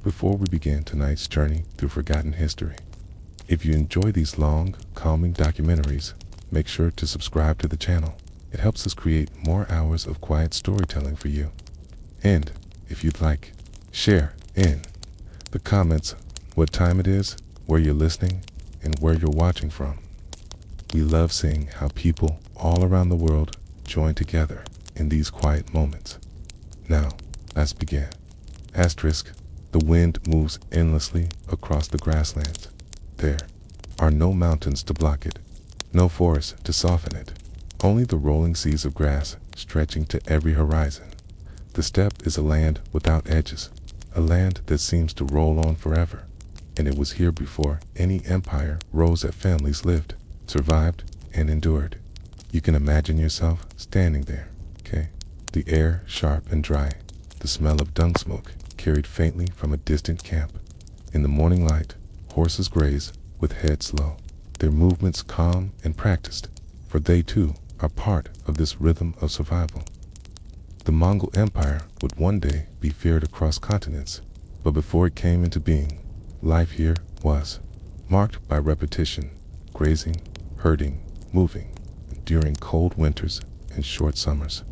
before we begin tonight's journey through forgotten history. If you enjoy these long, calming documentaries, make sure to subscribe to the channel. It helps us create more hours of quiet storytelling for you. And, if you'd like, share in the comments what time it is, where you're listening, and where you're watching from. We love seeing how people all around the world join together in these quiet moments. Now, let's begin. Asterisk, the wind moves endlessly across the grasslands. There are no mountains to block it, no forests to soften it, only the rolling seas of grass stretching to every horizon. The steppe is a land without edges, a land that seems to roll on forever. And it was here before any empire rose that families lived, survived, and endured. You can imagine yourself standing there, okay? The air sharp and dry, the smell of dung smoke carried faintly from a distant camp. In the morning light, horses graze with heads low, their movements calm and practiced, for they too are part of this rhythm of survival. The Mongol Empire would one day be feared across continents, but before it came into being, life here was marked by repetition, grazing, herding, moving, during cold winters and short summers.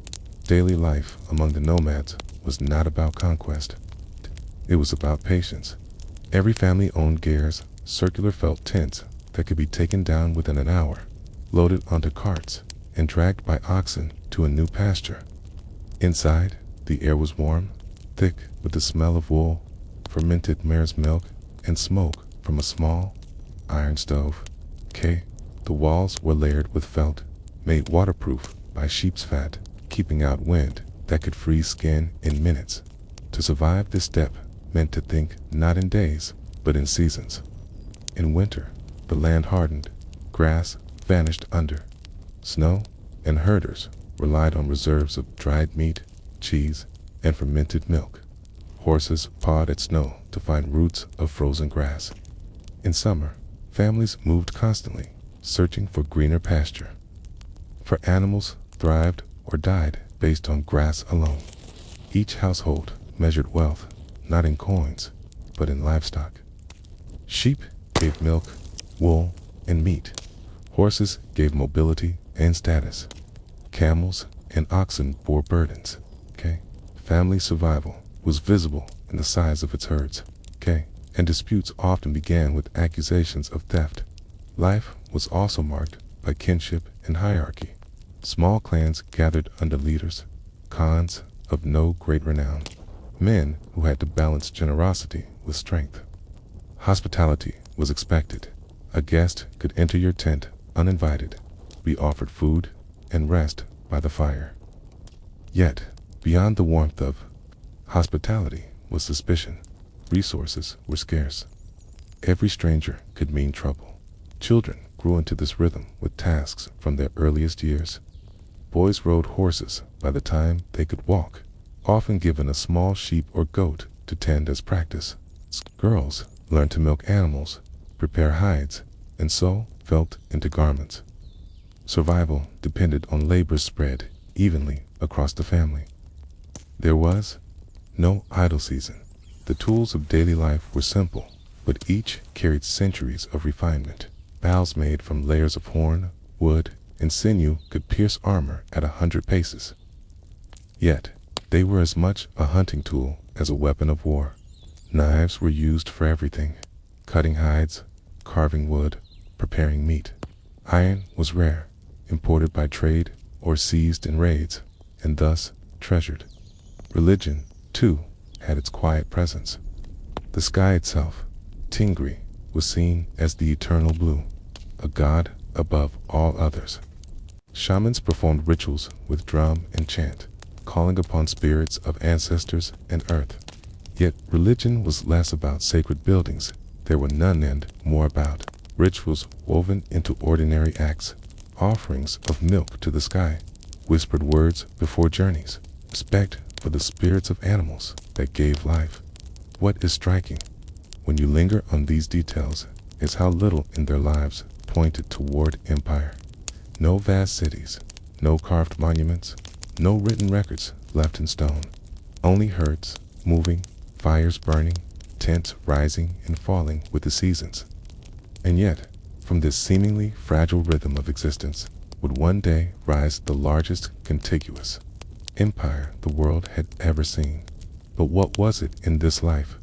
Daily life among the nomads was not about conquest. It was about patience. Every family owned gears, circular felt tents that could be taken down within an hour, loaded onto carts, and dragged by oxen to a new pasture. Inside, the air was warm, thick with the smell of wool, fermented mare's milk, and smoke from a small iron stove. The walls were layered with felt, made waterproof by sheep's fat, keeping out wind that could freeze skin in minutes. To survive this steppe meant to think not in days, but in seasons. In winter, the land hardened, grass vanished under snow, and herders relied on reserves of dried meat, cheese, and fermented milk. Horses pawed at snow to find roots of frozen grass. In summer, families moved constantly, searching for greener pasture. For animals thrived or died based on grass alone. Each household measured wealth not in coins, but in livestock. Sheep gave milk, wool, and meat. Horses gave mobility and status. Camels and oxen bore burdens. Family survival was visible in the size of its herds. And disputes often began with accusations of theft. Life was also marked by kinship and hierarchy. Small clans gathered under leaders, khans of no great renown, men who had to balance generosity with strength. Hospitality was expected. A guest could enter your tent uninvited, be offered food, and rest by the fire. Yet, beyond the warmth of hospitality was suspicion. Resources were scarce. Every stranger could mean trouble. Children grew into this rhythm with tasks from their earliest years. Boys rode horses by the time they could walk, often given a small sheep or goat to tend as practice. Girls learned to milk animals, prepare hides, and sew felt into garments. Survival depended on labor spread evenly across the family. There was no idle season. The tools of daily life were simple, but each carried centuries of refinement. Bows made from layers of horn, wood, and sinew could pierce armor at 100 paces. Yet, they were as much a hunting tool as a weapon of war. Knives were used for everything: cutting hides, carving wood, preparing meat. Iron was rare, imported by trade or seized in raids, and thus treasured. Religion, too, had its quiet presence. The sky itself, Tingri, was seen as the eternal blue, a god above all others. Shamans performed rituals with drum and chant, calling upon spirits of ancestors and earth. Yet religion was less about sacred buildings. There were none, and more about rituals woven into ordinary acts, offerings of milk to the sky, whispered words before journeys, respect for the spirits of animals that gave life. What is striking, when you linger on these details, is how little in their lives pointed toward empire. No vast cities, no carved monuments, no written records left in stone. Only herds moving, fires burning, content rising and falling with the seasons. And yet, from this seemingly fragile rhythm of existence would one day rise the largest contiguous empire the world had ever seen. But what was it in this life,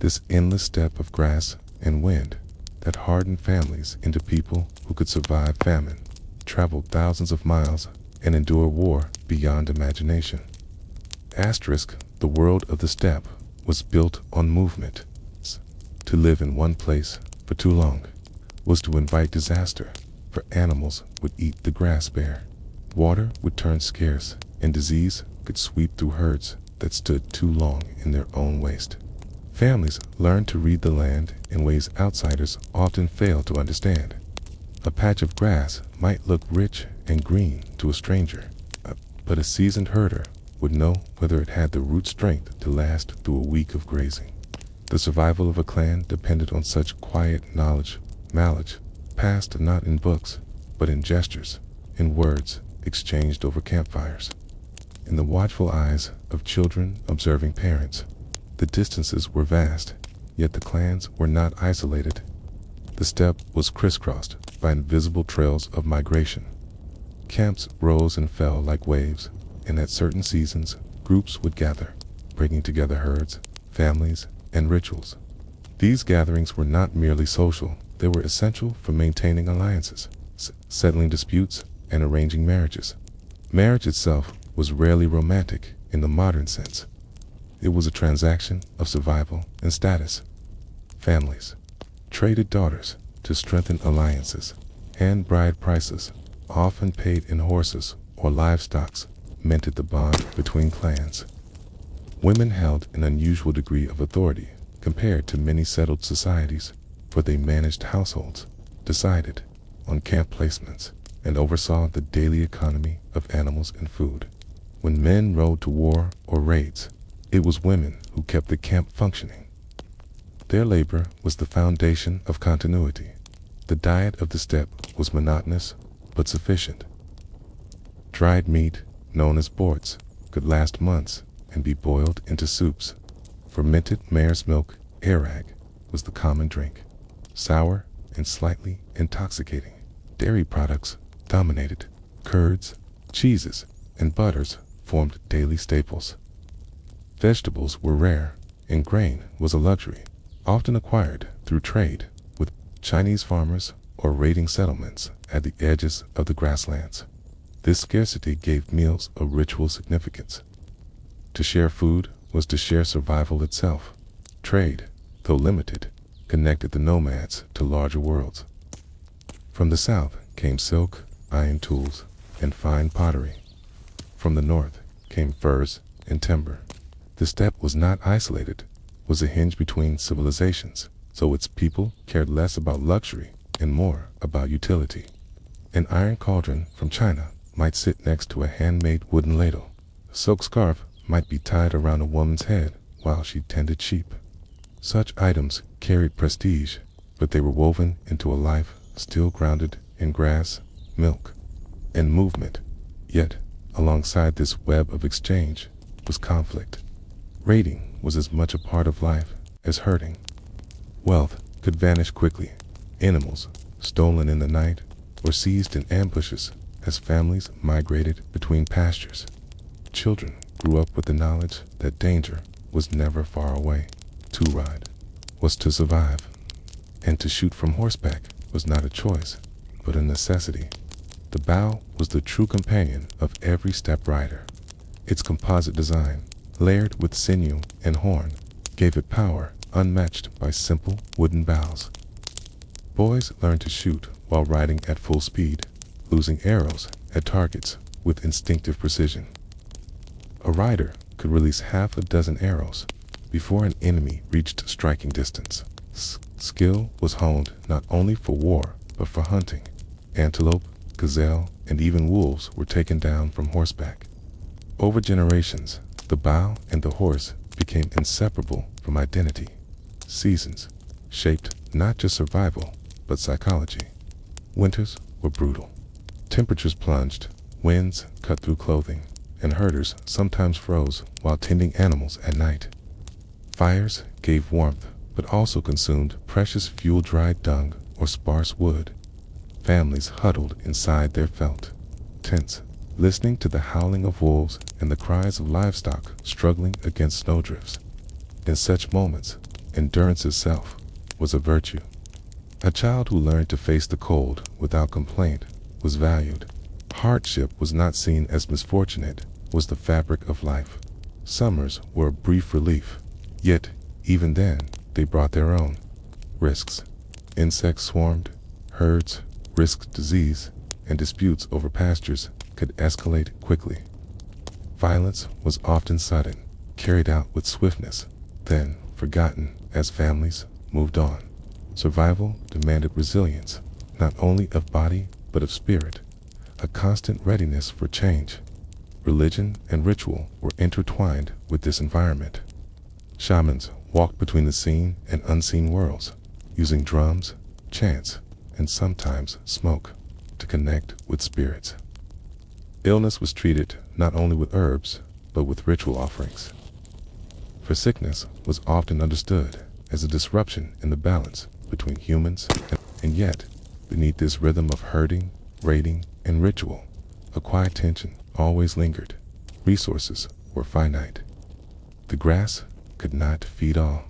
this endless steppe of grass and wind, that hardened families into people who could survive famine, travel thousands of miles, and endure war beyond imagination? Asterisk, the world of the steppe was built on movement. To live in one place for too long was to invite disaster, for animals would eat the grass bare, water would turn scarce, and disease could sweep through herds that stood too long in their own waste. Families learned to read the land in ways outsiders often fail to understand. A patch of grass might look rich and green to a stranger, but a seasoned herder would know whether it had the root strength to last through a week of grazing. The survival of a clan depended on such quiet knowledge, passed not in books, but in gestures, in words exchanged over campfires. In the watchful eyes of children observing parents, the distances were vast, yet the clans were not isolated. The steppe was crisscrossed by invisible trails of migration. Camps rose and fell like waves, and at certain seasons, groups would gather, bringing together herds, families, and rituals. These gatherings were not merely social, they were essential for maintaining alliances, settling disputes, and arranging marriages. Marriage itself was rarely romantic in the modern sense. It was a transaction of survival and status. Families traded daughters to strengthen alliances, and bride prices, often paid in horses or livestock, cemented the bond between clans. Women held an unusual degree of authority compared to many settled societies, for they managed households, decided on camp placements, and oversaw the daily economy of animals and food. When men rode to war or raids, it was women who kept the camp functioning. Their labor was the foundation of continuity. The diet of the steppe was monotonous but sufficient. Dried meat, known as borts, could last months and be boiled into soups. Fermented mare's milk, arag, was the common drink. Sour and slightly intoxicating. Dairy products dominated. Curds, cheeses, and butters formed daily staples. Vegetables were rare, and grain was a luxury, often acquired through trade with Chinese farmers or raiding settlements at the edges of the grasslands. This scarcity gave meals a ritual significance. To share food was to share survival itself. Trade, though limited, connected the nomads to larger worlds. From the south came silk, iron tools, and fine pottery. From the north came furs and timber. The steppe was not isolated, was a hinge between civilizations, so its people cared less about luxury and more about utility. An iron cauldron from China might sit next to a handmade wooden ladle. A silk scarf might be tied around a woman's head while she tended sheep. Such items carried prestige, but they were woven into a life still grounded in grass, milk, and movement. Yet, alongside this web of exchange was conflict. Raiding was as much a part of life as herding. Wealth could vanish quickly. Animals, stolen in the night, or seized in ambushes as families migrated between pastures. Children grew up with the knowledge that danger was never far away. To ride was to survive, and to shoot from horseback was not a choice, but a necessity. The bow was the true companion of every steppe rider. Its composite design, layered with sinew and horn, gave it power unmatched by simple wooden bows. Boys learned to shoot while riding at full speed, losing arrows at targets with instinctive precision. A rider could release half a dozen arrows before an enemy reached striking distance. Skill was honed not only for war, but for hunting. Antelope, gazelle, and even wolves were taken down from horseback. Over generations, the bow and the horse became inseparable from identity. Seasons shaped not just survival, but psychology. Winters were brutal. Temperatures plunged, winds cut through clothing, and herders sometimes froze while tending animals at night. Fires gave warmth but also consumed precious fuel-dried dung or sparse wood. Families huddled inside their felt tents, listening to the howling of wolves and the cries of livestock struggling against snowdrifts. In such moments, endurance itself was a virtue. A child who learned to face the cold without complaint was valued. Hardship was not seen as misfortune, it was the fabric of life. Summers were a brief relief, yet even then they brought their own risks. Insects swarmed, herds risked disease, and disputes over pastures could escalate quickly. Violence was often sudden, carried out with swiftness, then forgotten as families moved on. Survival demanded resilience, not only of body but of spirit, a constant readiness for change. Religion and ritual were intertwined with this environment. Shamans walked between the seen and unseen worlds, using drums, chants, and sometimes smoke to connect with spirits. Illness was treated not only with herbs, but with ritual offerings. For sickness was often understood as a disruption in the balance between humans, and yet, beneath this rhythm of herding, raiding, and ritual, a quiet tension always lingered. Resources were finite. The grass could not feed all.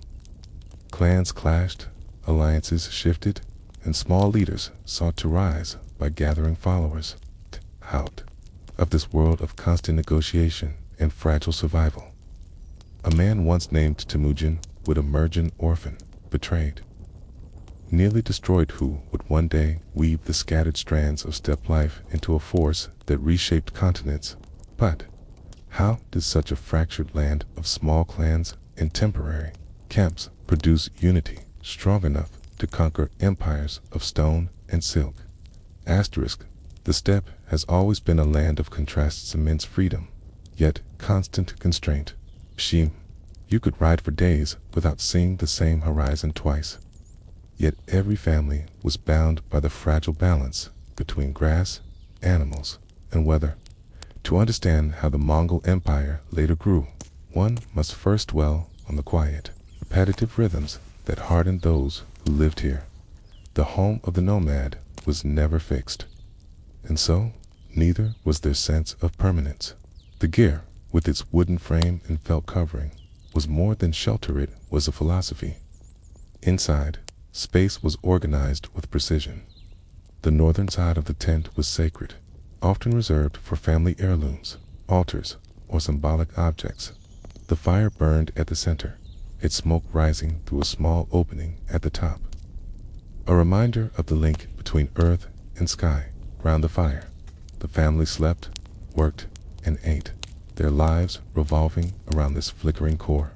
Clans clashed, alliances shifted, and small leaders sought to rise by gathering followers. Out of this world of constant negotiation and fragile survival, a man once named Temüjin would emerge an orphan, betrayed, nearly destroyed, who would one day weave the scattered strands of steppe life into a force that reshaped continents. But how did such a fractured land of small clans and temporary camps produce unity strong enough to conquer empires of stone and silk? Asterisk, the steppe has always been a land of contrasts, immense freedom, yet constant constraint. Shim, you could ride for days without seeing the same horizon twice. Yet every family was bound by the fragile balance between grass, animals, and weather. To understand how the Mongol Empire later grew, one must first dwell on the quiet, repetitive rhythms that hardened those who lived here. The home of the nomad was never fixed, and so neither was their sense of permanence. The gear, with its wooden frame and felt covering, was more than shelter, it was a philosophy. Inside, space was organized with precision. The northern side of the tent was sacred, often reserved for family heirlooms, altars, or symbolic objects. The fire burned at the center, its smoke rising through a small opening at the top, a reminder of the link between earth and sky. Round the fire, the family slept, worked, and ate, their lives revolving around this flickering core.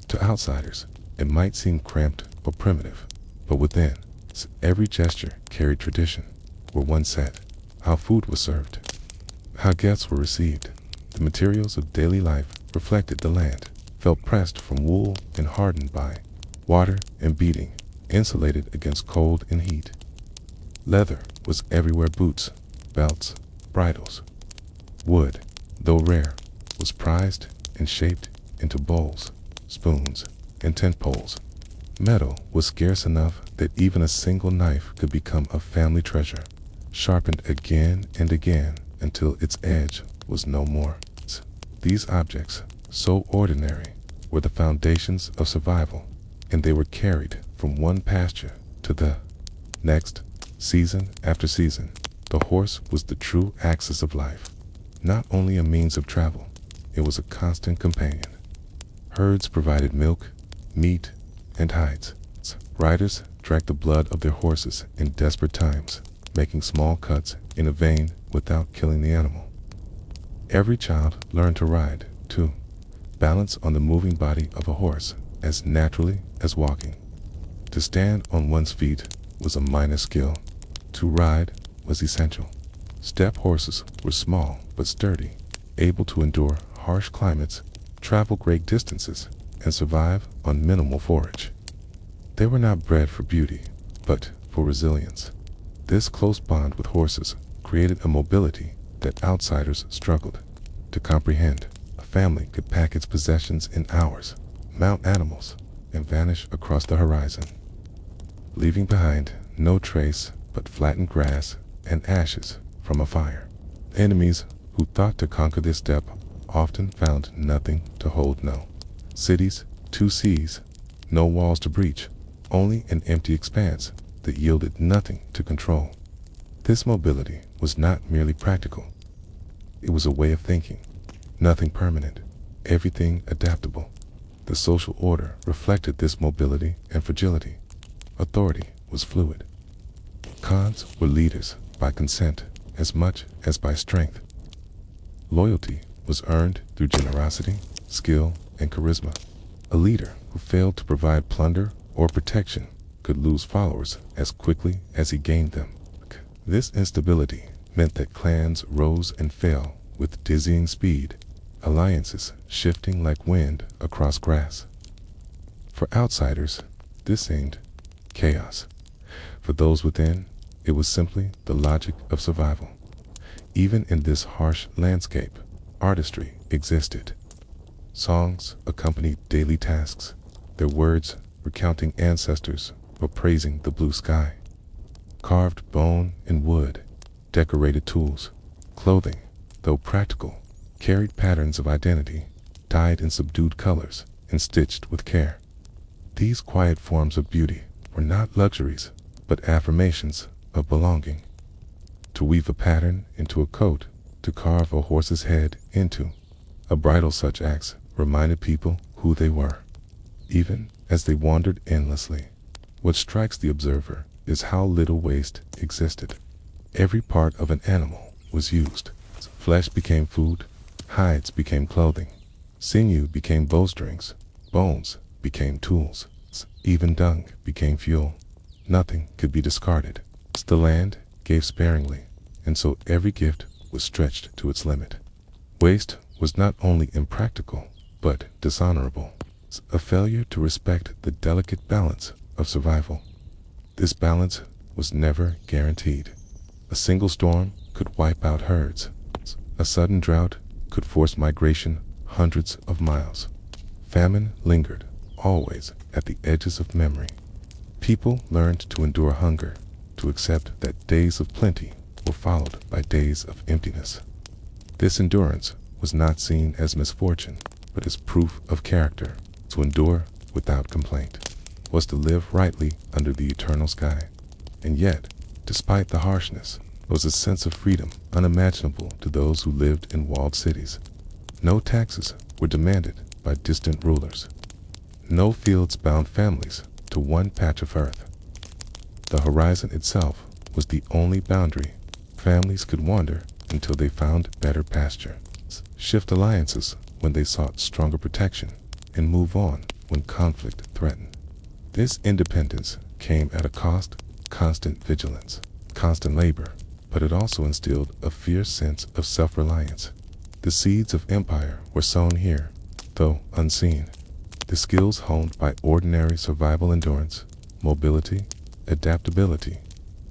To outsiders, it might seem cramped or primitive, but within, every gesture carried tradition. Where one sat, how food was served, how guests were received. The materials of daily life reflected the land, felt pressed from wool and hardened by water and beating, insulated against cold and heat. Leather was everywhere: boots, belts, bridles. Wood, though rare, was prized and shaped into bowls, spoons, and tent poles. Metal was scarce enough that even a single knife could become a family treasure, sharpened again and again until its edge was no more. These objects, so ordinary, were the foundations of survival, and they were carried from one pasture to the next, season after season. The horse was the true axis of life, not only a means of travel, it was a constant companion. Herds provided milk, meat, and hides. Riders drank the blood of their horses in desperate times, making small cuts in a vein without killing the animal. Every child learned to ride, too, balance on the moving body of a horse as naturally as walking. To stand on one's feet was a minor skill. To ride was essential. Steppe horses were small but sturdy, able to endure harsh climates, travel great distances, and survive on minimal forage. They were not bred for beauty, but for resilience. This close bond with horses created a mobility that outsiders struggled to comprehend. A family could pack its possessions in hours, mount animals, and vanish across the horizon, leaving behind no trace but flattened grass and ashes from a fire. Enemies who thought to conquer this steppe often found nothing to hold. No cities, two seas, no walls to breach, only an empty expanse that yielded nothing to control. This mobility was not merely practical. It was a way of thinking. Nothing permanent, everything adaptable. The social order reflected this mobility and fragility. Authority was fluid. Khans were leaders by consent as much as by strength. Loyalty was earned through generosity, skill, and charisma. A leader who failed to provide plunder or protection could lose followers as quickly as he gained them. This instability meant that clans rose and fell with dizzying speed, alliances shifting like wind across grass. For outsiders, this seemed chaos. For those within, it was simply the logic of survival. Even in this harsh landscape, artistry existed. Songs accompanied daily tasks, their words recounting ancestors or praising the blue sky. Carved bone and wood, decorated tools, clothing, though practical, carried patterns of identity, dyed in subdued colors and stitched with care. These quiet forms of beauty were not luxuries, but affirmations of belonging. To weave a pattern into a coat, to carve a horse's head into a bridle, such acts reminded people who they were, even as they wandered endlessly. What strikes the observer is how little waste existed. Every part of an animal was used. Flesh became food, hides became clothing, sinew became bowstrings, bones became tools, even dung became fuel. Nothing could be discarded. The land gave sparingly, and so every gift was stretched to its limit. Waste was not only impractical, but dishonorable, a failure to respect the delicate balance of survival. This balance was never guaranteed. A single storm could wipe out herds. A sudden drought could force migration hundreds of miles. Famine lingered, always at the edges of memory. People learned to endure hunger, to accept that days of plenty were followed by days of emptiness. This endurance was not seen as misfortune, but as proof of character. To endure without complaint was to live rightly under the eternal sky. And yet, despite the harshness, there was a sense of freedom unimaginable to those who lived in walled cities. No taxes were demanded by distant rulers. No fields bound families to one patch of earth. The horizon itself was the only boundary. Families could wander until they found better pasture, shift alliances when they sought stronger protection, and move on when conflict threatened. This independence came at a cost: constant vigilance, constant labor, but it also instilled a fierce sense of self-reliance. The seeds of empire were sown here, though unseen. The skills honed by ordinary survival: endurance, mobility, adaptability,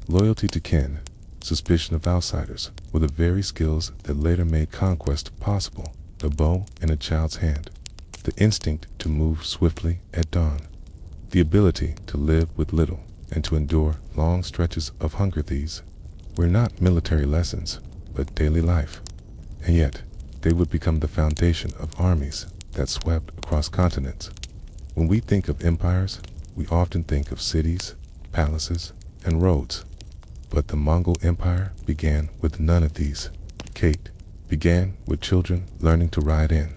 loyalty to kin, suspicion of outsiders, were the very skills that later made conquest possible. The bow in a child's hand, the instinct to move swiftly at dawn, the ability to live with little and to endure long stretches of hunger. These were not military lessons, but daily life. And yet, they would become the foundation of armies that swept across continents. When we think of empires, we often think of cities, palaces, and roads. But the Mongol Empire began with none of these. Kate began with children learning to ride in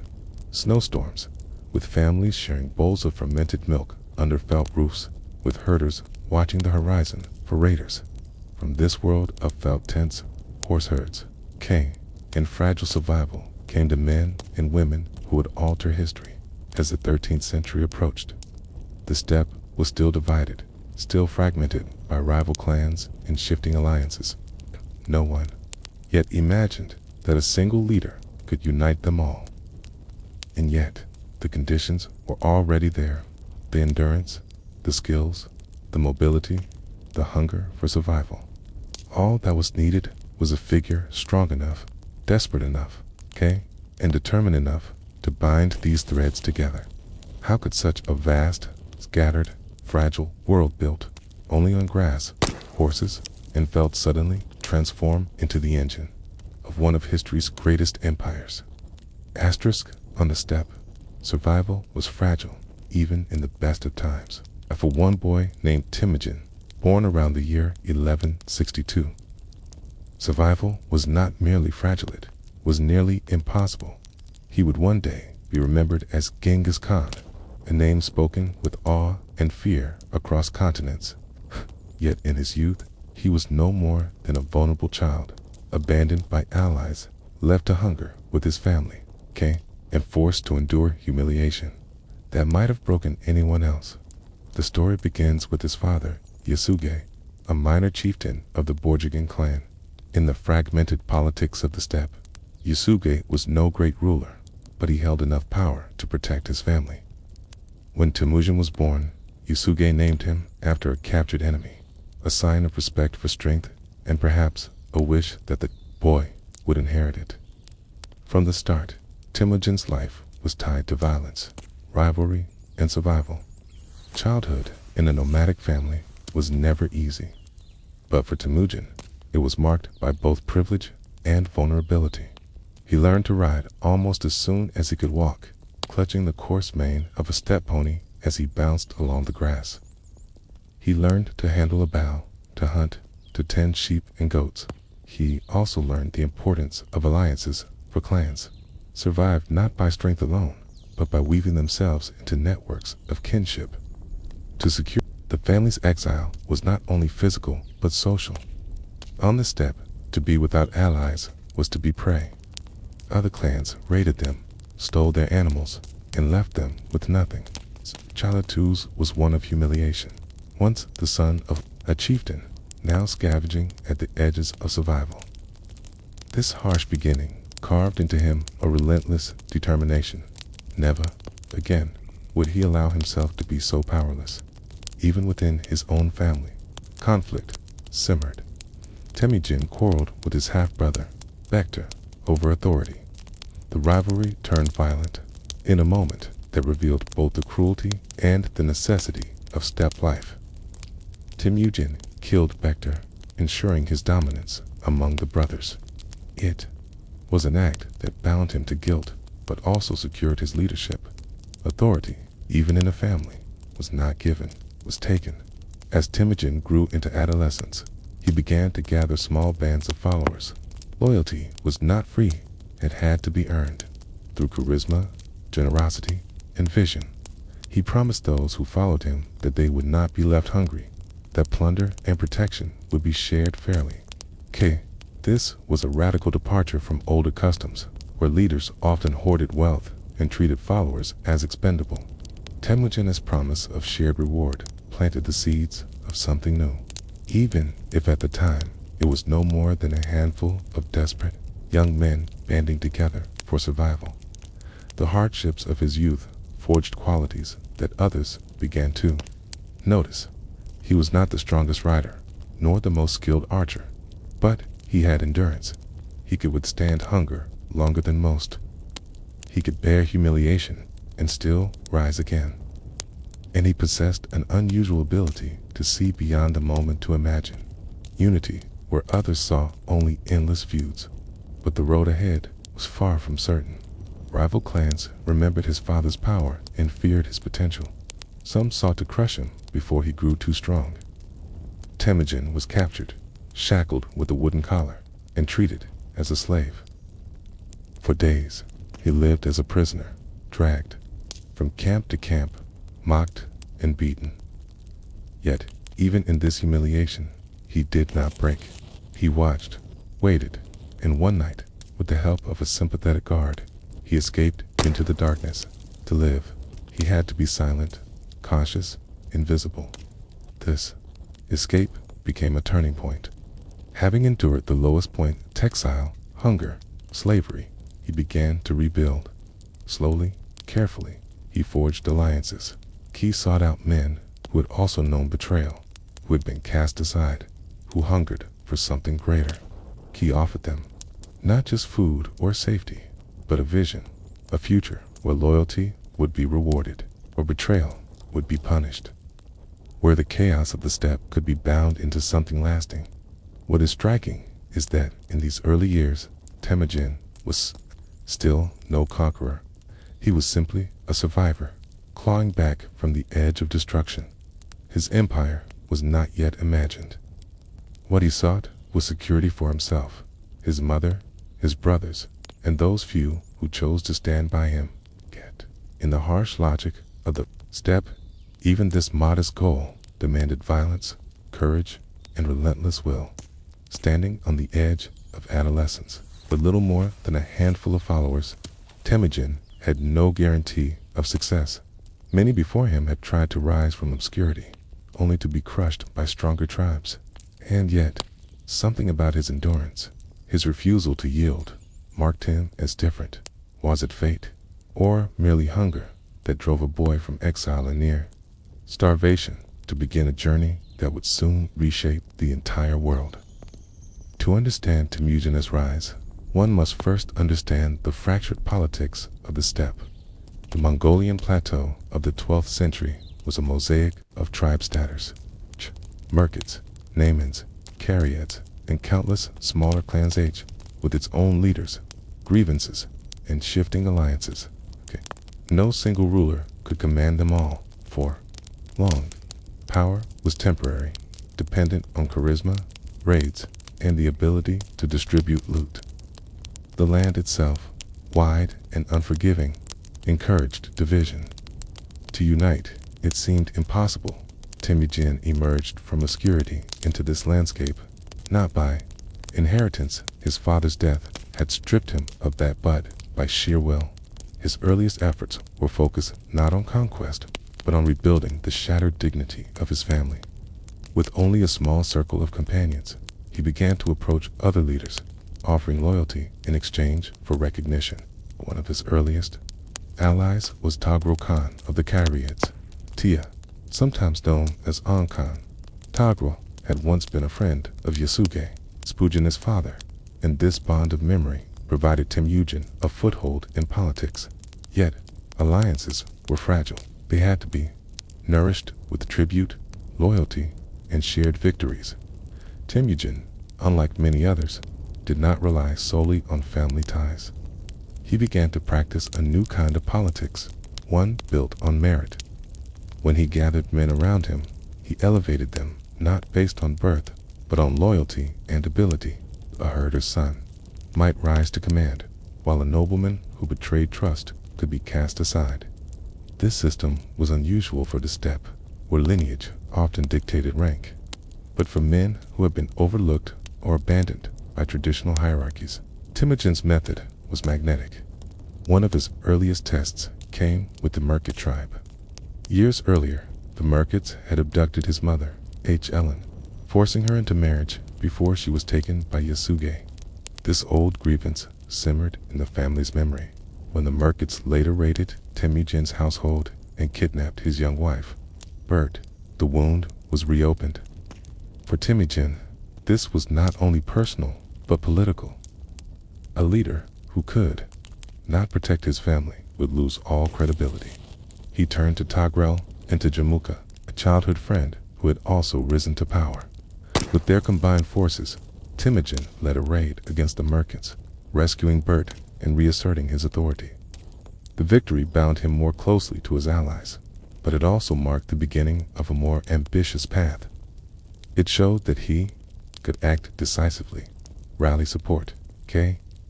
snowstorms, with families sharing bowls of fermented milk under felt roofs, with herders watching the horizon for raiders. From this world of felt tents, horse herds, came, in fragile survival, came the men and women who would alter history. As the 13th century approached, the steppe was still divided, still fragmented by rival clans and shifting alliances. No one yet imagined that a single leader could unite them all. And yet, the conditions were already there: the endurance, the skills, the mobility, the hunger for survival. All that was needed was a figure strong enough, desperate enough, and determined enough to bind these threads together. How could such a vast, scattered, fragile world built only on grass, horses, and felt suddenly transform into the engine of one of history's greatest empires. Asterisk on the steppe. Survival was fragile, even in the best of times. For one boy named Temüjin, born around the year 1162. Survival was not merely fragile, it was nearly impossible. He would one day be remembered as Genghis Khan, a name spoken with awe and fear across continents. Yet in his youth, he was no more than a vulnerable child, abandoned by allies, left to hunger with his family, and forced to endure humiliation that might have broken anyone else. The story begins with his father, Yasuge, a minor chieftain of the Borjigin clan. In the fragmented politics of the steppe, Yasuge was no great ruler, but he held enough power to protect his family. When Temüjin was born, Yasuge named him after a captured enemy, a sign of respect for strength and perhaps a wish that the boy would inherit it. From the start, Temüjin's life was tied to violence, rivalry, and survival. Childhood in a nomadic family was never easy, but for Temüjin, it was marked by both privilege and vulnerability. He learned to ride almost as soon as he could walk, clutching the coarse mane of a steppe pony as he bounced along the grass. He learned to handle a bow, to hunt, to tend sheep and goats. He also learned the importance of alliances for clans, survived not by strength alone, but by weaving themselves into networks of kinship. To secure the family's exile was not only physical, but social. On the steppe, to be without allies was to be prey. Other clans raided them, stole their animals, and left them with nothing. Childhood was one of humiliation. Once the son of a chieftain, now scavenging at the edges of survival. This harsh beginning carved into him a relentless determination. Never again would he allow himself to be so powerless. Even within his own family, conflict simmered. Temüjin quarreled with his half-brother, Bektar, over authority. The rivalry turned violent in a moment that revealed both the cruelty and the necessity of steppe life. Temüjin killed Bektar, ensuring his dominance among the brothers. It was an act that bound him to guilt, but also secured his leadership. Authority, even in a family, was not given, was taken. As Temüjin grew into adolescence, he began to gather small bands of followers. Loyalty was not free, it had to be earned through charisma, generosity, and vision. He promised those who followed him that they would not be left hungry, that plunder and protection would be shared fairly. This was a radical departure from older customs, where leaders often hoarded wealth and treated followers as expendable. Temüjin's promise of shared reward planted the seeds of something new, even if at the time it was no more than a handful of desperate young men banding together for survival. The hardships of his youth forged qualities that others began to notice. He was not the strongest rider, nor the most skilled archer, but he had endurance. He could withstand hunger longer than most. He could bear humiliation and still rise again. And he possessed an unusual ability to see beyond the moment to imagine unity where others saw only endless feuds. But the road ahead was far from certain. Rival clans remembered his father's power and feared his potential. Some sought to crush him before he grew too strong. Temüjin was captured, shackled with a wooden collar, and treated as a slave. For days, he lived as a prisoner, dragged from camp to camp, mocked and beaten. Yet, even in this humiliation, he did not break. He watched, waited, and one night, with the help of a sympathetic guard, he escaped into the darkness. To live, he had to be silent, cautious, invisible. This escape became a turning point. Having endured the lowest point, exile, hunger, slavery, he began to rebuild. Slowly, carefully, he forged alliances. He sought out men who had also known betrayal, who had been cast aside, who hungered for something greater. He offered them not just food or safety, but a vision, a future where loyalty would be rewarded, or betrayal would be punished, where the chaos of the steppe could be bound into something lasting. What is striking is that in these early years, Temüjin was still no conqueror. He was simply a survivor, clawing back from the edge of destruction. His empire was not yet imagined. What he sought was security for himself, his mother, his brothers, and those few who chose to stand by him. Yet, in the harsh logic of the steppe, even this modest goal demanded violence, courage, and relentless will. Standing on the edge of adolescence, with little more than a handful of followers, Temüjin had no guarantee of success. Many before him had tried to rise from obscurity, only to be crushed by stronger tribes. And yet, something about his endurance, his refusal to yield, marked him as different. Was it fate, or merely hunger, that drove a boy from exile and near starvation to begin a journey that would soon reshape the entire world? To understand Temüjin's rise, one must first understand the fractured politics of the steppe. The Mongolian plateau of the 12th century was a mosaic of tribe status, merkits, nomads, couriers, and countless smaller clans, each with its own leaders, grievances, and shifting alliances. No single ruler could command them all for long. Power was temporary, dependent on charisma, raids, and the ability to distribute loot. The land itself, wide and unforgiving, encouraged division. To unite, it seemed impossible. Temüjin emerged from obscurity into this landscape, not by inheritance. His father's death had stripped him of that, but by sheer will. His earliest efforts were focused not on conquest, but on rebuilding the shattered dignity of his family. With only a small circle of companions, he began to approach other leaders, offering loyalty in exchange for recognition. One of his earliest allies was Genghis Khan of the couriers, Tia, sometimes known as Khan. Genghis had once been a friend of Yasuge, Spujin's father, and this bond of memory provided Temüjin a foothold in politics. Yet, alliances were fragile. They had to be nourished with tribute, loyalty, and shared victories. Temüjin, unlike many others, did not rely solely on family ties. He began to practice a new kind of politics, one built on merit. When he gathered men around him, he elevated them not based on birth, but on loyalty and ability. A herder's son might rise to command, while a nobleman who betrayed trust could be cast aside. This system was unusual for the steppe, where lineage often dictated rank. But for men who had been overlooked or abandoned by traditional hierarchies, Temüjin's method was magnetic. One of his earliest tests came with the Merkit tribe. Years earlier, the Merkits had abducted his mother, Ellen, forcing her into marriage before she was taken by Yasuge. This old grievance simmered in the family's memory. When the Merkits later raided Temüjin's household and kidnapped his young wife, Bert, the wound was reopened. For Temüjin, this was not only personal, but political. A leader who could not protect his family would lose all credibility. He turned to Togrel and to Jamuka, a childhood friend who had also risen to power. With their combined forces, Temüjin led a raid against the Merkits, rescuing Bert and reasserting his authority. The victory bound him more closely to his allies, but it also marked the beginning of a more ambitious path. It showed that he could act decisively, rally support,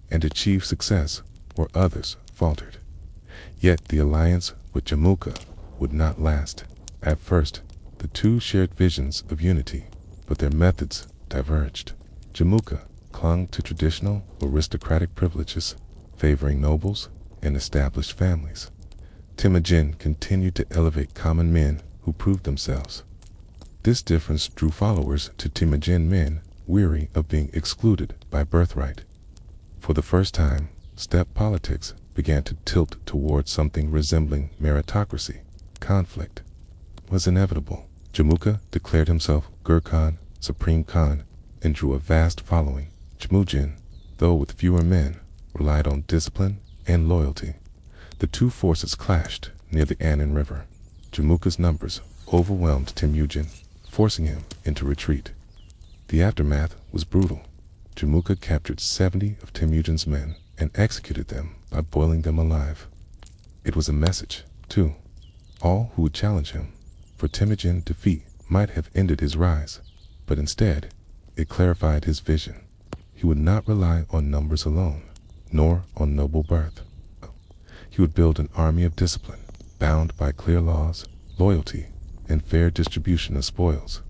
and achieve success where others faltered. Yet the alliance with Jamuka would not last. At first, the two shared visions of unity, but their methods diverged. Jamuka clung to traditional aristocratic privileges, favoring nobles and established families. Temüjin continued to elevate common men who proved themselves. This difference drew followers to Temüjin, men weary of being excluded by birthright. For the first time, steppe politics began to tilt towards something resembling meritocracy. Conflict was inevitable. Jamuka declared himself Gurkhan, Supreme Khan, and drew a vast following. Temüjin, though with fewer men, relied on discipline and loyalty. The two forces clashed near the Anan River. Jamuka's numbers overwhelmed Temüjin, forcing him into retreat. The aftermath was brutal. Jamuka captured 70 of Temüjin's men and executed them by boiling them alive. It was a message, too, all who would challenge him, for Temüjin's defeat might have ended his rise, but instead, it clarified his vision. He would not rely on numbers alone, nor on noble birth. He would build an army of discipline, bound by clear laws, loyalty, and fair distribution of spoils.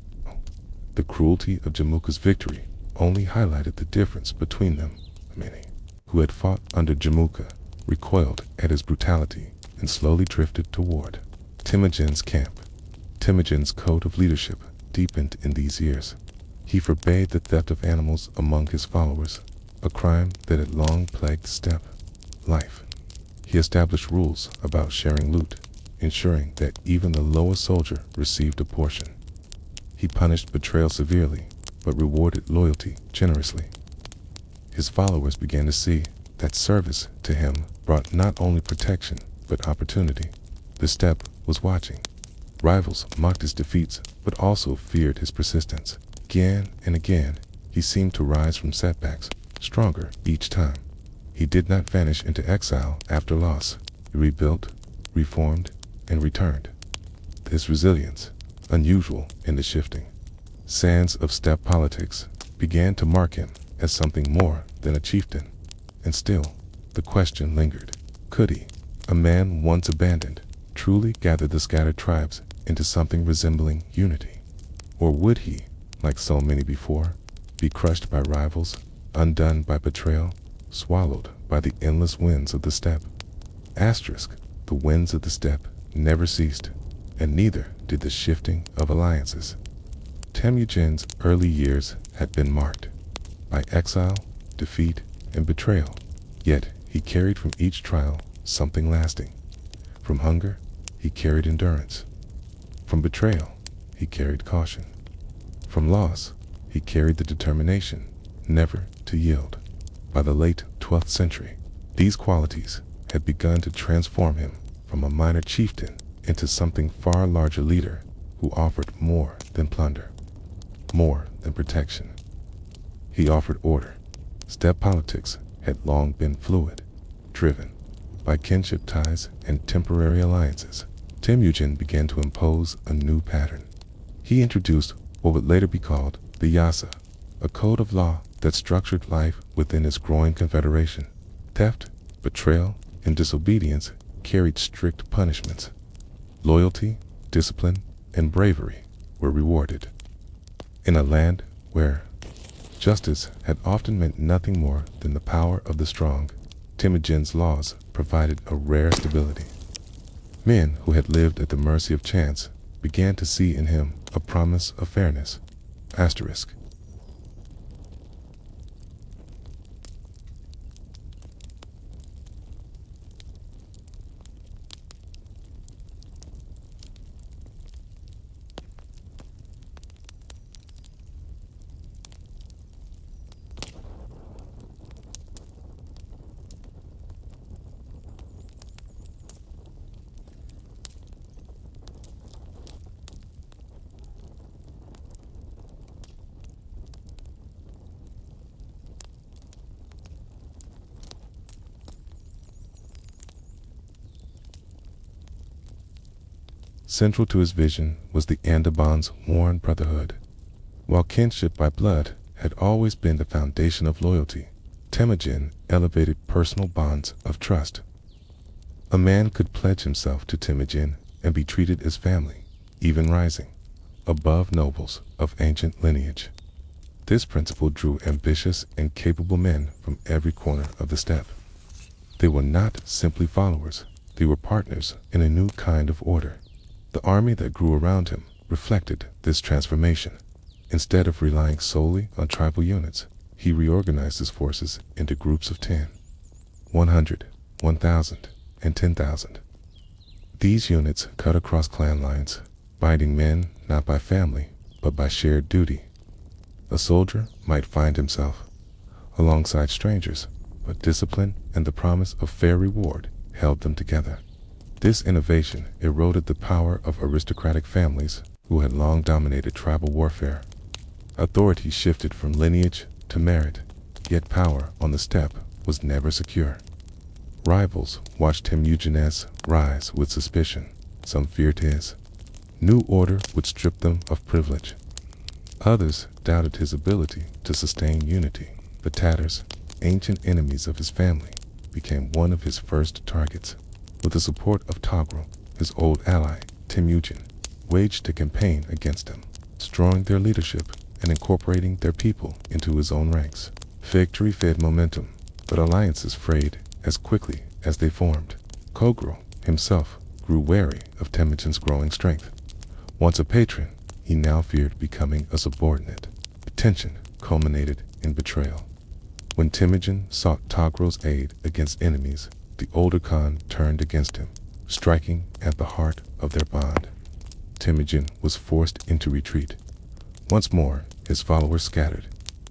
The cruelty of Jamuka's victory only highlighted the difference between them. Many who had fought under Jamuka recoiled at his brutality and slowly drifted toward Temüjin's camp. Temüjin's code of leadership deepened in these years. He forbade the theft of animals among his followers, a crime that had long plagued steppe life. He established rules about sharing loot, ensuring that even the lowest soldier received a portion. He punished betrayal severely, but rewarded loyalty generously. His followers began to see that service to him brought not only protection, but opportunity. The steppe was watching. Rivals mocked his defeats, but also feared his persistence. Again and again, he seemed to rise from setbacks, stronger each time. He did not vanish into exile after loss. He rebuilt, reformed, and returned. This resilience, unusual in the shifting sands of steppe politics, began to mark him as something more than a chieftain. And still, the question lingered. Could he, a man once abandoned, truly gather the scattered tribes into something resembling unity? Or would he, like so many before, be crushed by rivals, undone by betrayal, swallowed by the endless winds of the steppe? The winds of the steppe never ceased, and neither did the shifting of alliances. Temüjin's early years had been marked by exile, defeat, and betrayal, yet he carried from each trial something lasting. From hunger, he carried endurance. From betrayal, he carried caution. From loss, he carried the determination never to yield. By the late 12th century, these qualities had begun to transform him from a minor chieftain into something far larger leader who offered more than plunder, more than protection. He offered order. Steppe politics had long been fluid, driven by kinship ties and temporary alliances. Temüjin began to impose a new pattern. He introduced what would later be called the yasa, a code of law that structured life within his growing confederation. Theft, betrayal, and disobedience carried strict punishments. Loyalty, discipline, and bravery were rewarded. In a land where justice had often meant nothing more than the power of the strong, Temüjin's laws provided a rare stability. Men who had lived at the mercy of chance began to see in him a promise of fairness. Asterisk. Central to his vision was the Andabon's worn brotherhood. While kinship by blood had always been the foundation of loyalty, Temüjin elevated personal bonds of trust. A man could pledge himself to Temüjin and be treated as family, even rising above nobles of ancient lineage. This principle drew ambitious and capable men from every corner of the steppe. They were not simply followers, they were partners in a new kind of order. The army that grew around him reflected this transformation. Instead of relying solely on tribal units, he reorganized his forces into groups of 10, 100, 1,000, and 10,000. These units cut across clan lines, binding men not by family, but by shared duty. A soldier might find himself alongside strangers, but discipline and the promise of fair reward held them together. This innovation eroded the power of aristocratic families who had long dominated tribal warfare. Authority shifted from lineage to merit, yet power on the steppe was never secure. Rivals watched Temüjin's rise with suspicion. Some feared his new order would strip them of privilege. Others doubted his ability to sustain unity. The Tatars, ancient enemies of his family, became one of his first targets. With the support of Togrul, his old ally, Temüjin waged a campaign against him, destroying their leadership and incorporating their people into his own ranks. Victory fed momentum, but alliances frayed as quickly as they formed. Togrul himself grew wary of Temüjin's growing strength. Once a patron, he now feared becoming a subordinate. The tension culminated in betrayal. When Temüjin sought Togrul's aid against enemies, the older Khan turned against him, striking at the heart of their bond. Temüjin was forced into retreat. Once more, his followers scattered,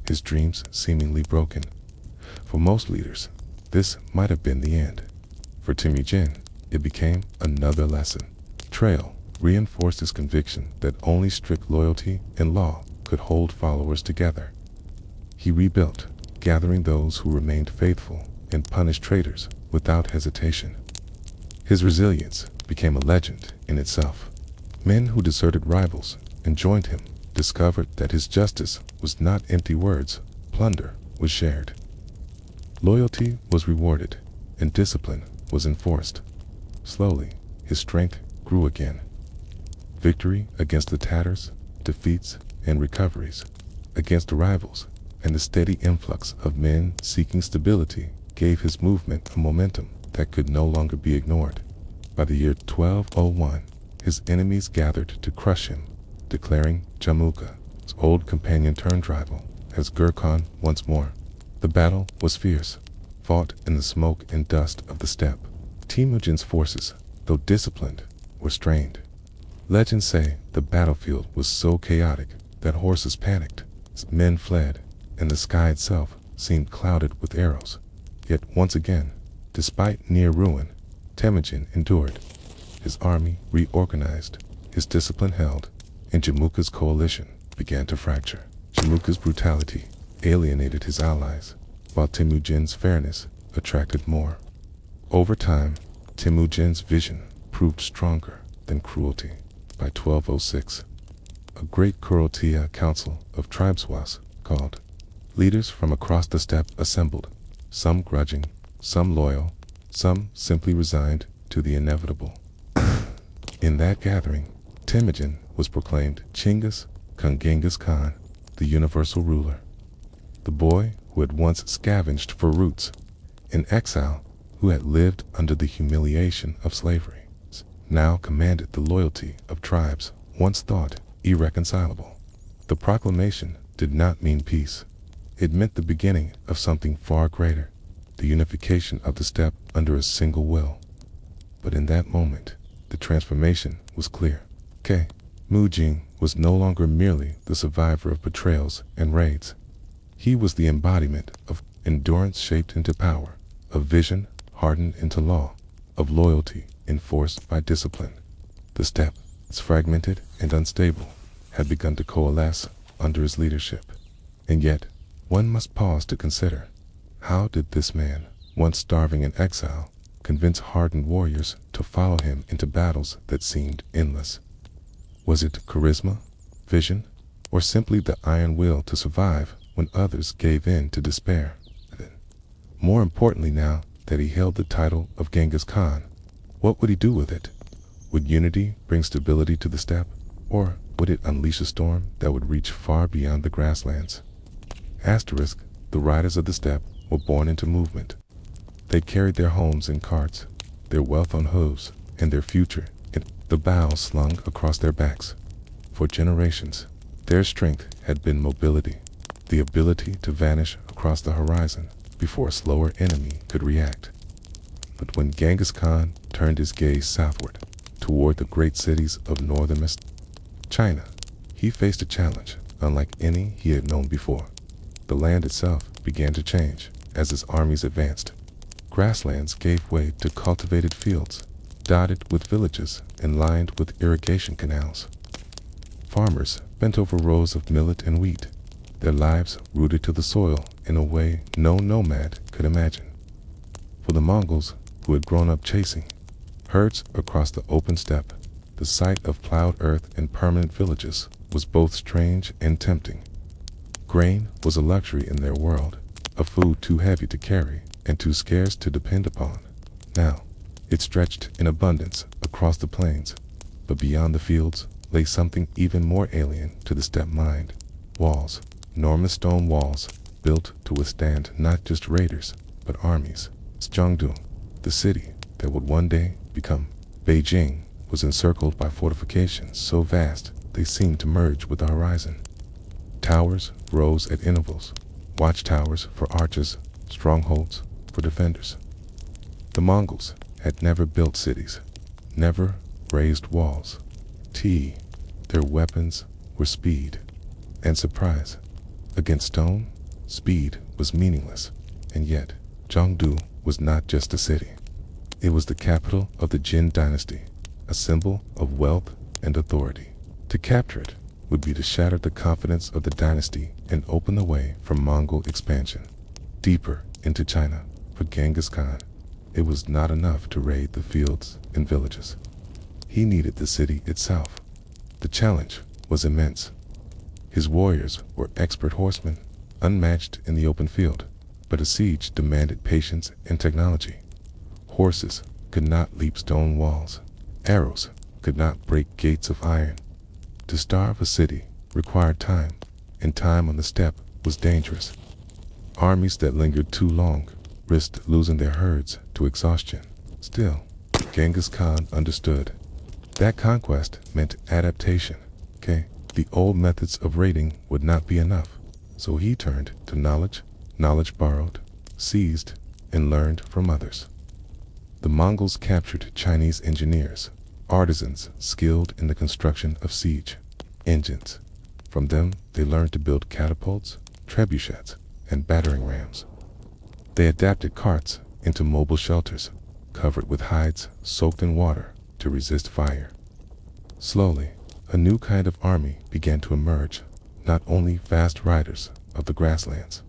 his dreams seemingly broken. For most leaders, this might have been the end. For Temüjin, it became another lesson. Betrayal reinforced his conviction that only strict loyalty and law could hold followers together. He rebuilt, gathering those who remained faithful, and punished traitors without hesitation. His resilience became a legend in itself. Men who deserted rivals and joined him discovered that his justice was not empty words. Plunder was shared. Loyalty was rewarded, and discipline was enforced. Slowly, his strength grew again. Victory against the Tatars, defeats and recoveries against rivals, and the steady influx of men seeking stability gave his movement a momentum that could no longer be ignored. By the year 1201, his enemies gathered to crush him, declaring Jamuka, his old companion turned rival, as Gurkhan once more. The battle was fierce, fought in the smoke and dust of the steppe. Temüjin's forces, though disciplined, were strained. Legends say the battlefield was so chaotic that horses panicked, men fled, and the sky itself seemed clouded with arrows. Yet once again, despite near ruin, Temüjin endured. His army reorganized, his discipline held, and Jamuka's coalition began to fracture. Jamuka's brutality alienated his allies, while Temüjin's fairness attracted more. Over time, Temüjin's vision proved stronger than cruelty. By 1206, a great Kurotia council of tribes was called. Leaders from across the steppe assembled, some grudging, some loyal, some simply resigned to the inevitable. In that gathering, Temüjin was proclaimed Genghis Khan, the universal ruler. The boy who had once scavenged for roots, an exile who had lived under the humiliation of slavery, now commanded the loyalty of tribes once thought irreconcilable. The proclamation did not mean peace. It meant the beginning of something far greater, the unification of the steppe under a single will. But in that moment, the transformation was clear. Temüjin was no longer merely the survivor of betrayals and raids. He was the embodiment of endurance shaped into power, of vision hardened into law, of loyalty enforced by discipline. The steppe, fragmented and unstable, had begun to coalesce under his leadership. And yet, one must pause to consider, how did this man, once starving in exile, convince hardened warriors to follow him into battles that seemed endless? Was it charisma, vision, or simply the iron will to survive when others gave in to despair? More importantly, now that he held the title of Genghis Khan, what would he do with it? Would unity bring stability to the steppe, or would it unleash a storm that would reach far beyond the grasslands? Asterisk, the riders of the steppe were born into movement. They carried their homes in carts, their wealth on hooves, and their future in the boughs slung across their backs. For generations, their strength had been mobility, the ability to vanish across the horizon before a slower enemy could react. But when Genghis Khan turned his gaze southward, toward the great cities of northern China, he faced a challenge unlike any he had known before. The land itself began to change as his armies advanced. Grasslands gave way to cultivated fields, dotted with villages and lined with irrigation canals. Farmers bent over rows of millet and wheat, their lives rooted to the soil in a way no nomad could imagine. For the Mongols, who had grown up chasing herds across the open steppe, the sight of plowed earth and permanent villages was both strange and tempting. Grain was a luxury in their world, a food too heavy to carry and too scarce to depend upon. Now, it stretched in abundance across the plains, but beyond the fields lay something even more alien to the steppe mind: walls, enormous stone walls built to withstand not just raiders, but armies. Zhongdu, the city that would one day become Beijing, was encircled by fortifications so vast they seemed to merge with the horizon. Towers rose at intervals, watchtowers for archers, strongholds for defenders. The Mongols had never built cities, never raised walls. Their weapons were speed and surprise. Against stone, speed was meaningless, and yet Zhongdu was not just a city. It was the capital of the Jin dynasty, a symbol of wealth and authority. To capture it would be to shatter the confidence of the dynasty and open the way for Mongol expansion. Deeper into China, for Genghis Khan, it was not enough to raid the fields and villages. He needed the city itself. The challenge was immense. His warriors were expert horsemen, unmatched in the open field, but a siege demanded patience and technology. Horses could not leap stone walls. Arrows could not break gates of iron. To starve a city required time, and time on the steppe was dangerous. Armies that lingered too long risked losing their herds to exhaustion. Still, Genghis Khan understood that conquest meant adaptation. The old methods of raiding would not be enough, so he turned to knowledge borrowed, seized, and learned from others. The Mongols captured Chinese engineers, artisans skilled in the construction of siege engines. From them, they learned to build catapults, trebuchets, and battering rams. They adapted carts into mobile shelters, covered with hides soaked in water to resist fire. Slowly, a new kind of army began to emerge, not only fast riders of the grasslands,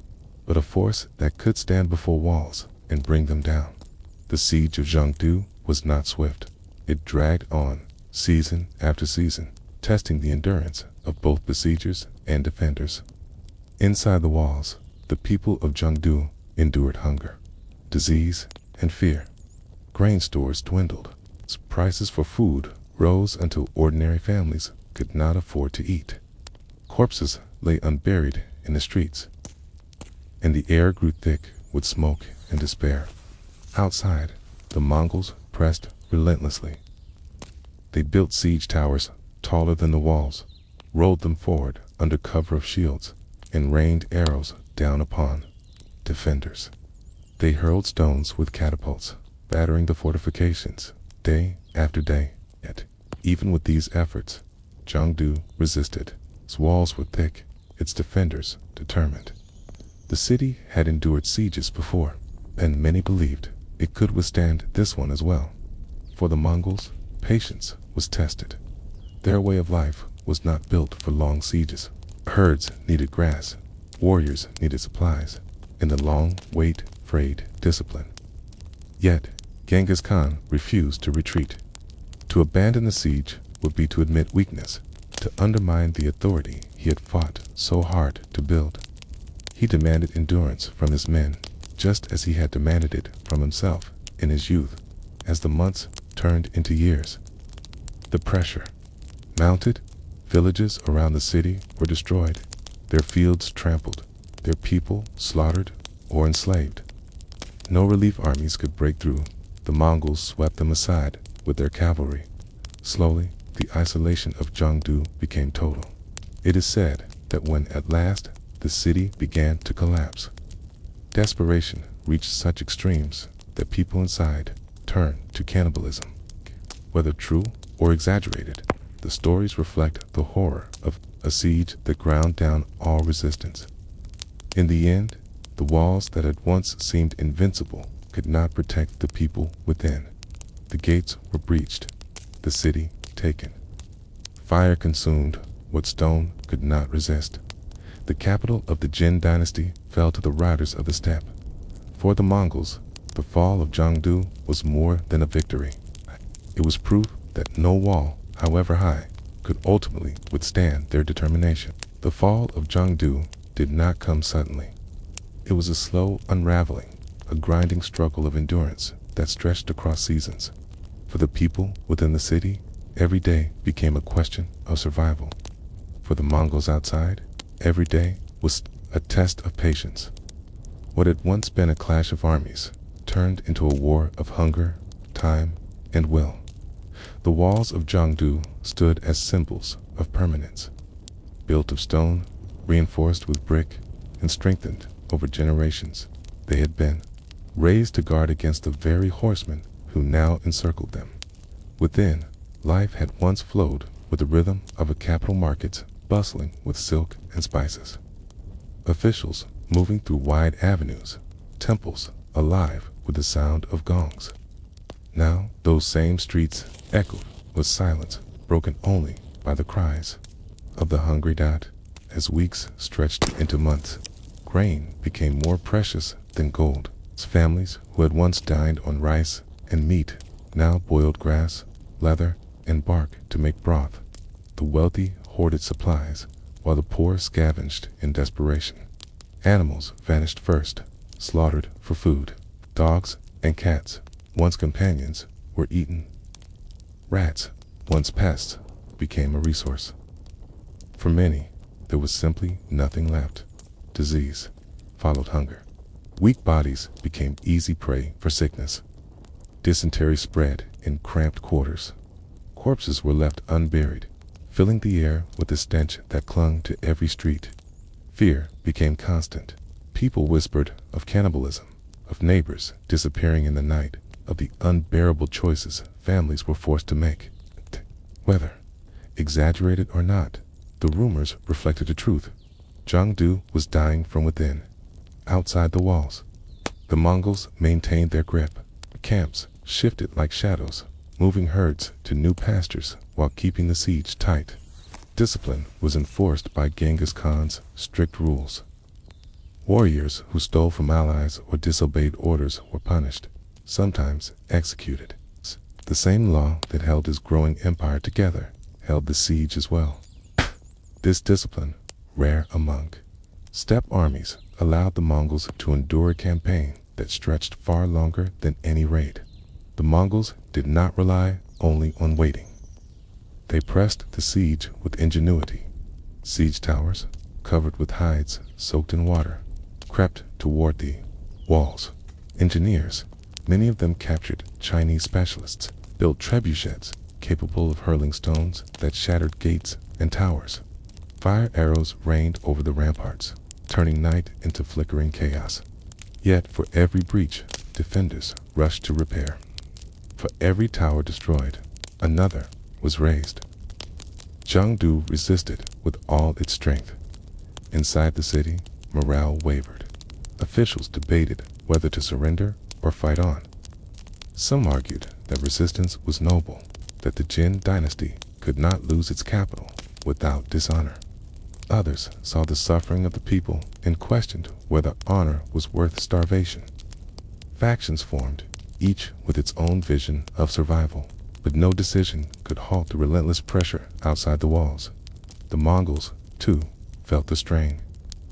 but a force that could stand before walls and bring them down. The Siege of Zhongdu was not swift. It dragged on, season after season, testing the endurance of both besiegers and defenders. Inside the walls, the people of Zhongdu endured hunger, disease, and fear. Grain stores dwindled. Prices for food rose until ordinary families could not afford to eat. Corpses lay unburied in the streets, and the air grew thick with smoke and despair. Outside, the Mongols pressed relentlessly. They built siege towers taller than the walls, rolled them forward under cover of shields, and rained arrows down upon defenders. They hurled stones with catapults, battering the fortifications day after day. Yet, even with these efforts, Zhongdu resisted. Its walls were thick, its defenders determined. The city had endured sieges before, and many believed it could withstand this one as well. For the Mongols, patience was tested. Their way of life was not built for long sieges. Herds needed grass, warriors needed supplies, and the long wait frayed discipline. Yet, Genghis Khan refused to retreat. To abandon the siege would be to admit weakness, to undermine the authority he had fought so hard to build. He demanded endurance from his men, just as he had demanded it from himself in his youth. As the months turned into years, the pressure mounted. Villages around the city were destroyed, their fields trampled, their people slaughtered or enslaved. No relief armies could break through. The Mongols swept them aside with their cavalry. Slowly, the isolation of Zhongdu became total. It is said that when at last the city began to collapse, desperation reached such extremes that people inside turned to cannibalism. Whether true or exaggerated, the stories reflect the horror of a siege that ground down all resistance. In the end, the walls that had once seemed invincible could not protect the people within. The gates were breached, the city taken. Fire consumed what stone could not resist. The capital of the Jin dynasty fell to the riders of the steppe. For the Mongols, the fall of Zhongdu was more than a victory. It was proof that no wall, however high, could ultimately withstand their determination. The fall of Zhongdu did not come suddenly. It was a slow unraveling, a grinding struggle of endurance that stretched across seasons. For the people within the city, every day became a question of survival. For the Mongols outside, every day was a test of patience. What had once been a clash of armies turned into a war of hunger, time, and will. The walls of Zhongdu stood as symbols of permanence. Built of stone, reinforced with brick, and strengthened over generations, they had been raised to guard against the very horsemen who now encircled them. Within, life had once flowed with the rhythm of a capital market bustling with silk and spices. Officials moving through wide avenues, temples alive with the sound of gongs. Now those same streets echoed with silence broken only by the cries of the hungry dot. As weeks stretched into months, grain became more precious than gold. Families who had once dined on rice and meat now boiled grass, leather, and bark to make broth. The wealthy hoarded supplies, while the poor scavenged in desperation. Animals vanished first, slaughtered for food. Dogs and cats, once companions, were eaten. Rats, once pests, became a resource. For many, there was simply nothing left. Disease followed hunger. Weak bodies became easy prey for sickness. Dysentery spread in cramped quarters. Corpses were left unburied, filling the air with the stench that clung to every street. Fear became constant. People whispered of cannibalism, of neighbors disappearing in the night, of the unbearable choices families were forced to make. Whether exaggerated or not, the rumors reflected the truth. Zhongdu was dying from within. Outside the walls, the Mongols maintained their grip. Camps shifted like shadows, moving herds to new pastures while keeping the siege tight. Discipline was enforced by Genghis Khan's strict rules. Warriors who stole from allies or disobeyed orders were punished, sometimes executed. The same law that held his growing empire together held the siege as well. This discipline, rare among steppe armies, allowed the Mongols to endure a campaign that stretched far longer than any raid. The Mongols did not rely only on waiting. They pressed the siege with ingenuity. Siege towers, covered with hides soaked in water, crept toward the walls. Engineers, many of them captured Chinese specialists, built trebuchets capable of hurling stones that shattered gates and towers. Fire arrows rained over the ramparts, turning night into flickering chaos. Yet for every breach, defenders rushed to repair. For every tower destroyed, another was raised. Zhongdu resisted with all its strength. Inside the city, morale wavered. Officials debated whether to surrender or fight on. Some argued that resistance was noble, that the Jin dynasty could not lose its capital without dishonor. Others saw the suffering of the people and questioned whether honor was worth starvation. Factions formed, each with its own vision of survival, but no decision could halt the relentless pressure outside the walls. The Mongols, too, felt the strain.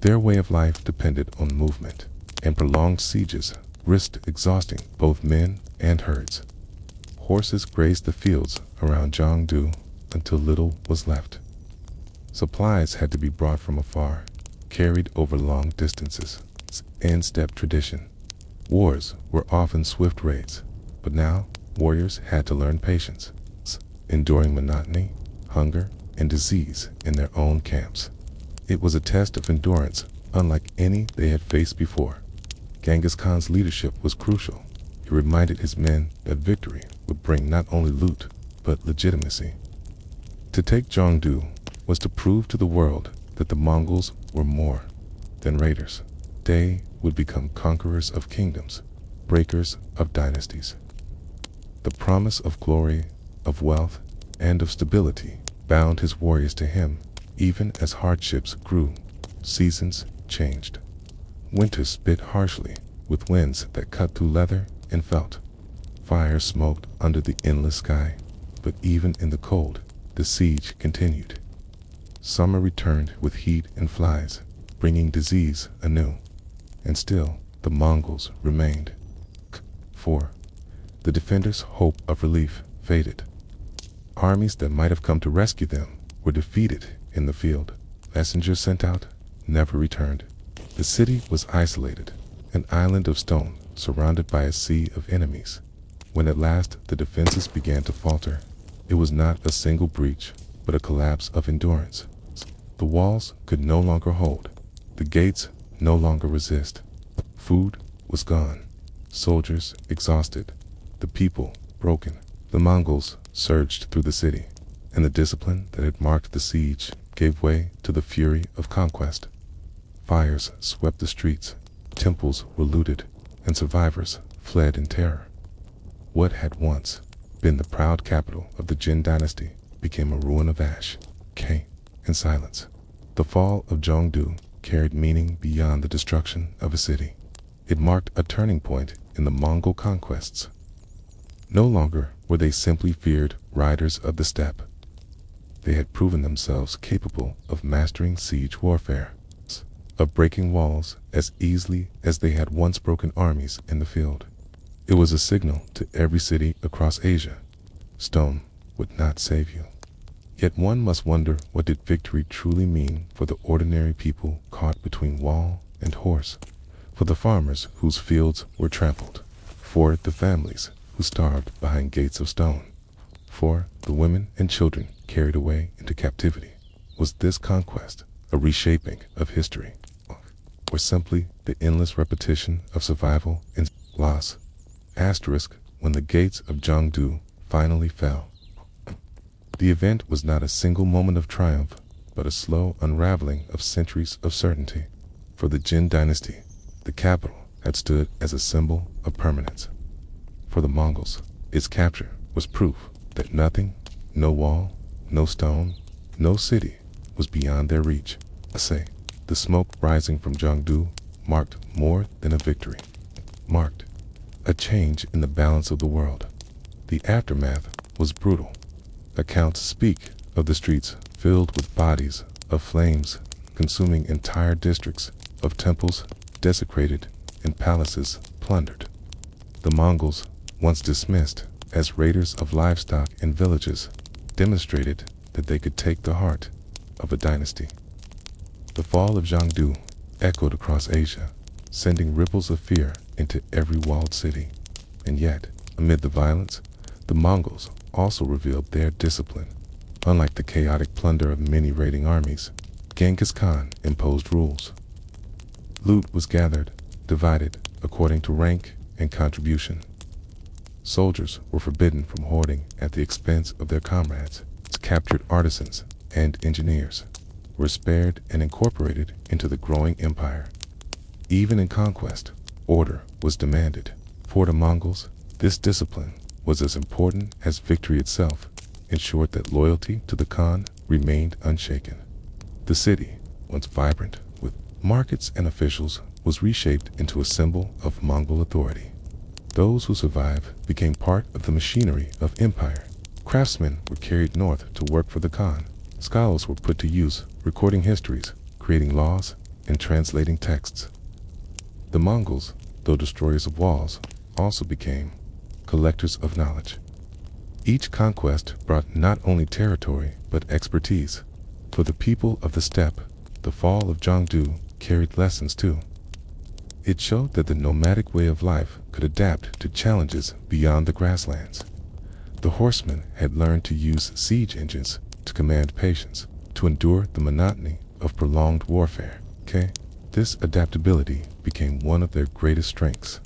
Their way of life depended on movement, and prolonged sieges risked exhausting both men and herds. Horses grazed the fields around Zhongdu until little was left. Supplies had to be brought from afar, carried over long distances. In steppe tradition, wars were often swift raids, but now warriors had to learn patience, enduring monotony, hunger, and disease in their own camps. It was a test of endurance unlike any they had faced before. Genghis Khan's leadership was crucial. He reminded his men that victory would bring not only loot, but legitimacy. To take Zhongdu was to prove to the world that the Mongols were more than raiders. They would become conquerors of kingdoms, breakers of dynasties. The promise of glory, of wealth, and of stability bound his warriors to him, even as hardships grew. Seasons changed. Winter spit harshly, with winds that cut through leather and felt. Fire smoked under the endless sky, but even in the cold, the siege continued. Summer returned with heat and flies, bringing disease anew. And still, the Mongols remained. For the defenders' hope of relief faded. Armies that might have come to rescue them were defeated in the field. Messengers sent out never returned. The city was isolated, an island of stone surrounded by a sea of enemies. When at last the defenses began to falter, it was not a single breach, but a collapse of endurance. The walls could no longer hold. The gates no longer resist. Food was gone. Soldiers exhausted. The people broken. The Mongols surged through the city, and the discipline that had marked the siege gave way to the fury of conquest. Fires swept the streets, temples were looted, and survivors fled in terror. What had once been the proud capital of the Jin dynasty became a ruin of ash, decay, and silence. The fall of Zhongdu carried meaning beyond the destruction of a city. It marked a turning point in the Mongol conquests. No longer were they simply feared riders of the steppe. They had proven themselves capable of mastering siege warfare, of breaking walls as easily as they had once broken armies in the field. It was a signal to every city across Asia: stone would not save you. Yet one must wonder, what did victory truly mean for the ordinary people caught between wall and horse, for the farmers whose fields were trampled, for the families who starved behind gates of stone, for the women and children carried away into captivity? Was this conquest a reshaping of history, or simply the endless repetition of survival and loss? Asterisk, when the gates of Zhongdu finally fell. The event was not a single moment of triumph, but a slow unraveling of centuries of certainty. For the Jin dynasty, the capital had stood as a symbol of permanence. For the Mongols, its capture was proof that nothing, no wall, no stone, no city, was beyond their reach. The smoke rising from Zhongdu marked more than a victory. Marked a change in the balance of the world. The aftermath was brutal. Accounts speak of the streets filled with bodies, of flames consuming entire districts, of temples desecrated and palaces plundered. The Mongols, once dismissed as raiders of livestock and villages, demonstrated that they could take the heart of a dynasty. The fall of Zhongdu echoed across Asia, sending ripples of fear into every walled city. And yet, amid the violence, the Mongols also revealed their discipline. Unlike the chaotic plunder of many raiding armies, Genghis Khan imposed rules. Loot was gathered, divided according to rank and contribution. Soldiers were forbidden from hoarding at the expense of their comrades. Captured artisans and engineers were spared and incorporated into the growing empire. Even in conquest, order was demanded. For the Mongols, this discipline was as important as victory itself, ensured that loyalty to the Khan remained unshaken. The city, once vibrant with markets and officials, was reshaped into a symbol of Mongol authority. Those who survived became part of the machinery of empire. Craftsmen were carried north to work for the Khan. Scholars were put to use, recording histories, creating laws, and translating texts. The Mongols, though destroyers of walls, also became collectors of knowledge. Each conquest brought not only territory, but expertise. For the people of the steppe, the fall of Zhongdu carried lessons too. It showed that the nomadic way of life could adapt to challenges beyond the grasslands. The horsemen had learned to use siege engines to command patience, to endure the monotony of prolonged warfare. This adaptability became one of their greatest strengths.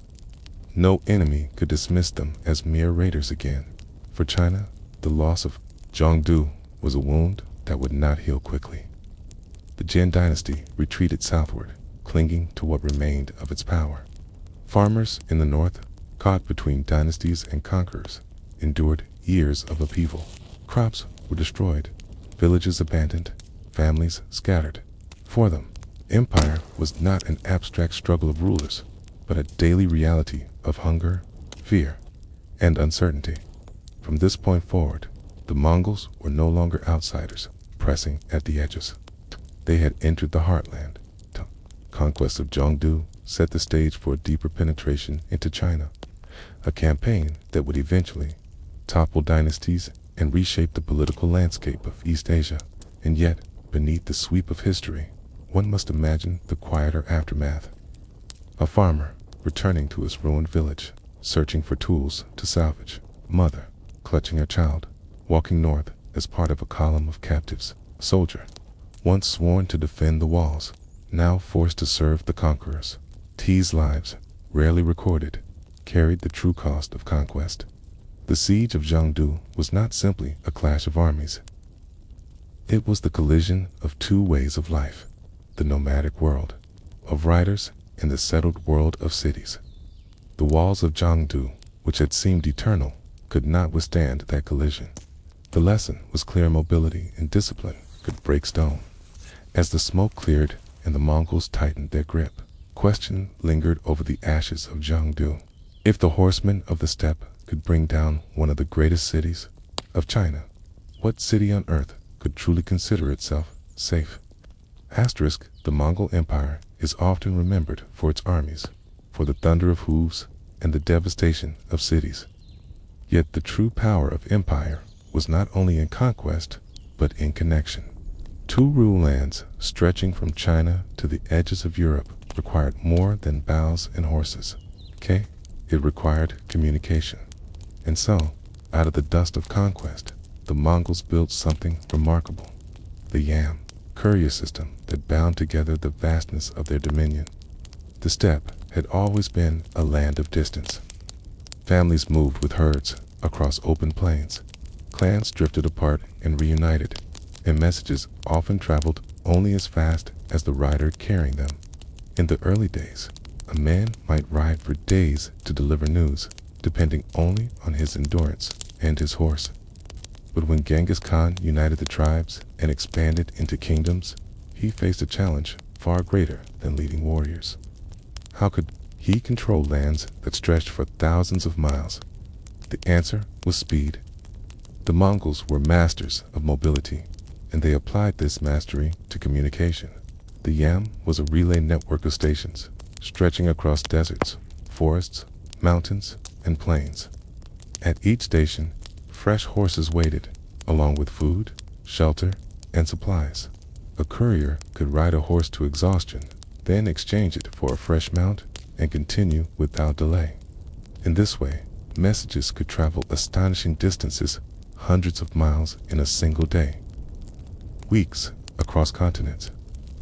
No enemy could dismiss them as mere raiders again. For China, the loss of Zhongdu was a wound that would not heal quickly. The Jin dynasty retreated southward, clinging to what remained of its power. Farmers in the north, caught between dynasties and conquerors, endured years of upheaval. Crops were destroyed, villages abandoned, families scattered. For them, empire was not an abstract struggle of rulers, but a daily reality of hunger, fear, and uncertainty. From this point forward, the Mongols were no longer outsiders, pressing at the edges. They had entered the heartland. The conquest of Zhongdu set the stage for a deeper penetration into China, a campaign that would eventually topple dynasties and reshape the political landscape of East Asia. And yet, beneath the sweep of history, one must imagine the quieter aftermath. A farmer returning to his ruined village, searching for tools to salvage. Mother, clutching her child, walking north as part of a column of captives. Soldier, once sworn to defend the walls, now forced to serve the conquerors. These lives, rarely recorded, carried the true cost of conquest. The Siege of Zhongdu was not simply a clash of armies. It was the collision of two ways of life, the nomadic world of riders and the settled world of cities. The walls of Zhongdu, which had seemed eternal, could not withstand that collision. The lesson was clear: mobility and discipline could break stone. As the smoke cleared and the Mongols tightened their grip, question lingered over the ashes of Zhongdu. If the horsemen of the steppe could bring down one of the greatest cities of China, what city on earth could truly consider itself safe? Asterisk, the Mongol Empire is often remembered for its armies, for the thunder of hooves and the devastation of cities. Yet the true power of empire was not only in conquest, but in connection. Two rule lands stretching from China to the edges of Europe required more than bows and horses. It required communication. And so, out of the dust of conquest, the Mongols built something remarkable: the yam, courier system that bound together the vastness of their dominion. The steppe had always been a land of distance. Families moved with herds across open plains. Clans drifted apart and reunited, and messages often traveled only as fast as the rider carrying them. In the early days, a man might ride for days to deliver news, depending only on his endurance and his horse. But when Genghis Khan united the tribes and expanded into kingdoms, he faced a challenge far greater than leading warriors. How could he control lands that stretched for thousands of miles? The answer was speed. The Mongols were masters of mobility, and they applied this mastery to communication. The yam was a relay network of stations, stretching across deserts, forests, mountains, and plains. At each station, fresh horses waited, along with food, shelter, and supplies. A courier could ride a horse to exhaustion, then exchange it for a fresh mount and continue without delay. In this way, messages could travel astonishing distances, hundreds of miles in a single day. Weeks across continents.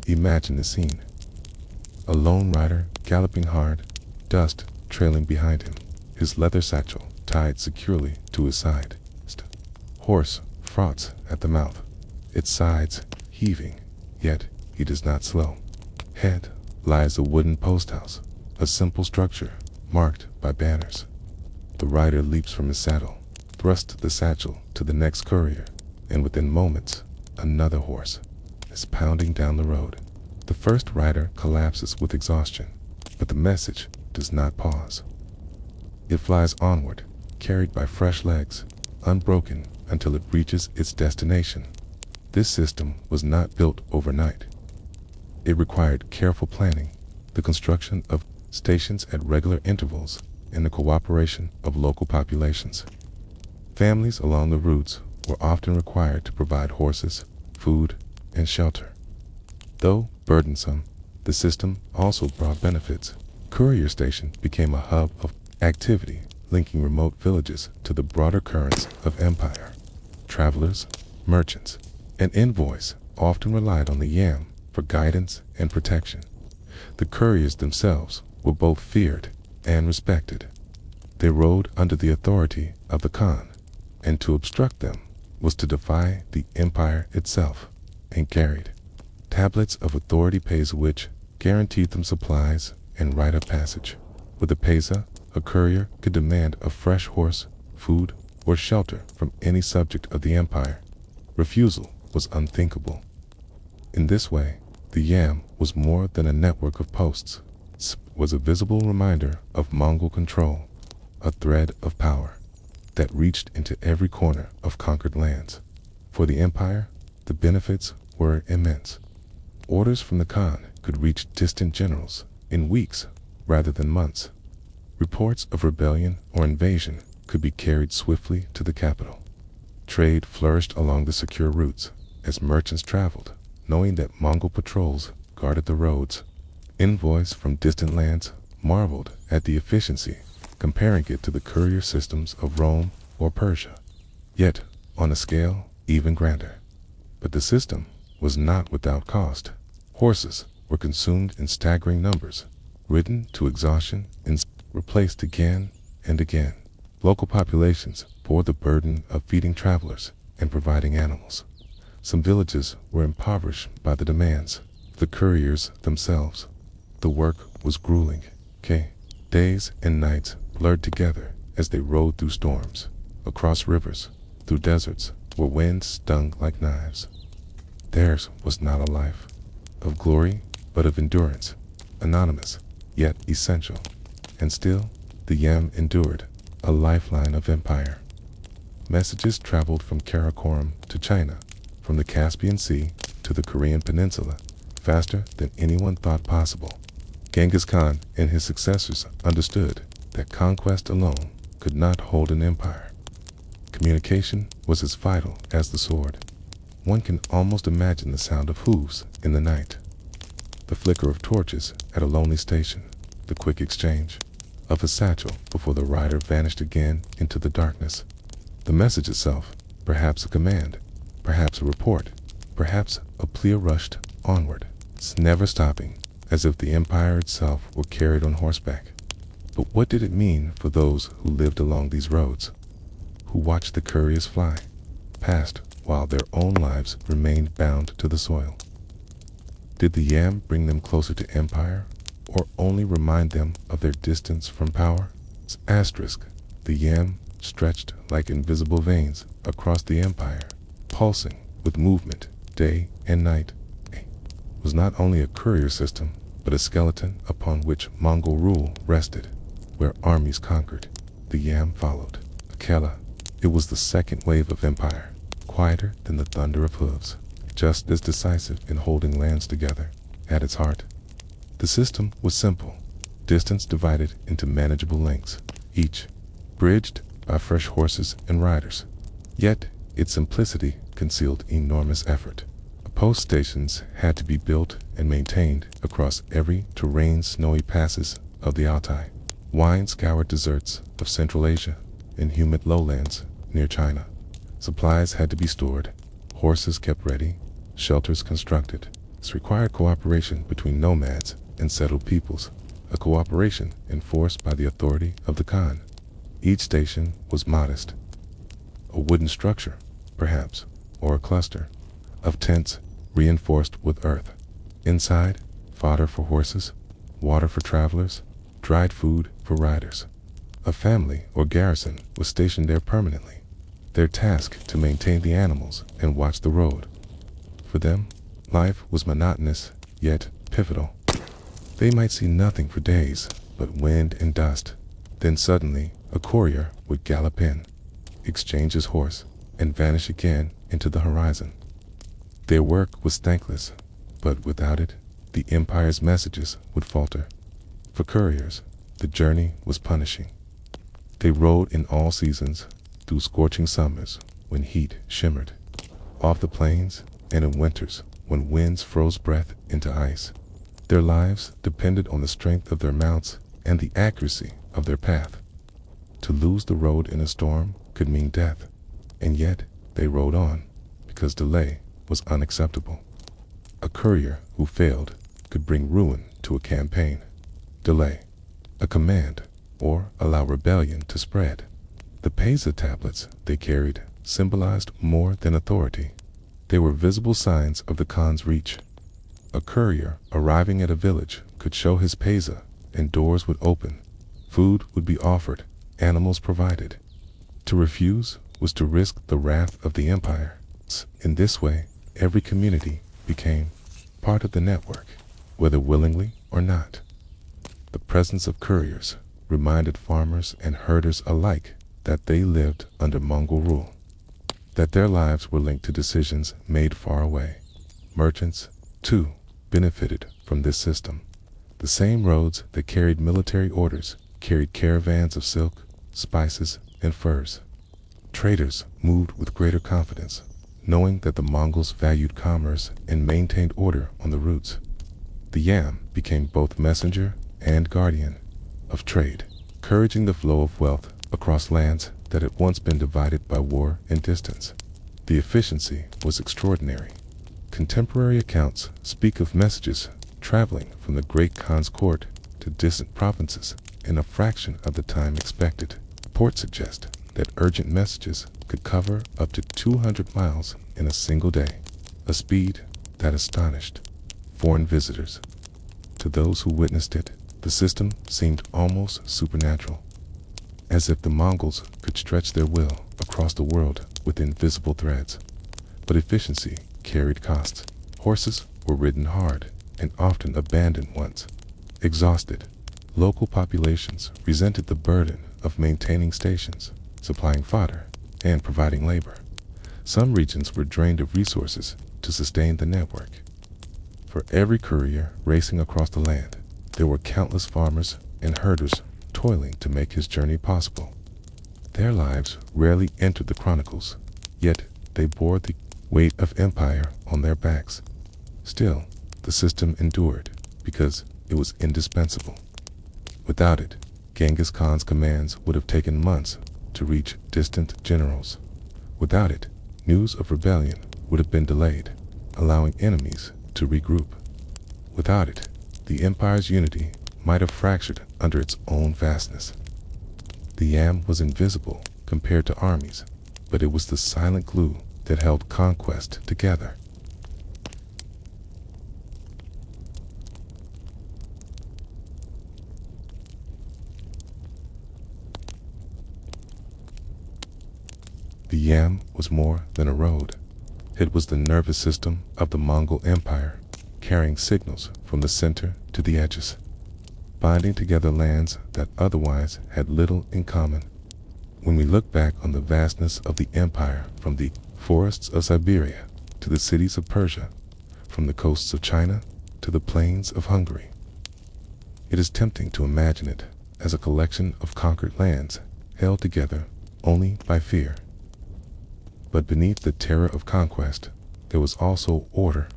Imagine the scene. A lone rider galloping hard, dust trailing behind him, his leather satchel tied securely to his side. Horse froths at the mouth, its sides heaving, yet he does not slow. Ahead lies a wooden post house, a simple structure marked by banners. The rider leaps from his saddle, thrusts the satchel to the next courier, and within moments, another horse is pounding down the road. The first rider collapses with exhaustion, but the message does not pause. It flies onward, carried by fresh legs, unbroken until it reaches its destination. This system was not built overnight. It required careful planning, the construction of stations at regular intervals, and the cooperation of local populations. Families along the routes were often required to provide horses, food, and shelter. Though burdensome, the system also brought benefits. Courier station became a hub of activity, linking remote villages to the broader currents of empire. Travelers, merchants, and envoys often relied on the yam for guidance and protection. The couriers themselves were both feared and respected. They rode under the authority of the Khan, and to obstruct them was to defy the empire itself, and carried tablets of authority pays which guaranteed them supplies and rite of passage. With a pesa, a courier could demand a fresh horse, food, or shelter from any subject of the empire. Refusal was unthinkable. In this way, the yam was more than a network of posts. It was a visible reminder of Mongol control, a thread of power that reached into every corner of conquered lands. For the empire, the benefits were immense. Orders from the Khan could reach distant generals in weeks rather than months. Reports of rebellion or invasion could be carried swiftly to the capital. Trade flourished along the secure routes as merchants traveled, knowing that Mongol patrols guarded the roads. Envoys from distant lands marveled at the efficiency, comparing it to the courier systems of Rome or Persia, yet on a scale even grander. But the system was not without cost. Horses were consumed in staggering numbers, ridden to exhaustion and replaced again and again. Local populations bore the burden of feeding travelers and providing animals. Some villages were impoverished by the demands of the couriers themselves. The work was grueling. Days and nights blurred together as they rode through storms, across rivers, through deserts where winds stung like knives. Theirs was not a life of glory, but of endurance, anonymous, yet essential. And still, the yam endured, a lifeline of empire. Messages traveled from Karakoram to China, from the Caspian Sea to the Korean Peninsula, faster than anyone thought possible. Genghis Khan and his successors understood that conquest alone could not hold an empire. Communication was as vital as the sword. One can almost imagine the sound of hooves in the night, the flicker of torches at a lonely station, the quick exchange of a satchel before the rider vanished again into the darkness. The message itself, perhaps a command, perhaps a report, perhaps a plea rushed onward, never stopping, as if the empire itself were carried on horseback. But what did it mean for those who lived along these roads, who watched the couriers fly past while their own lives remained bound to the soil? Did the yam bring them closer to empire, or only remind them of their distance from power? Asterisk, the yam stretched like invisible veins across the empire, pulsing with movement day and night. It was not only a courier system, but a skeleton upon which Mongol rule rested. Where armies conquered, the yam followed. Akela, it was the second wave of empire, quieter than the thunder of hooves, just as decisive in holding lands together. At its heart, the system was simple, distance divided into manageable lengths, each bridged by fresh horses and riders. Yet its simplicity concealed enormous effort. Post stations had to be built and maintained across every terrain snowy passes of the Altai, wine-scoured deserts of Central Asia, and humid lowlands near China. Supplies had to be stored, horses kept ready, shelters constructed. This required cooperation between nomads and settled peoples, a cooperation enforced by the authority of the Khan. Each station was modest, a wooden structure, perhaps, or a cluster of tents reinforced with earth. Inside, fodder for horses, water for travelers, dried food for riders. A family or garrison was stationed there permanently, their task to maintain the animals and watch the road. For them, life was monotonous, yet pivotal. They might see nothing for days but wind and dust. Then suddenly, a courier would gallop in, exchange his horse, and vanish again into the horizon. Their work was thankless, but without it, the empire's messages would falter. For couriers, the journey was punishing. They rode in all seasons, through scorching summers when heat shimmered off the plains, and in winters when winds froze breath into ice. Their lives depended on the strength of their mounts and the accuracy of their path. To lose the road in a storm could mean death, and yet they rode on, because delay was unacceptable. A courier who failed could bring ruin to a campaign. Delay, a command, or allow rebellion to spread. The Pesa tablets they carried symbolized more than authority. They were visible signs of the Khan's reach. A courier arriving at a village could show his Pesa, and doors would open. Food would be offered, animals provided. To refuse was to risk the wrath of the empire. In this way, every community became part of the network, whether willingly or not. The presence of couriers reminded farmers and herders alike that they lived under Mongol rule, that their lives were linked to decisions made far away. Merchants, too, benefited from this system. The same roads that carried military orders carried caravans of silk, spices, and furs. Traders moved with greater confidence, knowing that the Mongols valued commerce and maintained order on the routes. The yam became both messenger and guardian of trade, encouraging the flow of wealth across lands that had once been divided by war and distance. The efficiency was extraordinary. Contemporary accounts speak of messages traveling from the great Khan's court to distant provinces in a fraction of the time expected. Reports suggest that urgent messages could cover up to 200 miles in a single day, a speed that astonished foreign visitors. To those who witnessed it, the system seemed almost supernatural, as if the Mongols could stretch their will across the world with invisible threads. But efficiency carried costs. Horses were ridden hard and often abandoned once exhausted. Local populations resented the burden of maintaining stations, supplying fodder, and providing labor. Some regions were drained of resources to sustain the network. For every courier racing across the land, there were countless farmers and herders toiling to make his journey possible. Their lives rarely entered the chronicles, yet they bore the weight of empire on their backs. Still, the system endured because it was indispensable. Without it, Genghis Khan's commands would have taken months to reach distant generals. Without it, news of rebellion would have been delayed, allowing enemies to regroup. Without it, the empire's unity might have fractured under its own vastness. The yam was invisible compared to armies, but it was the silent glue that held conquest together. The yam was more than a road. It was the nervous system of the Mongol Empire, carrying signals from the center to the edges, binding together lands that otherwise had little in common. When we look back on the vastness of the empire, from the forests of Siberia to the cities of Persia, from the coasts of China to the plains of Hungary, it is tempting to imagine it as a collection of conquered lands held together only by fear. But beneath the terror of conquest, there was also order.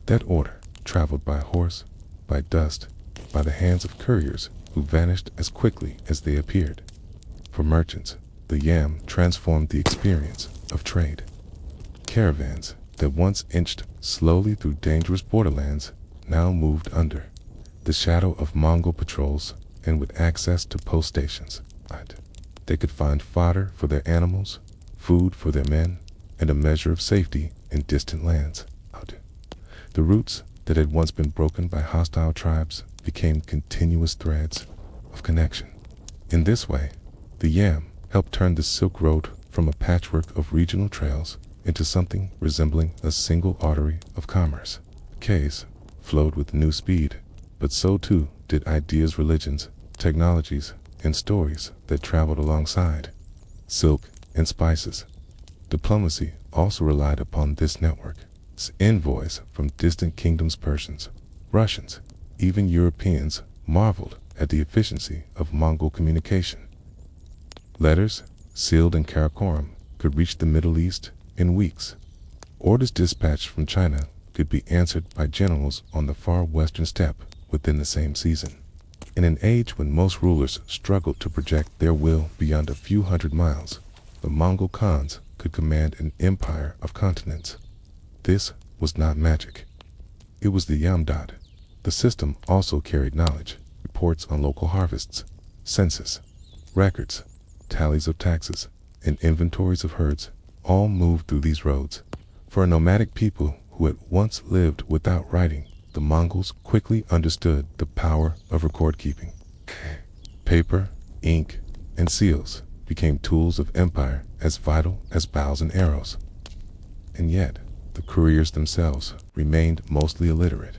That order traveled by horse, by dust, by the hands of couriers who vanished as quickly as they appeared. For merchants, the yam transformed the experience of trade. Caravans that once inched slowly through dangerous borderlands now moved under the shadow of Mongol patrols and with access to post stations. They could find fodder for their animals, food for their men, and a measure of safety in distant lands. The routes that had once been broken by hostile tribes became continuous threads of connection. In this way, the yam helped turn the Silk Road from a patchwork of regional trails into something resembling a single artery of commerce. Caves flowed with new speed, but so too did ideas, religions, technologies, and stories that traveled alongside. Silk and spices. Diplomacy also relied upon this network. Envoys from distant kingdoms, Persians, Russians, even Europeans marveled at the efficiency of Mongol communication. Letters, sealed in Karakoram, could reach the Middle East in weeks. Orders dispatched from China could be answered by generals on the far western steppe within the same season. In an age when most rulers struggled to project their will beyond a few hundred miles, the Mongol Khans could command an empire of continents. This was not magic. It was the Yamdad. The system also carried knowledge, reports on local harvests, census, records, tallies of taxes, and inventories of herds all moved through these roads. For a nomadic people who had once lived without writing, the Mongols quickly understood the power of record keeping. Paper, ink, and seals became tools of empire as vital as bows and arrows. And yet, the couriers themselves remained mostly illiterate,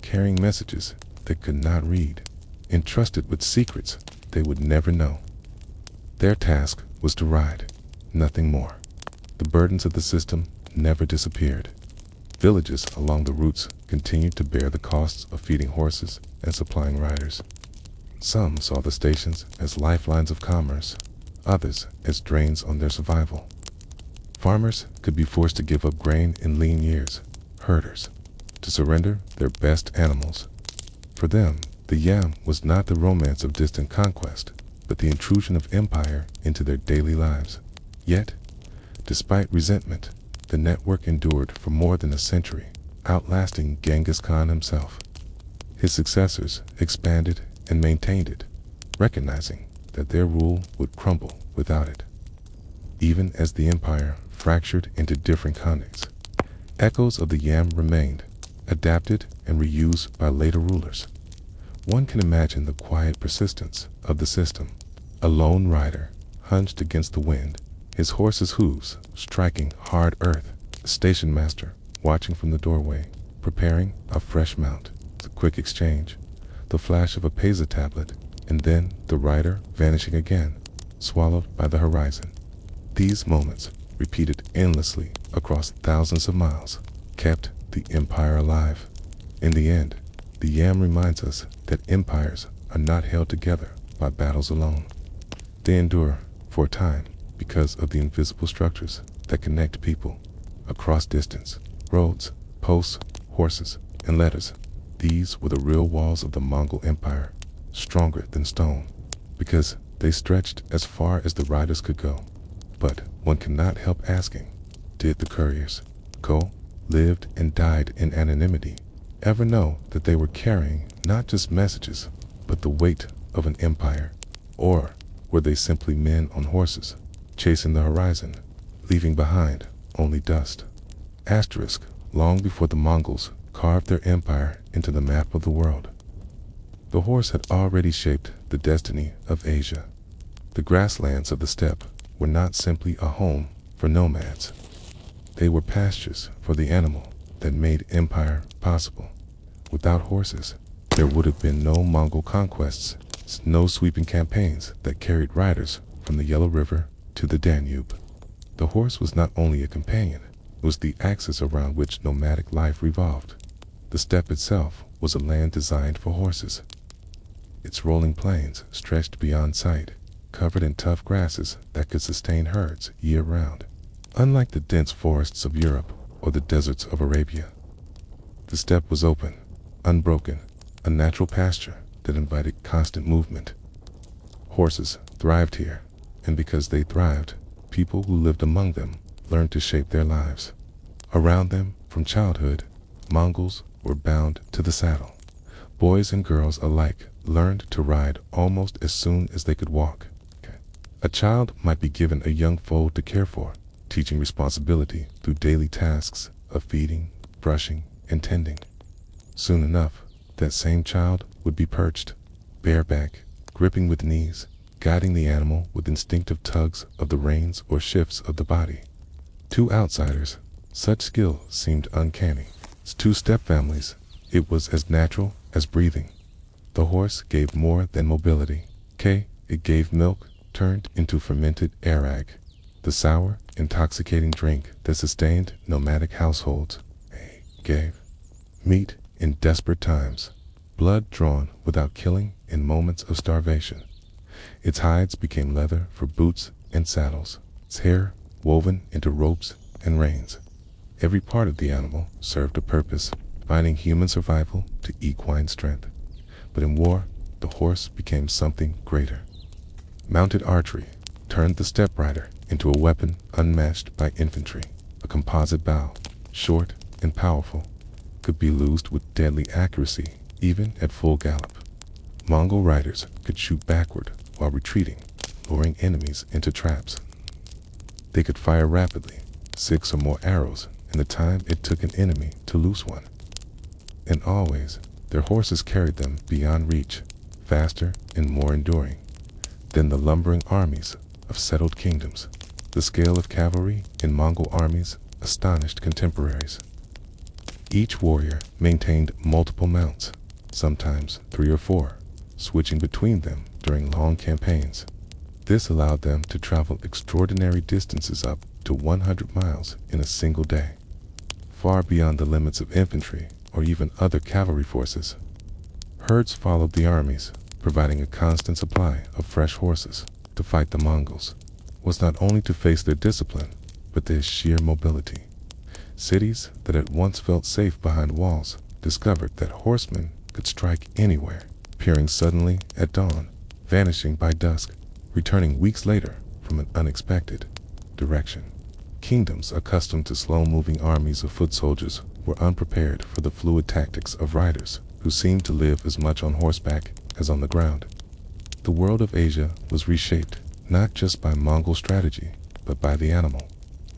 carrying messages they could not read, entrusted with secrets they would never know. Their task was to ride, nothing more. The burdens of the system never disappeared. Villages along the routes continued to bear the costs of feeding horses and supplying riders. Some saw the stations as lifelines of commerce, others as drains on their survival. Farmers could be forced to give up grain in lean years, herders to surrender their best animals. For them, the yam was not the romance of distant conquest, but the intrusion of empire into their daily lives. Yet, despite resentment, the network endured for more than a century, outlasting Genghis Khan himself. His successors expanded and maintained it, recognizing that their rule would crumble without it. Even as the empire fractured into different khanates, echoes of the yam remained, adapted and reused by later rulers. One can imagine the quiet persistence of the system. A lone rider, hunched against the wind, his horse's hooves striking hard earth, a station master watching from the doorway, preparing a fresh mount. The quick exchange, the flash of a pesa tablet, and then the rider vanishing again, swallowed by the horizon. These moments, repeated endlessly across thousands of miles, kept the empire alive. In the end, the yam reminds us that empires are not held together by battles alone. They endure for a time because of the invisible structures that connect people across distance: roads, posts, horses, and letters. These were the real walls of the Mongol Empire, stronger than stone, because they stretched as far as the riders could go. But one cannot help asking, did the couriers, who lived and died in anonymity, ever know that they were carrying not just messages, but the weight of an empire? Or were they simply men on horses, chasing the horizon, leaving behind only dust? Asterisk, long before the Mongols carved their empire into the map of the world, the horse had already shaped the destiny of Asia. The grasslands of the steppe were not simply a home for nomads. They were pastures for the animal that made empire possible. Without horses, there would have been no Mongol conquests, no sweeping campaigns that carried riders from the Yellow River to the Danube. The horse was not only a companion, it was the axis around which nomadic life revolved. The steppe itself was a land designed for horses. Its rolling plains stretched beyond sight, covered in tough grasses that could sustain herds year-round. Unlike the dense forests of Europe or the deserts of Arabia, the steppe was open, unbroken, a natural pasture that invited constant movement. Horses thrived here, and because they thrived, people who lived among them learned to shape their lives. Around them, from childhood, Mongols were bound to the saddle. Boys and girls alike learned to ride almost as soon as they could walk. A child might be given a young foal to care for, teaching responsibility through daily tasks of feeding, brushing, and tending. Soon enough, that same child would be perched, bareback, gripping with knees, guiding the animal with instinctive tugs of the reins or shifts of the body. To outsiders, such skill seemed uncanny. To steppe families, it was as natural as breathing. The horse gave more than mobility. It gave milk turned into fermented arag, the sour, intoxicating drink that sustained nomadic households. It gave meat in desperate times, blood drawn without killing in moments of starvation. Its hides became leather for boots and saddles, its hair woven into ropes and reins. Every part of the animal served a purpose, binding human survival to equine strength. But in war, the horse became something greater. Mounted archery turned the steppe rider into a weapon unmatched by infantry. A composite bow, short and powerful, could be loosed with deadly accuracy even at full gallop. Mongol riders could shoot backward while retreating, luring enemies into traps. They could fire rapidly, 6 or more arrows in the time it took an enemy to loose one. And always, their horses carried them beyond reach, faster and more enduring than the lumbering armies of settled kingdoms. The scale of cavalry in Mongol armies astonished contemporaries. Each warrior maintained multiple mounts, sometimes 3 or 4, switching between them during long campaigns. This allowed them to travel extraordinary distances up to 100 miles in a single day, far beyond the limits of infantry or even other cavalry forces. Herds followed the armies, providing a constant supply of fresh horses. To fight the Mongols was not only to face their discipline, but their sheer mobility. Cities that had once felt safe behind walls discovered that horsemen could strike anywhere, appearing suddenly at dawn, vanishing by dusk, returning weeks later from an unexpected direction. Kingdoms accustomed to slow-moving armies of foot soldiers were unprepared for the fluid tactics of riders who seemed to live as much on horseback as on the ground. The world of Asia was reshaped not just by Mongol strategy, but by the animal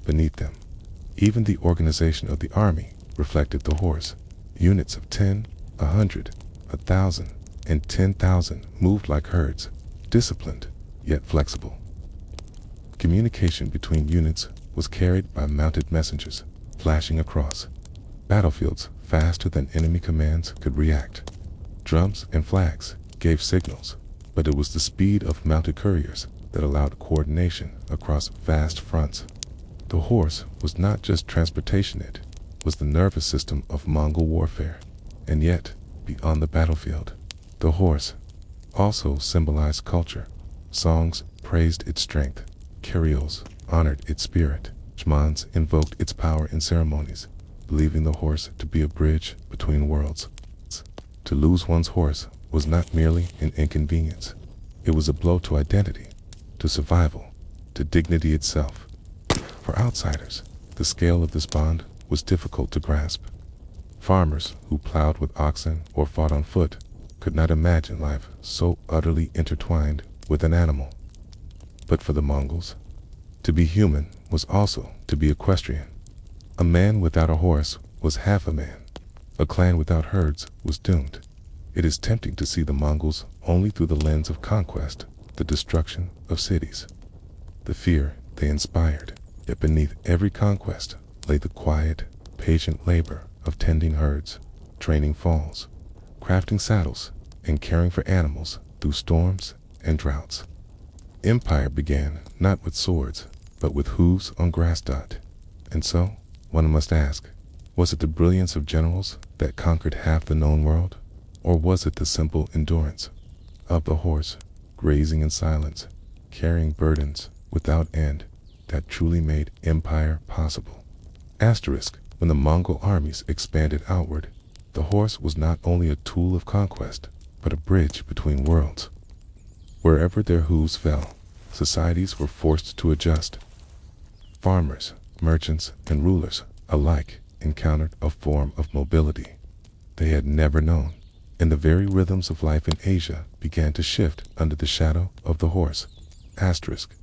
beneath them. Even the organization of the army reflected the horse. Units of 10, 100, 1,000, and 10,000 moved like herds, disciplined yet flexible. Communication between units was carried by mounted messengers, flashing across battlefields faster than enemy commands could react. Drums and flags gave signals, but it was the speed of mounted couriers that allowed coordination across vast fronts. The horse was not just transportation, it was the nervous system of Mongol warfare. And yet, beyond the battlefield, the horse also symbolized culture. Songs praised its strength, carioles honored its spirit, shamans invoked its power in ceremonies, believing the horse to be a bridge between worlds. To lose one's horse was not merely an inconvenience. It was a blow to identity, to survival, to dignity itself. For outsiders, the scale of this bond was difficult to grasp. Farmers who plowed with oxen or fought on foot could not imagine life so utterly intertwined with an animal. But for the Mongols, to be human was also to be equestrian. A man without a horse was half a man. A clan without herds was doomed. It is tempting to see the Mongols only through the lens of conquest, the destruction of cities, the fear they inspired. Yet beneath every conquest lay the quiet, patient labor of tending herds, training foals, crafting saddles, and caring for animals through storms and droughts. Empire began not with swords, but with hooves on grass dot. And so, one must ask, was it the brilliance of generals that conquered half the known world? Or was it the simple endurance of the horse, grazing in silence, carrying burdens without end, that truly made empire possible? Asterisk, when the Mongol armies expanded outward, the horse was not only a tool of conquest, but a bridge between worlds. Wherever their hooves fell, societies were forced to adjust. Farmers, merchants, and rulers alike encountered a form of mobility they had never known, and the very rhythms of life in Asia began to shift under the shadow of the horse. Asterisk.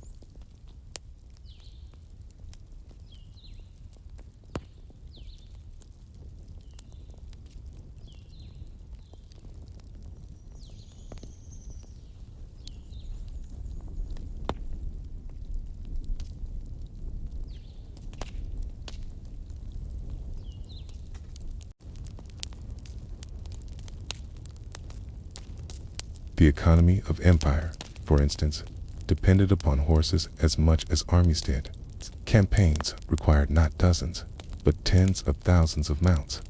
The economy of empire, for instance, depended upon horses as much as armies did. Campaigns required not dozens, but tens of thousands of mounts.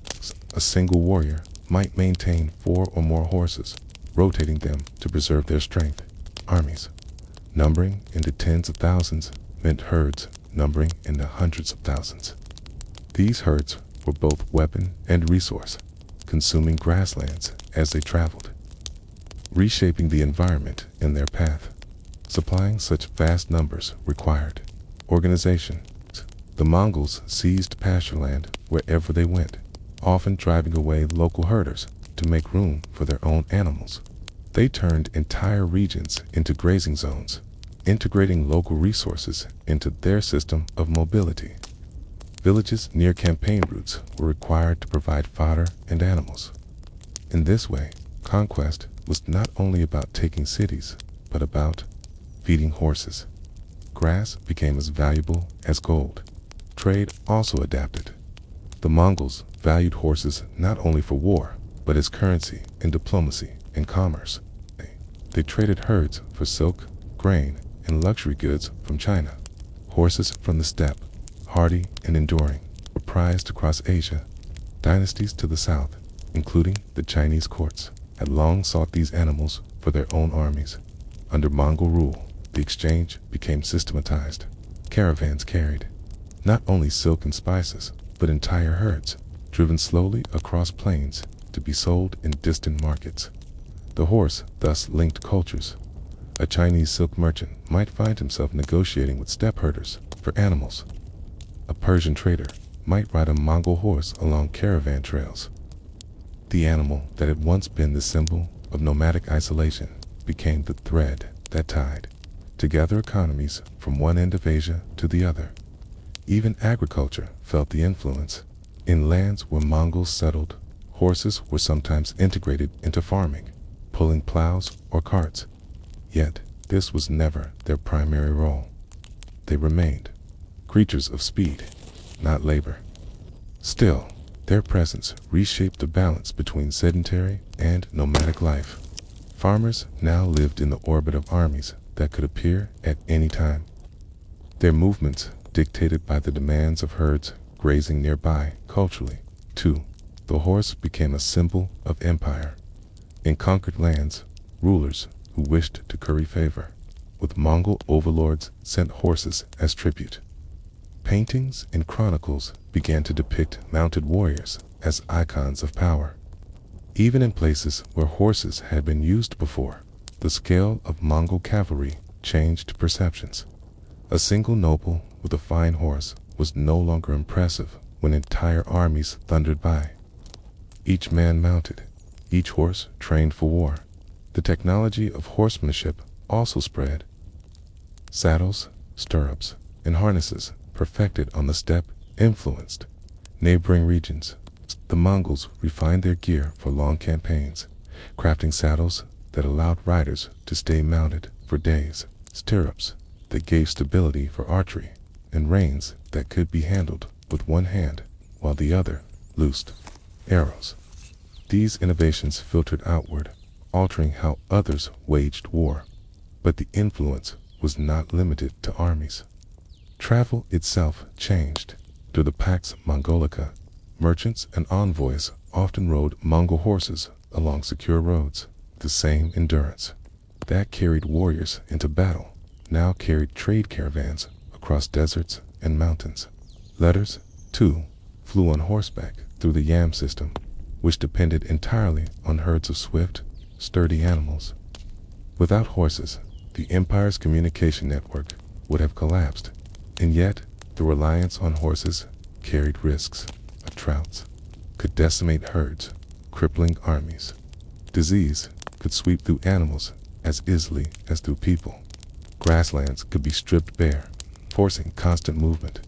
A single warrior might maintain 4 or more horses, rotating them to preserve their strength. Armies, numbering into tens of thousands, meant herds numbering in the hundreds of thousands. These herds were both weapon and resource, consuming grasslands as they traveled, reshaping the environment in their path. Supplying such vast numbers required organization. The Mongols seized pastureland wherever they went, often driving away local herders to make room for their own animals. They turned entire regions into grazing zones, integrating local resources into their system of mobility. Villages near campaign routes were required to provide fodder and animals. In this way, conquest was not only about taking cities, but about feeding horses. grass became as valuable as gold. Trade also adapted. The Mongols valued horses not only for war, but as currency in diplomacy and commerce. They traded herds for silk, grain, and luxury goods from China. Horses from the steppe, hardy and enduring, were prized across Asia. Dynasties to the south, including the Chinese courts, had long sought these animals for their own armies. Under Mongol rule, the exchange became systematized. Caravans carried not only silk and spices, but entire herds, driven slowly across plains to be sold in distant markets. The horse thus linked cultures. A Chinese silk merchant might find himself negotiating with steppe herders for animals. A Persian trader might ride a Mongol horse along caravan trails. The animal that had once been the symbol of nomadic isolation became the thread that tied together economies from one end of Asia to the other. Even agriculture felt the influence. In lands where Mongols settled, horses were sometimes integrated into farming, pulling plows or carts. Yet, this was never their primary role. They remained creatures of speed, not labor. Still, their presence reshaped the balance between sedentary and nomadic life. Farmers now lived in the orbit of armies that could appear at any time. Their movements dictated by the demands of herds grazing nearby. Culturally, too, the horse became a symbol of empire. In conquered lands, rulers who wished to curry favor with Mongol overlords sent horses as tribute. Paintings and chronicles began to depict mounted warriors as icons of power. Even in places where horses had been used before, the scale of Mongol cavalry changed perceptions. A single noble with a fine horse was no longer impressive when entire armies thundered by. Each man mounted, each horse trained for war. The technology of horsemanship also spread. Saddles, stirrups, and harnesses perfected on the steppe influenced neighboring regions. The Mongols refined their gear for long campaigns, crafting saddles that allowed riders to stay mounted for days, stirrups that gave stability for archery, and reins that could be handled with one hand while the other loosed arrows. These innovations filtered outward, altering how others waged war. But the influence was not limited to armies. Travel itself changed. Through the Pax Mongolica, merchants and envoys often rode Mongol horses along secure roads. The same endurance that carried warriors into battle now carried trade caravans across deserts and mountains. Letters, too, flew on horseback through the yam system, which depended entirely on herds of swift, sturdy animals. Without horses, the empire's communication network would have collapsed, and yet the reliance on horses carried risks. Droughts could decimate herds, crippling armies. Disease could sweep through animals as easily as through people. Grasslands could be stripped bare, forcing constant movement.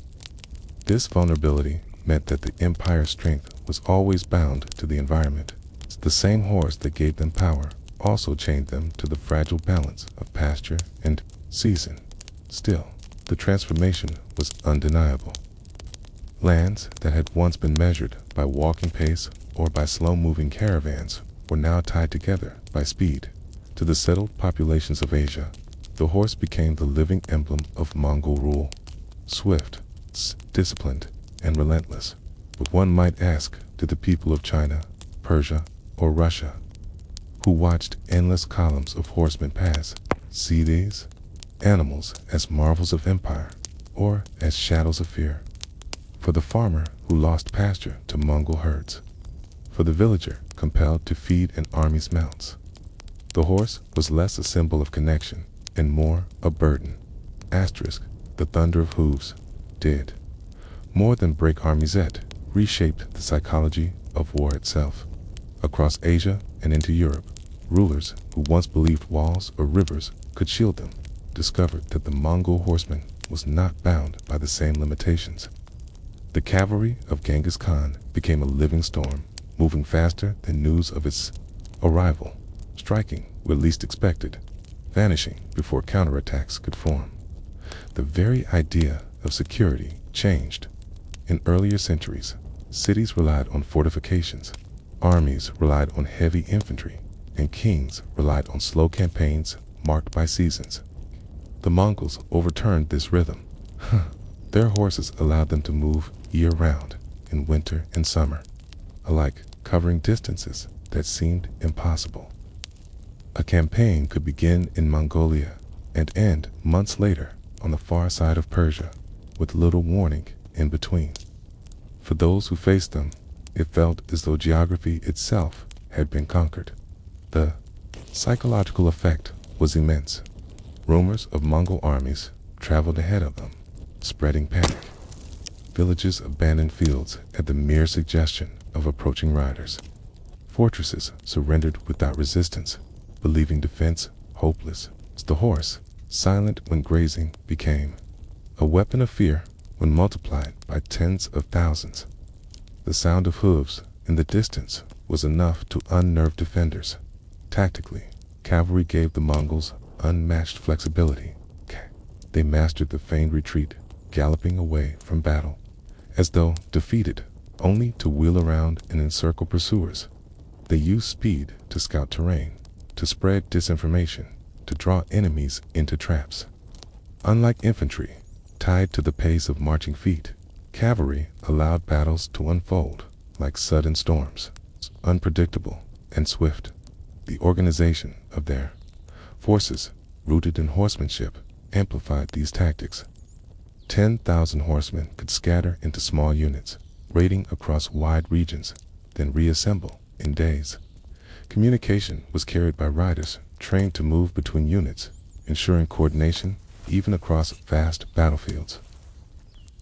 This vulnerability meant that the empire's strength was always bound to the environment. The same horse that gave them power also chained them to the fragile balance of pasture and season. Still, the transformation was undeniable. Lands that had once been measured by walking pace or by slow-moving caravans were now tied together by speed. To the settled populations of Asia, the horse became the living emblem of Mongol rule. Swift, disciplined, and relentless. But one might ask, to the people of China, Persia, or Russia, who watched endless columns of horsemen pass, see these animals as marvels of empire or as shadows of fear? For the farmer who lost pasture to Mongol herds, for the villager compelled to feed an army's mounts, the horse was less a symbol of connection and more a burden. Asterisk, the thunder of hooves did more than break armies, it reshaped the psychology of war itself. Across Asia and into Europe, rulers who once believed walls or rivers could shield them discovered that the Mongol horseman was not bound by the same limitations. The cavalry of Genghis Khan became a living storm, moving faster than news of its arrival, striking where least expected, vanishing before counterattacks could form. the very idea of security changed. In earlier centuries, cities relied on fortifications, armies relied on heavy infantry, and kings relied on slow campaigns marked by seasons. The Mongols overturned this rhythm. Their horses allowed them to move year-round, in winter and summer, alike covering distances that seemed impossible. A campaign could begin in Mongolia and end months later on the far side of Persia, with little warning in between. For those who faced them, it felt as though geography itself had been conquered. The psychological effect was immense. Rumors of Mongol armies traveled ahead of them, spreading panic. Villages abandoned fields at the mere suggestion of approaching riders. Fortresses surrendered without resistance, believing defense hopeless. The horse, silent when grazing, became a weapon of fear when multiplied by tens of thousands. The sound of hooves in the distance was enough to unnerve defenders. Tactically, cavalry gave the Mongols unmatched flexibility. They mastered the feigned retreat, galloping away from battle, as though defeated, only to wheel around and encircle pursuers. They used speed to scout terrain, to spread disinformation, to draw enemies into traps. Unlike infantry, tied to the pace of marching feet, cavalry allowed battles to unfold like sudden storms, unpredictable and swift. The organization of their forces, rooted in horsemanship, amplified these tactics. 10,000 horsemen could scatter into small units, raiding across wide regions, then reassemble in days. Communication was carried by riders trained to move between units, ensuring coordination even across vast battlefields.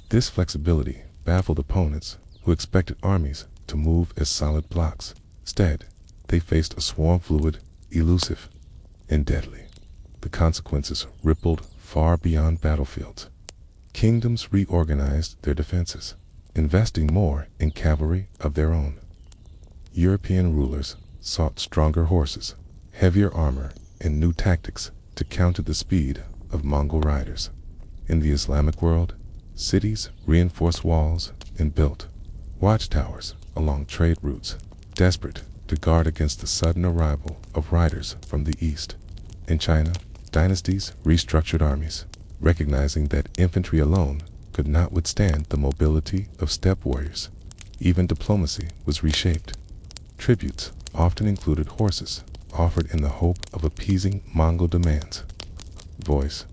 This flexibility baffled opponents who expected armies to move as solid blocks. Instead, they faced a swarm fluid, elusive, and deadly. The consequences rippled far beyond battlefields. Kingdoms reorganized their defenses, investing more in cavalry of their own. European rulers sought stronger horses, heavier armor, and new tactics to counter the speed of Mongol riders. In the Islamic world, cities reinforced walls and built watchtowers along trade routes, desperate to guard against the sudden arrival of riders from the east. In China, dynasties restructured armies, recognizing that infantry alone could not withstand the mobility of steppe warriors. Even diplomacy was reshaped. Tributes often included horses, offered in the hope of appeasing Mongol demands. Voice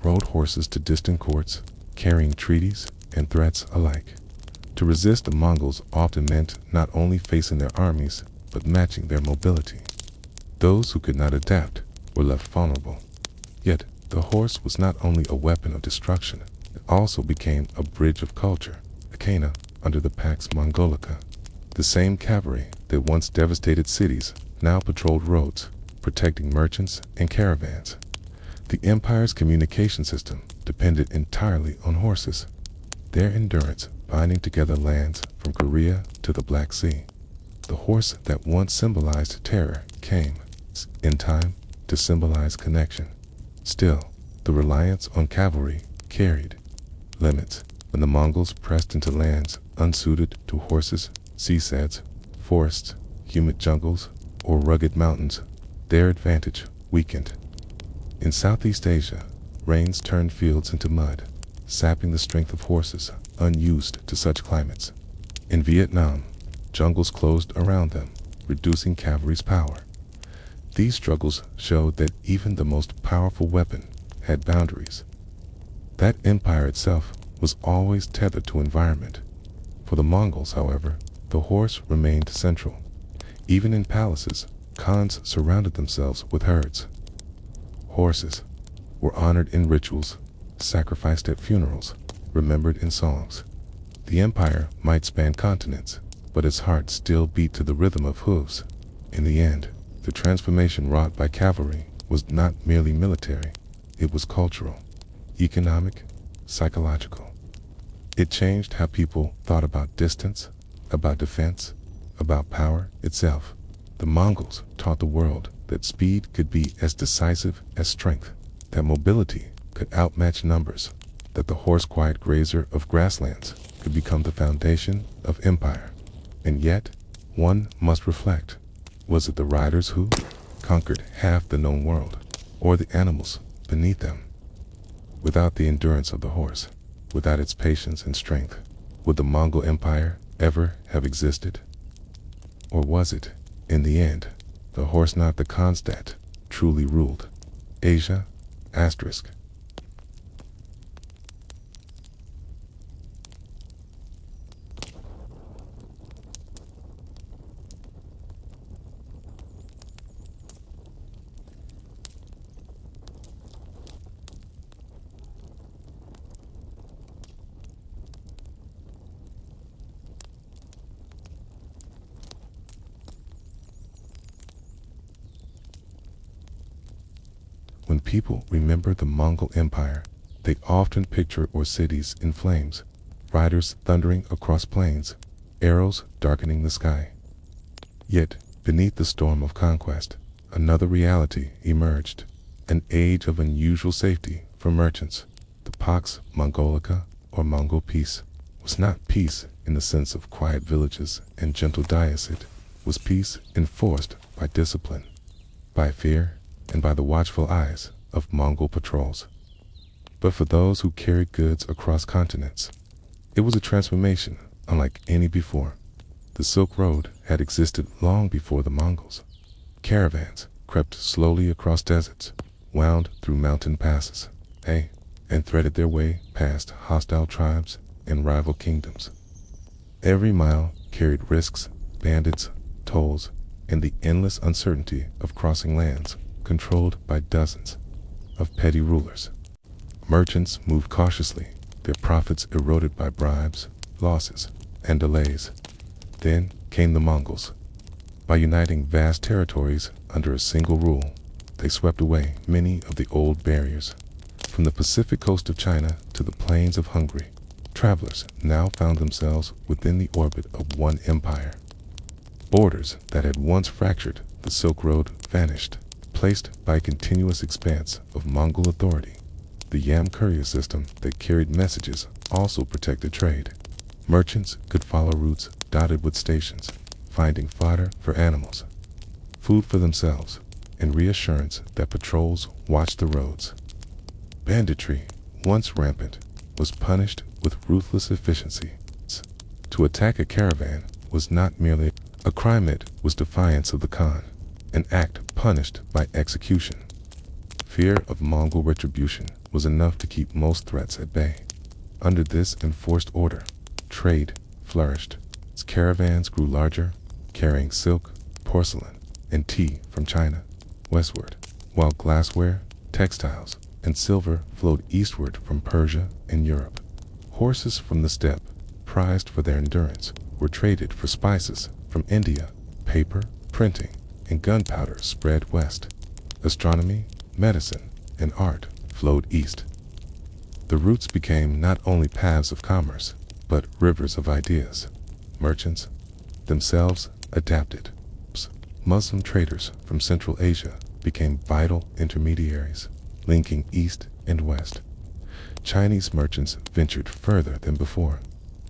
rode horses to distant courts, carrying treaties and threats alike. To resist the Mongols often meant not only facing their armies, but matching their mobility. Those who could not adapt were left vulnerable. Yet, the horse was not only a weapon of destruction, it also became a bridge of culture, Akena, under the Pax Mongolica. The same cavalry that once devastated cities now patrolled roads, protecting merchants and caravans. The empire's communication system depended entirely on horses, their endurance binding together lands from Korea to the Black Sea. The horse that once symbolized terror came, in time, to symbolize connection. Still, the reliance on cavalry carried limits. When the Mongols pressed into lands unsuited to horses, seasteads, forests, humid jungles, or rugged mountains, their advantage weakened. In Southeast Asia, rains turned fields into mud, sapping the strength of horses unused to such climates. In Vietnam, jungles closed around them, reducing cavalry's power. These struggles showed that even the most powerful weapon had boundaries. That empire itself was always tethered to environment. For the Mongols, however, the horse remained central. Even in palaces, khans surrounded themselves with herds. Horses were honored in rituals, sacrificed at funerals, remembered in songs. The empire might span continents, but its heart still beat to the rhythm of hooves. In the end, the transformation wrought by cavalry was not merely military, it was cultural, economic, psychological. It changed how people thought about distance, about defense, about power itself. The Mongols taught the world that speed could be as decisive as strength, that mobility could outmatch numbers that the horse-quiet grazer of grasslands could become the foundation of empire. And yet, one must reflect, was it the riders who conquered half the known world, or the animals beneath them? Without the endurance of the horse, without its patience and strength, would the Mongol Empire ever have existed? Or was it, in the end, the horse not the Khans that truly ruled Asia? Asterisk. When people remember the Mongol Empire, they often picture cities in flames, riders thundering across plains, arrows darkening the sky. Yet, beneath the storm of conquest, another reality emerged, an age of unusual safety for merchants. The Pax Mongolica, or Mongol peace, was not peace in the sense of quiet villages and gentle diets. It was peace enforced by discipline, by fear, and by the watchful eyes of Mongol patrols. But for those who carried goods across continents, it was a transformation unlike any before. The Silk Road had existed long before the Mongols. Caravans crept slowly across deserts, wound through mountain passes, and threaded their way past hostile tribes and rival kingdoms. Every mile carried risks, bandits, tolls, and the endless uncertainty of crossing lands controlled by dozens of petty rulers. Merchants moved cautiously, their profits eroded by bribes, losses, and delays. Then came the Mongols. By uniting vast territories under a single rule, they swept away many of the old barriers. From the Pacific coast of China to the plains of Hungary, travelers now found themselves within the orbit of one empire. Borders that had once fractured the Silk Road vanished, placed by a continuous expanse of Mongol authority. The Yam courier system that carried messages also protected trade. Merchants could follow routes dotted with stations, finding fodder for animals, food for themselves, and reassurance that patrols watched the roads. Banditry, once rampant, was punished with ruthless efficiency. To attack a caravan was not merely a crime, it was defiance of the Khan, an act punished by execution. Fear of Mongol retribution was enough to keep most threats at bay. Under this enforced order, trade flourished. Its caravans grew larger, carrying silk, porcelain, and tea from China westward, while glassware, textiles, and silver flowed eastward from Persia and Europe. Horses from the steppe, prized for their endurance, were traded for spices from India, paper, printing, and gunpowder spread west. Astronomy, medicine, and art flowed east. The routes became not only paths of commerce, but rivers of ideas. Merchants themselves adapted. Muslim traders from Central Asia became vital intermediaries, linking east and west. Chinese merchants ventured further than before,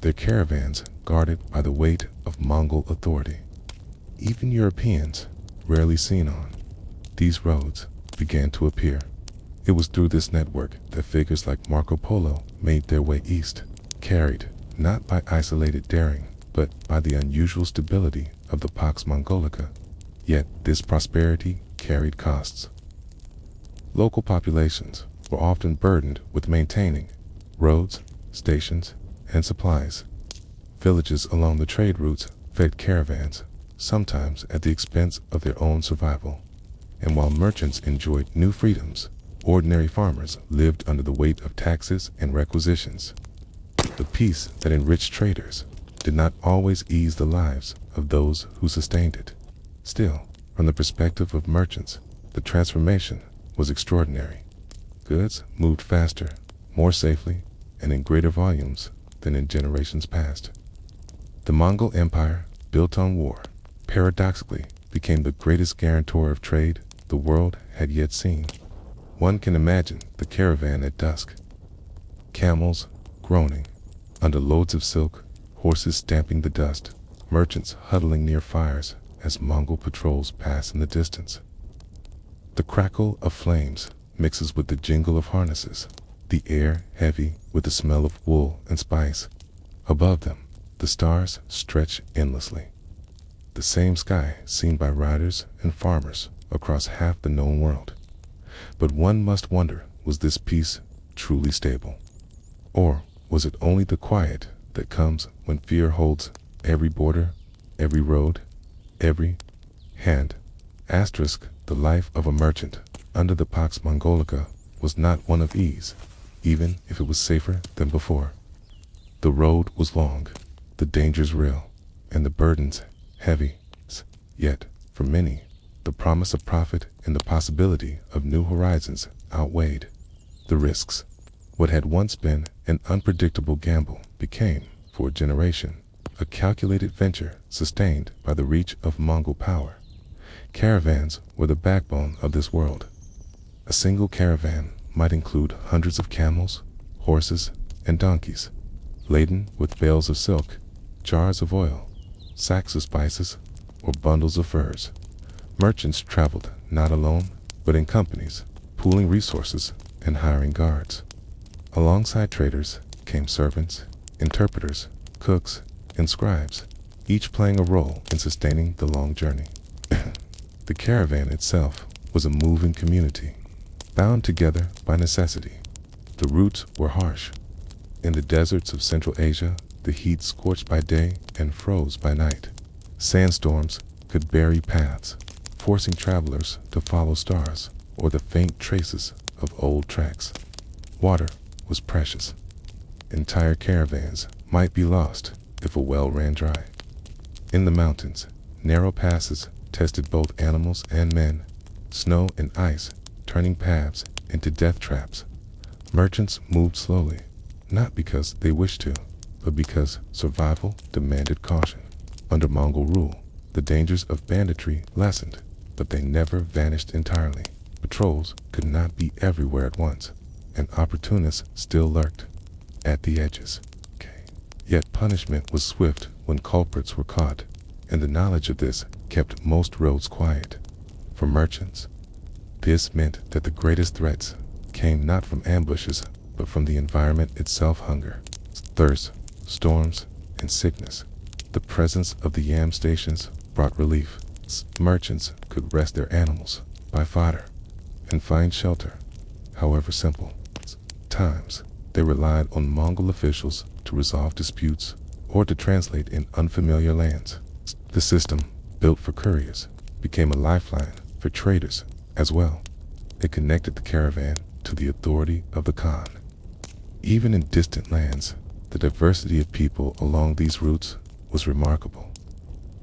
their caravans guarded by the weight of Mongol authority. Even Europeans, rarely seen on these roads, began to appear. It was through this network that figures like Marco Polo made their way east, carried not by isolated daring, but by the unusual stability of the Pax Mongolica. Yet this prosperity carried costs. Local populations were often burdened with maintaining roads, stations, and supplies. Villages along the trade routes fed caravans, sometimes at the expense of their own survival. And while merchants enjoyed new freedoms, ordinary farmers lived under the weight of taxes and requisitions. The peace that enriched traders did not always ease the lives of those who sustained it. Still, from the perspective of merchants, the transformation was extraordinary. Goods moved faster, more safely, and in greater volumes than in generations past. The Mongol Empire, built on war, paradoxically became the greatest guarantor of trade the world had yet seen. One can imagine the caravan at dusk, camels groaning under loads of silk, horses stamping the dust, merchants huddling near fires as Mongol patrols pass in the distance. The crackle of flames mixes with the jingle of harnesses, the air heavy with the smell of wool and spice. Above them, the stars stretch endlessly. The same sky seen by riders and farmers across half the known world. But one must wonder, was this peace truly stable? Or was it only the quiet that comes when fear holds every border, every road, every hand? Asterisk, the life of a merchant under the Pax Mongolica was not one of ease, even if it was safer than before. The road was long, the dangers real, and the burdens heavy. Yet, for many, the promise of profit and the possibility of new horizons outweighed the risks. What had once been an unpredictable gamble became, for a generation, a calculated venture sustained by the reach of Mongol power. Caravans were the backbone of this world. A single caravan might include hundreds of camels, horses, and donkeys, laden with bales of silk, jars of oil, sacks of spices, or bundles of furs. Merchants traveled not alone, but in companies, pooling resources and hiring guards. Alongside traders came servants, interpreters, cooks, and scribes, each playing a role in sustaining the long journey. The caravan itself was a moving community, bound together by necessity. The routes were harsh. In the deserts of Central Asia, the heat scorched by day and froze by night. Sandstorms could bury paths, forcing travelers to follow stars or the faint traces of old tracks. Water was precious. Entire caravans might be lost if a well ran dry. In the mountains, narrow passes tested both animals and men, snow and ice turning paths into death traps. Merchants moved slowly, not because they wished to, but because survival demanded caution. Under Mongol rule, the dangers of banditry lessened, but they never vanished entirely. Patrols could not be everywhere at once, and opportunists still lurked at the edges. Yet punishment was swift when culprits were caught, and the knowledge of this kept most roads quiet. For merchants, this meant that the greatest threats came not from ambushes, but from the environment itself: hunger, thirst, storms, and sickness. The presence of the yam stations brought relief. Merchants could rest their animals, buy fodder, and find shelter, however simple. Times, they relied on Mongol officials to resolve disputes or to translate in unfamiliar lands. The system, built for couriers, became a lifeline for traders as well. It connected the caravan to the authority of the Khan. Even in distant lands, the diversity of people along these routes was remarkable.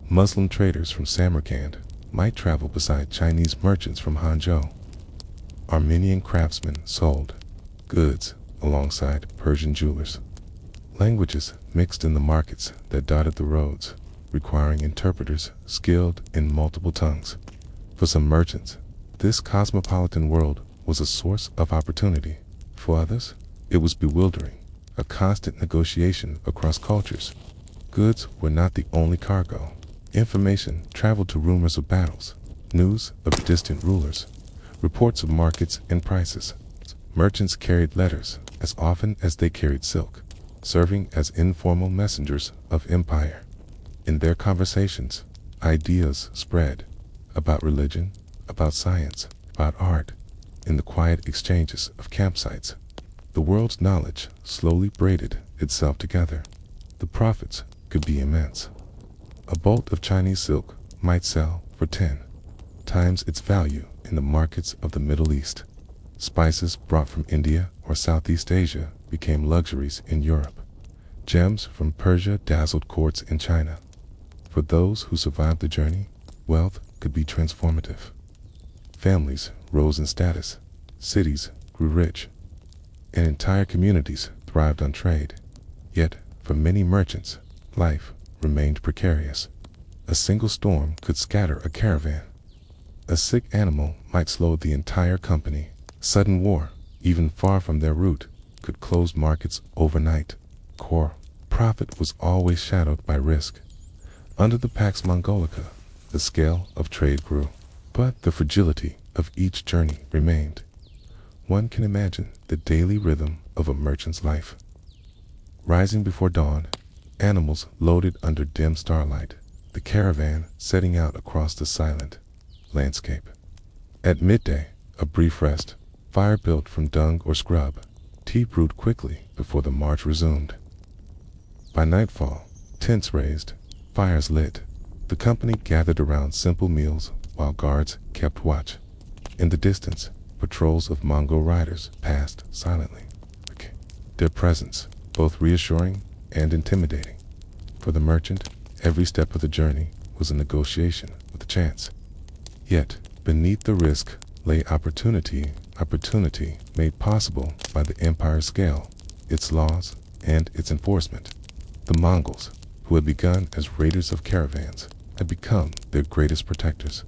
Muslim traders from Samarkand might travel beside Chinese merchants from Hangzhou. Armenian craftsmen sold goods alongside Persian jewelers. Languages mixed in the markets that dotted the roads, requiring interpreters skilled in multiple tongues. For some merchants, this cosmopolitan world was a source of opportunity. For others, it was bewildering, a constant negotiation across cultures. Goods were not the only cargo. Information traveled to rumors of battles, news of distant rulers, reports of markets and prices. Merchants carried letters as often as they carried silk, serving as informal messengers of empire. In their conversations, ideas spread about religion, about science, about art. In the quiet exchanges of campsites, the world's knowledge slowly braided itself together. The profits could be immense. A bolt of Chinese silk might sell for 10 times its value in the markets of the Middle East. Spices brought from India or Southeast Asia became luxuries in Europe. Gems from Persia dazzled courts in China. For those who survived the journey, wealth could be transformative. Families rose in status, cities grew rich, and entire communities thrived on trade. Yet, for many merchants, life remained precarious. A single storm could scatter a caravan. A sick animal might slow the entire company. Sudden war, even far from their route, could close markets overnight. Core profit was always shadowed by risk. Under the Pax Mongolica, the scale of trade grew, but the fragility of each journey remained. One can imagine the daily rhythm of a merchant's life. Rising before dawn, animals loaded under dim starlight, the caravan setting out across the silent landscape. At midday, a brief rest, fire built from dung or scrub, tea brewed quickly before the march resumed. By nightfall, tents raised, fires lit. The company gathered around simple meals while guards kept watch. In the distance, patrols of Mongol riders passed silently. Their presence, both reassuring and intimidating. For the merchant, every step of the journey was a negotiation with a chance. Yet, beneath the risk lay opportunity made possible by the empire's scale, its laws, and its enforcement. The Mongols, who had begun as raiders of caravans, had become their greatest protectors.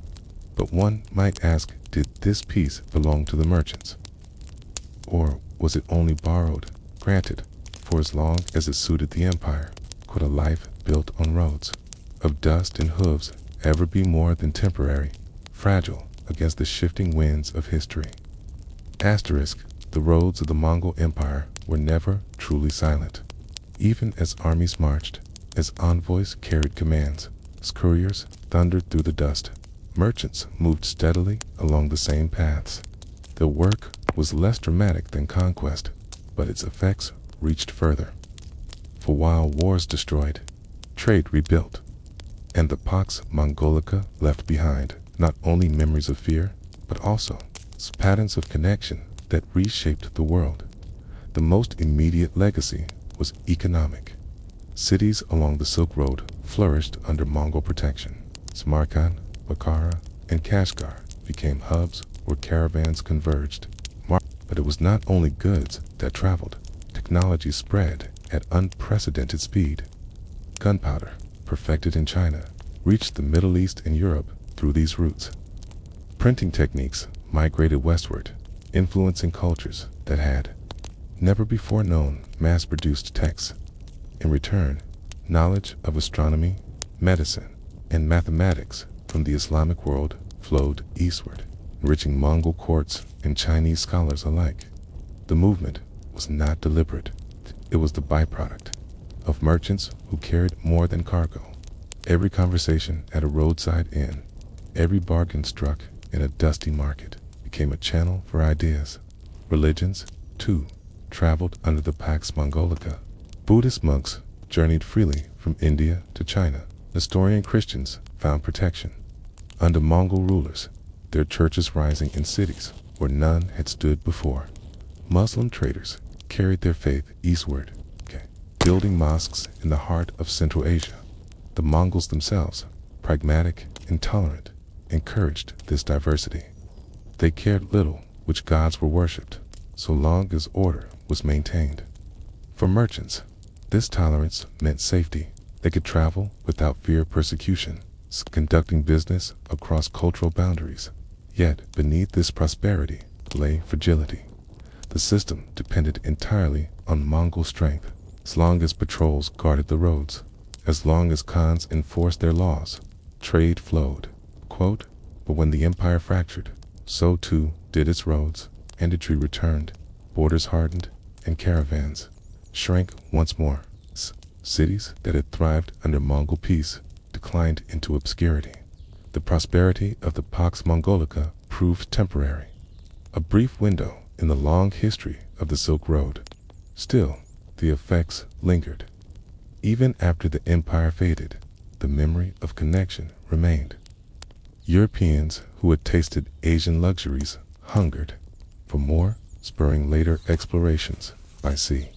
But one might ask, did this peace belong to the merchants? Or was it only borrowed? Granted, for as long as it suited the empire, could a life built on roads of dust and hooves ever be more than temporary, fragile against the shifting winds of history? Asterisk, the roads of the Mongol Empire were never truly silent. Even as armies marched, as envoys carried commands, as couriers thundered through the dust, merchants moved steadily along the same paths. Their work was less dramatic than conquest, but its effects reached further. For while wars destroyed, trade rebuilt, and the Pax Mongolica left behind not only memories of fear, but also patterns of connection that reshaped the world. The most immediate legacy was economic. Cities along the Silk Road flourished under Mongol protection. Samarkand, Bukhara, and Kashgar became hubs where caravans converged. But it was not only goods that traveled. Technology spread at unprecedented speed. Gunpowder, perfected in China, reached the Middle East and Europe through these routes. Printing techniques migrated westward, influencing cultures that had never before known mass-produced texts. In return, knowledge of astronomy, medicine, and mathematics from the Islamic world flowed eastward, enriching Mongol courts and Chinese scholars alike. The movement was not deliberate. It was the byproduct of merchants who carried more than cargo. Every conversation at a roadside inn, every bargain struck in a dusty market became a channel for ideas. Religions, too, traveled under the Pax Mongolica. Buddhist monks journeyed freely from India to China. Nestorian Christians found protection under Mongol rulers, their churches rising in cities where none had stood before. Muslim traders carried their faith eastward, building mosques in the heart of Central Asia. The Mongols themselves, pragmatic and tolerant, encouraged this diversity. They cared little which gods were worshipped, so long as order was maintained. For merchants, this tolerance meant safety. They could travel without fear of persecution, conducting business across cultural boundaries. Yet beneath this prosperity lay fragility. The system depended entirely on Mongol strength. As long as patrols guarded the roads, as long as Khans enforced their laws, trade flowed. Quote, but when the empire fractured, so too did its roads. Industry returned, borders hardened, and caravans shrank once more. Cities that had thrived under Mongol peace declined into obscurity. The prosperity of the Pax Mongolica proved temporary, a brief window in the long history of the Silk Road. Still, the effects lingered. Even after the empire faded, the memory of connection remained. Europeans who had tasted Asian luxuries hungered for more, spurring later explorations by sea.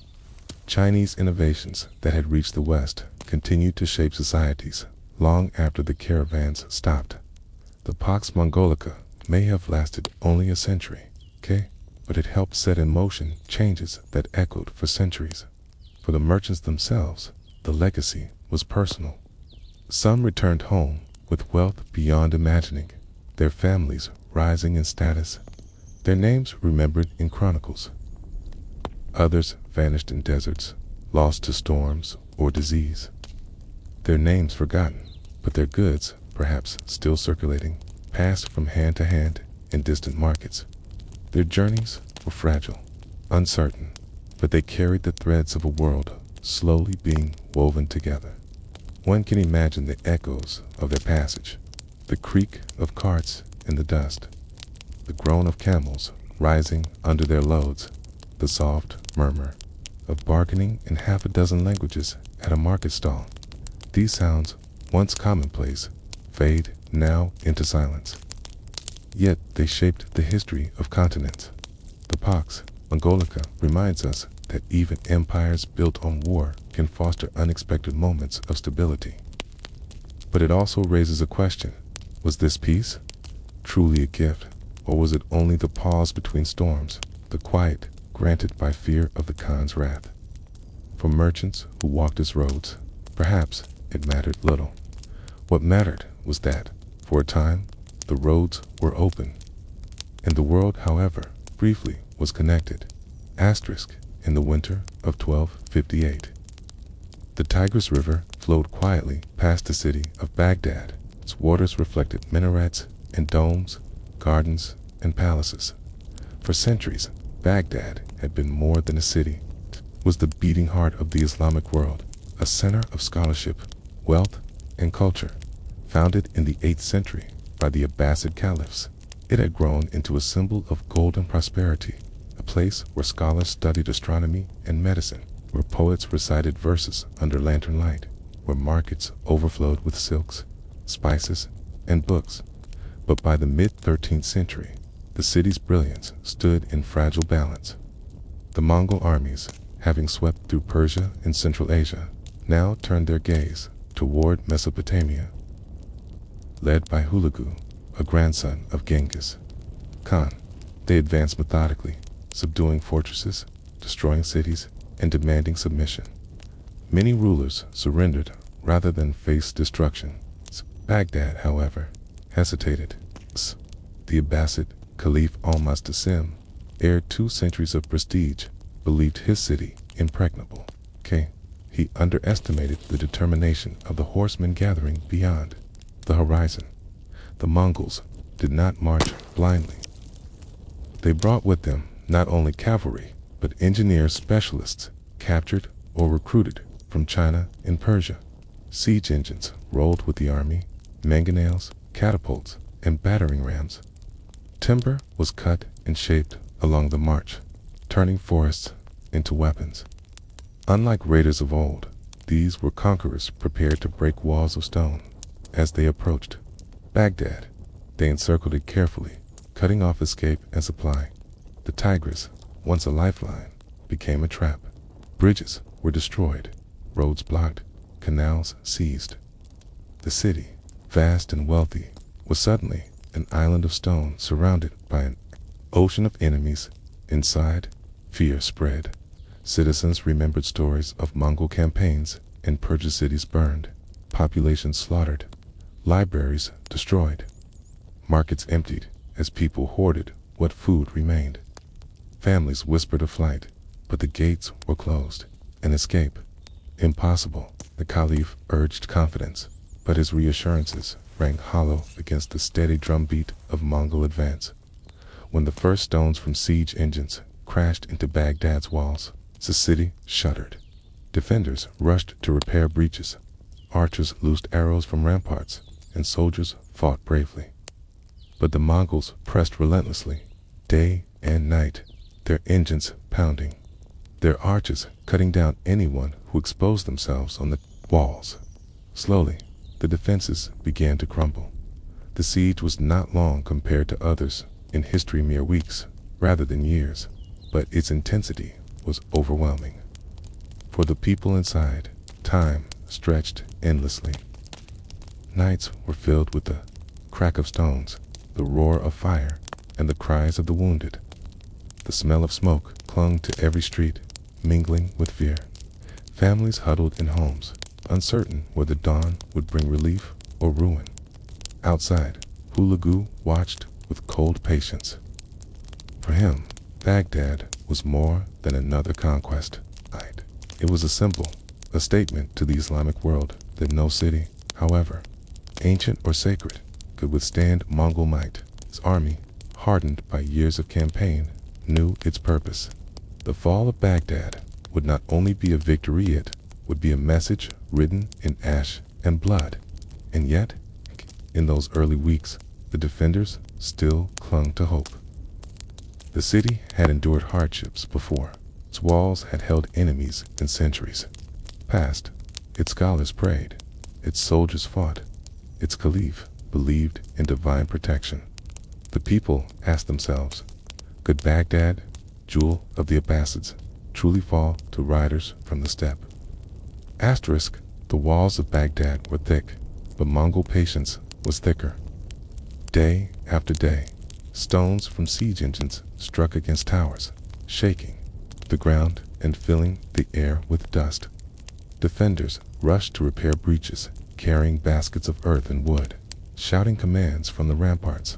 Chinese innovations that had reached the West continued to shape societies long after the caravans stopped. The Pax Mongolica may have lasted only a century, but it helped set in motion changes that echoed for centuries. For the merchants themselves, the legacy was personal. Some returned home with wealth beyond imagining, their families rising in status, their names remembered in chronicles. Others vanished in deserts, lost to storms or disease. Their names forgotten, but their goods, perhaps still circulating, passed from hand to hand in distant markets. Their journeys were fragile, uncertain, but they carried the threads of a world slowly being woven together. One can imagine the echoes of their passage, the creak of carts in the dust, the groan of camels rising under their loads, the soft murmur of bargaining in half a dozen languages at a market stall. These sounds, once commonplace, fade now into silence. Yet they shaped the history of continents. The Pax Mongolica reminds us that even empires built on war can foster unexpected moments of stability. But it also raises a question. Was this peace truly a gift, or was it only the pause between storms, the quiet granted by fear of the Khan's wrath? For merchants who walked its roads, perhaps it mattered little. What mattered was that, for a time, the roads were open. And the world, however, briefly was connected. Asterisk, in the winter of 1258. The Tigris River flowed quietly past the city of Baghdad. Its waters reflected minarets and domes, gardens and palaces. For centuries, Baghdad had been more than a city. It was the beating heart of the Islamic world, a center of scholarship, wealth, and culture. Founded in the 8th century by the Abbasid caliphs, it had grown into a symbol of golden prosperity, a place where scholars studied astronomy and medicine, where poets recited verses under lantern light, where markets overflowed with silks, spices, and books. But by the mid-13th century, the city's brilliance stood in fragile balance. The Mongol armies, having swept through Persia and Central Asia, now turned their gaze toward Mesopotamia. Led by Hulagu, a grandson of Genghis Khan, they advanced methodically, subduing fortresses, destroying cities, and demanding submission. Many rulers surrendered rather than face destruction. Baghdad, however, hesitated. The Abbasid Caliph Al-Mustasim, heir 2 centuries of prestige, believed his city impregnable. He underestimated the determination of the horsemen gathering beyond the horizon. The Mongols did not march blindly. They brought with them not only cavalry, but engineer specialists captured or recruited from China and Persia. Siege engines rolled with the army, mangonels, catapults, and battering rams. Timber was cut and shaped along the march, turning forests into weapons. Unlike raiders of old, these were conquerors prepared to break walls of stone. As they approached Baghdad, they encircled it carefully, cutting off escape and supply. The Tigris, once a lifeline, became a trap. Bridges were destroyed, roads blocked, canals seized. The city, vast and wealthy, was suddenly an island of stone surrounded by an ocean of enemies. Inside, fear spread. Citizens remembered stories of Mongol campaigns and Persia cities burned, populations slaughtered, libraries destroyed, markets emptied as people hoarded what food remained. Families whispered of flight, but the gates were closed. An escape, impossible. The Caliph urged confidence, but his reassurances rang hollow against the steady drumbeat of Mongol advance. When the first stones from siege engines crashed into Baghdad's walls, the city shuddered. Defenders rushed to repair breaches. Archers loosed arrows from ramparts, and soldiers fought bravely. But the Mongols pressed relentlessly, day and night, their engines pounding, their archers cutting down anyone who exposed themselves on the walls. Slowly, the defenses began to crumble. The siege was not long compared to others in history, mere weeks rather than years, but its intensity was overwhelming. For the people inside, time stretched endlessly. Nights were filled with the crack of stones, the roar of fire, and the cries of the wounded. The smell of smoke clung to every street, mingling with fear. Families huddled in homes, uncertain whether dawn would bring relief or ruin. Outside, Hulagu watched with cold patience. For him, Baghdad was more than another conquest. It was a symbol, a statement to the Islamic world that no city, however ancient or sacred, could withstand Mongol might. His army, hardened by years of campaign, knew its purpose. The fall of Baghdad would not only be a victory, it would be a message written in ash and blood. And yet, in those early weeks, the defenders still clung to hope. The city had endured hardships before. Its walls had held enemies in centuries past. Its scholars prayed. Its soldiers fought. Its caliph believed in divine protection. The people asked themselves, could Baghdad, jewel of the Abbasids, truly fall to riders from the steppe? Asterisk, the walls of Baghdad were thick, but Mongol patience was thicker. Day after day, stones from siege engines struck against towers, shaking the ground and filling the air with dust. Defenders rushed to repair breaches, carrying baskets of earth and wood, shouting commands from the ramparts.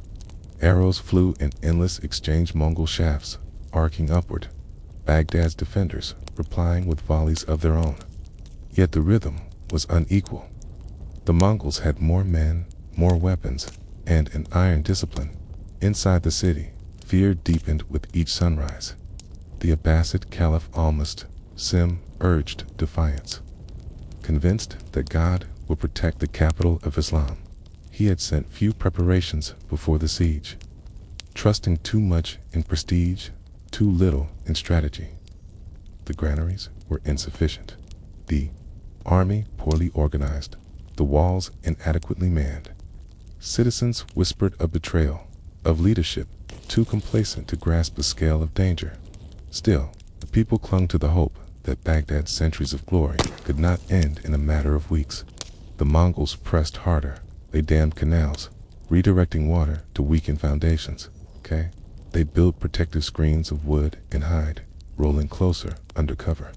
Arrows flew in endless exchange, Mongol shafts arcing upward, Baghdad's defenders replying with volleys of their own. Yet the rhythm was unequal. The Mongols had more men, more weapons, and an iron discipline. Inside the city, fear deepened with each sunrise. The Abbasid Caliph Al-Muslim urged defiance. Convinced that God would protect the capital of Islam, he had sent few preparations before the siege, trusting too much in prestige, too little in strategy. The granaries were insufficient, the army poorly organized, the walls inadequately manned. Citizens whispered of betrayal, of leadership too complacent to grasp the scale of danger. Still, the people clung to the hope that Baghdad's centuries of glory could not end in a matter of weeks. The Mongols pressed harder. They dammed canals, redirecting water to weaken foundations. They built protective screens of wood and hide, rolling closer under cover.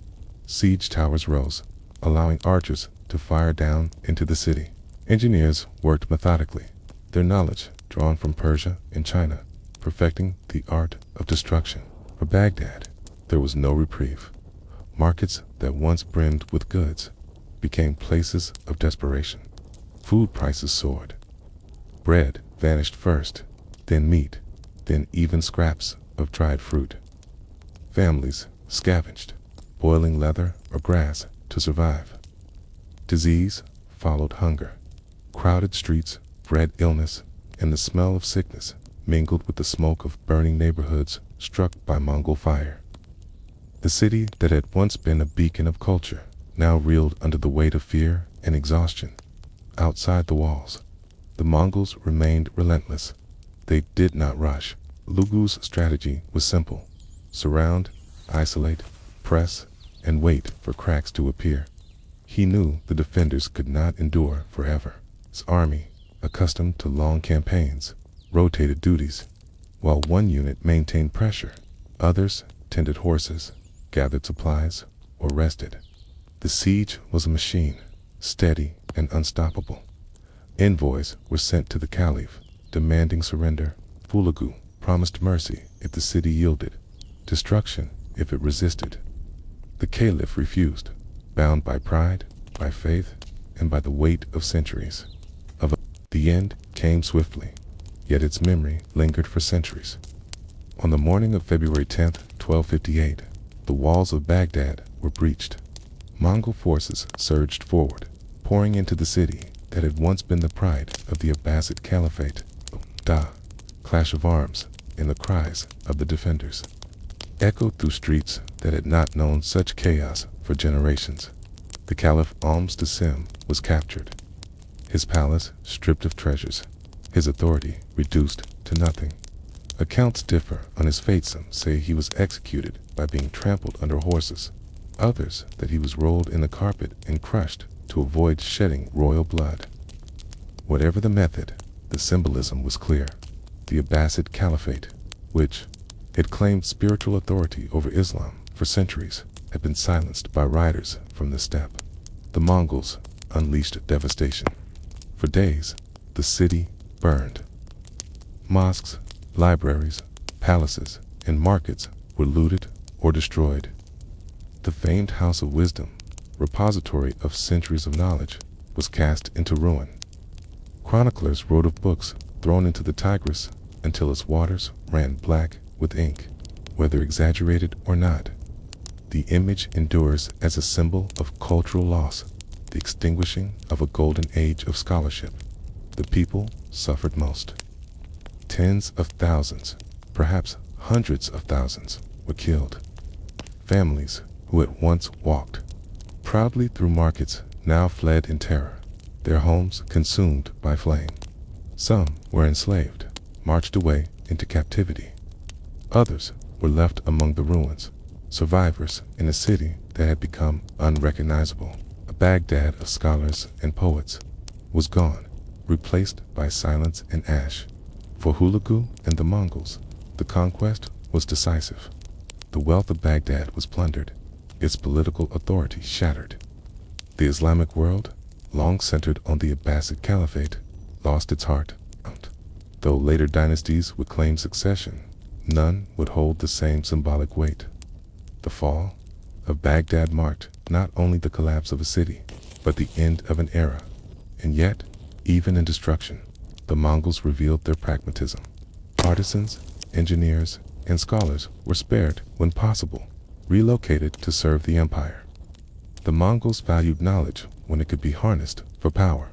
Siege towers rose, allowing archers to fire down into the city. Engineers worked methodically, their knowledge drawn from Persia and China, perfecting the art of destruction. For Baghdad, there was no reprieve. Markets that once brimmed with goods became places of desperation. Food prices soared. Bread vanished first, then meat, then even scraps of dried fruit. Families scavenged, boiling leather or grass to survive. Disease followed hunger. Crowded streets bred illness, and the smell of sickness mingled with the smoke of burning neighborhoods struck by Mongol fire. The city that had once been a beacon of culture now reeled under the weight of fear and exhaustion. Outside the walls, the Mongols remained relentless. They did not rush. Lugu's strategy was simple: surround, isolate, press, and wait for cracks to appear. He knew the defenders could not endure forever. His army, accustomed to long campaigns, rotated duties. While one unit maintained pressure, others tended horses, gathered supplies, or rested. The siege was a machine, steady and unstoppable. Envoys were sent to the Caliph, demanding surrender. Fulagu promised mercy if the city yielded, destruction if it resisted. The Caliph refused, bound by pride, by faith, and by the weight of centuries. The end came swiftly, yet its memory lingered for centuries. On the morning of February 10th, 1258, the walls of Baghdad were breached. Mongol forces surged forward, pouring into the city that had once been the pride of the Abbasid Caliphate. Clash of arms and the cries of the defenders echoed through streets that had not known such chaos for generations. The Caliph Al-Muslim was captured, his palace stripped of treasures, his authority reduced to nothing. Accounts differ on his fate. Some say he was executed by being trampled under horses, others that he was rolled in the carpet and crushed to avoid shedding royal blood. Whatever the method, the symbolism was clear. The Abbasid Caliphate, which had claimed spiritual authority over Islam for centuries, had been silenced by riders from the steppe. The Mongols unleashed devastation. For days, the city burned. Mosques, libraries, palaces, and markets were looted, or destroyed. The famed House of Wisdom, repository of centuries of knowledge, was cast into ruin. Chroniclers wrote of books thrown into the Tigris until its waters ran black with ink, whether exaggerated or not. The image endures as a symbol of cultural loss, the extinguishing of a golden age of scholarship. The people suffered most. Tens of thousands, perhaps hundreds of thousands, were killed. Families who had once walked proudly through markets now fled in terror, their homes consumed by flame. Some were enslaved, marched away into captivity. Others were left among the ruins, survivors in a city that had become unrecognizable. A Baghdad of scholars and poets was gone, replaced by silence and ash. For Hulagu and the Mongols, the conquest was decisive. The wealth of Baghdad was plundered, its political authority shattered. The Islamic world, long centered on the Abbasid Caliphate, lost its heart. Though later dynasties would claim succession, none would hold the same symbolic weight. The fall of Baghdad marked not only the collapse of a city, but the end of an era. And yet, even in destruction, the Mongols revealed their pragmatism. Artisans, engineers, and scholars were spared when possible, relocated to serve the empire. The Mongols valued knowledge when it could be harnessed for power.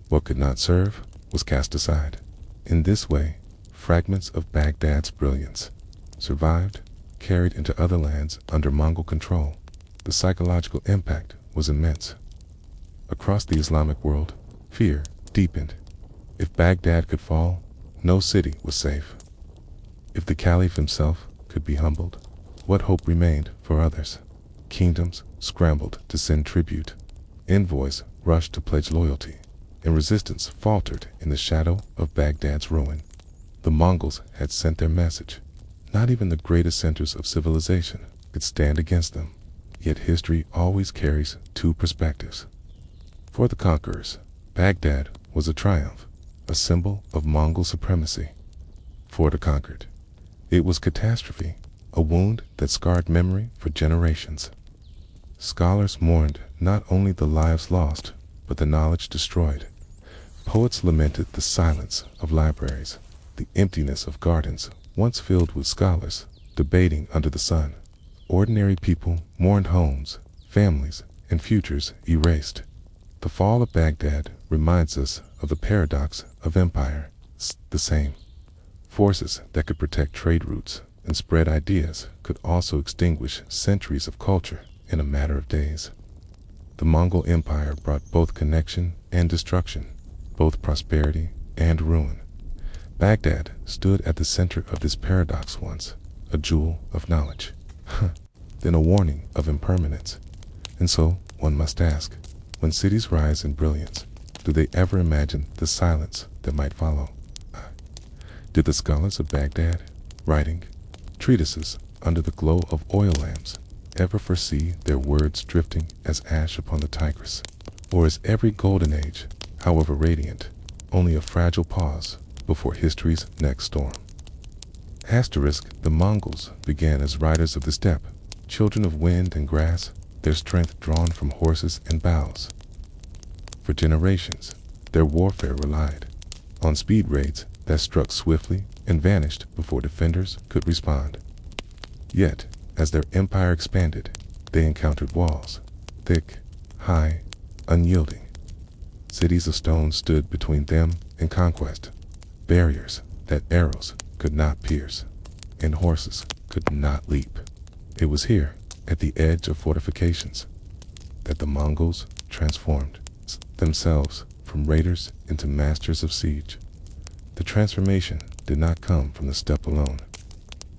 What could not serve was cast aside. In this way, fragments of Baghdad's brilliance survived, carried into other lands under Mongol control. The psychological impact was immense. Across the Islamic world, fear deepened. If Baghdad could fall, no city was safe. If the Caliph himself could be humbled, what hope remained for others? Kingdoms scrambled to send tribute. Envoys rushed to pledge loyalty, and resistance faltered in the shadow of Baghdad's ruin. The Mongols had sent their message. Not even the greatest centers of civilization could stand against them. Yet history always carries two perspectives. For the conquerors, Baghdad was a triumph, a symbol of Mongol supremacy. For the conquered, it was catastrophe, a wound that scarred memory for generations. Scholars mourned not only the lives lost, but the knowledge destroyed. Poets lamented the silence of libraries, the emptiness of gardens once filled with scholars debating under the sun. Ordinary people mourned homes, families, and futures erased. The fall of Baghdad reminds us of the paradox of empire. The same forces that could protect trade routes and spread ideas could also extinguish centuries of culture in a matter of days. The Mongol Empire brought both connection and destruction, both prosperity and ruin. Baghdad stood at the center of this paradox once, a jewel of knowledge, then a warning of impermanence. And so, one must ask, when cities rise in brilliance, do they ever imagine the silence that might follow? Did the scholars of Baghdad, writing treatises under the glow of oil lamps, ever foresee their words drifting as ash upon the Tigris? Or is every golden age, however radiant, only a fragile pause before history's next storm? The Mongols began as riders of the steppe, children of wind and grass, their strength drawn from horses and bows. For generations, their warfare relied on speed raids that struck swiftly and vanished before defenders could respond. Yet, as their empire expanded, they encountered walls, thick, high, unyielding. Cities of stone stood between them and conquest, barriers that arrows could not pierce, and horses could not leap. It was here, at the edge of fortifications, that the Mongols transformed themselves from raiders into masters of siege. The transformation did not come from the steppe alone.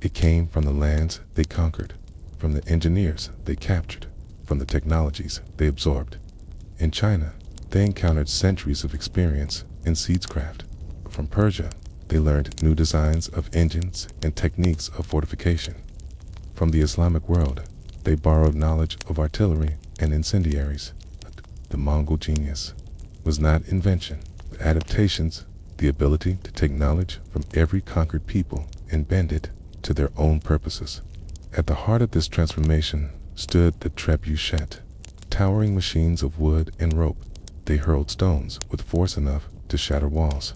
It came from the lands they conquered, from the engineers they captured, from the technologies they absorbed. In China, they encountered centuries of experience in siegecraft. From Persia, they learned new designs of engines and techniques of fortification. From the Islamic world, they borrowed knowledge of artillery and incendiaries. The Mongol genius was not invention, but adaptations, the ability to take knowledge from every conquered people and bend it to their own purposes. At the heart of this transformation stood the trebuchet, towering machines of wood and rope. They hurled stones with force enough to shatter walls.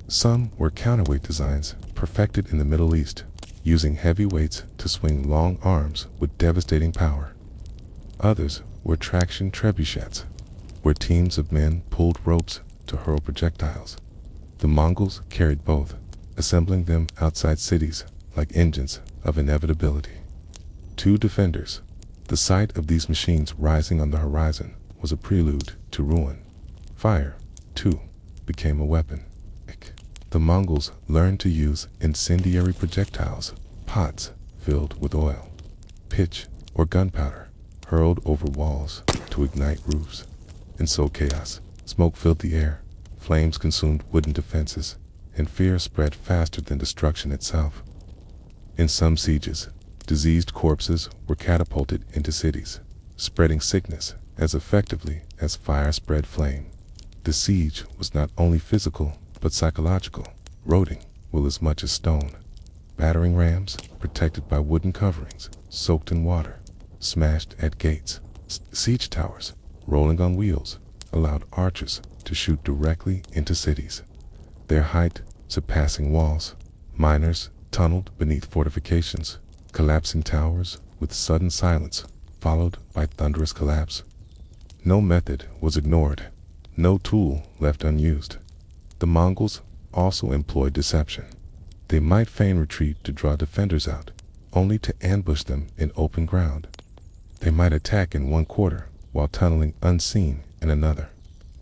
Some were counterweight designs perfected in the Middle East, using heavy weights to swing long arms with devastating power. Others were traction trebuchets, where teams of men pulled ropes to hurl projectiles. The Mongols carried both, assembling them outside cities like engines of inevitability. Two defenders. The sight of these machines rising on the horizon was a prelude to ruin. Fire, too, became a weapon. The Mongols learned to use incendiary projectiles, pots filled with oil, pitch, or gunpowder, hurled over walls to ignite roofs. And so chaos. Smoke filled the air, flames consumed wooden defenses, and fear spread faster than destruction itself. In some sieges, diseased corpses were catapulted into cities, spreading sickness as effectively as fire spread flame. The siege was not only physical, but psychological. Roding will as much as stone. Battering rams, protected by wooden coverings, soaked in water, smashed at gates. Siege towers, rolling on wheels, allowed archers to shoot directly into cities, their height surpassing walls. Miners tunneled beneath fortifications, collapsing towers with sudden silence, followed by thunderous collapse. No method was ignored, no tool left unused. The Mongols also employed deception. They might feign retreat to draw defenders out, only to ambush them in open ground. They might attack in one quarter while tunneling unseen in another.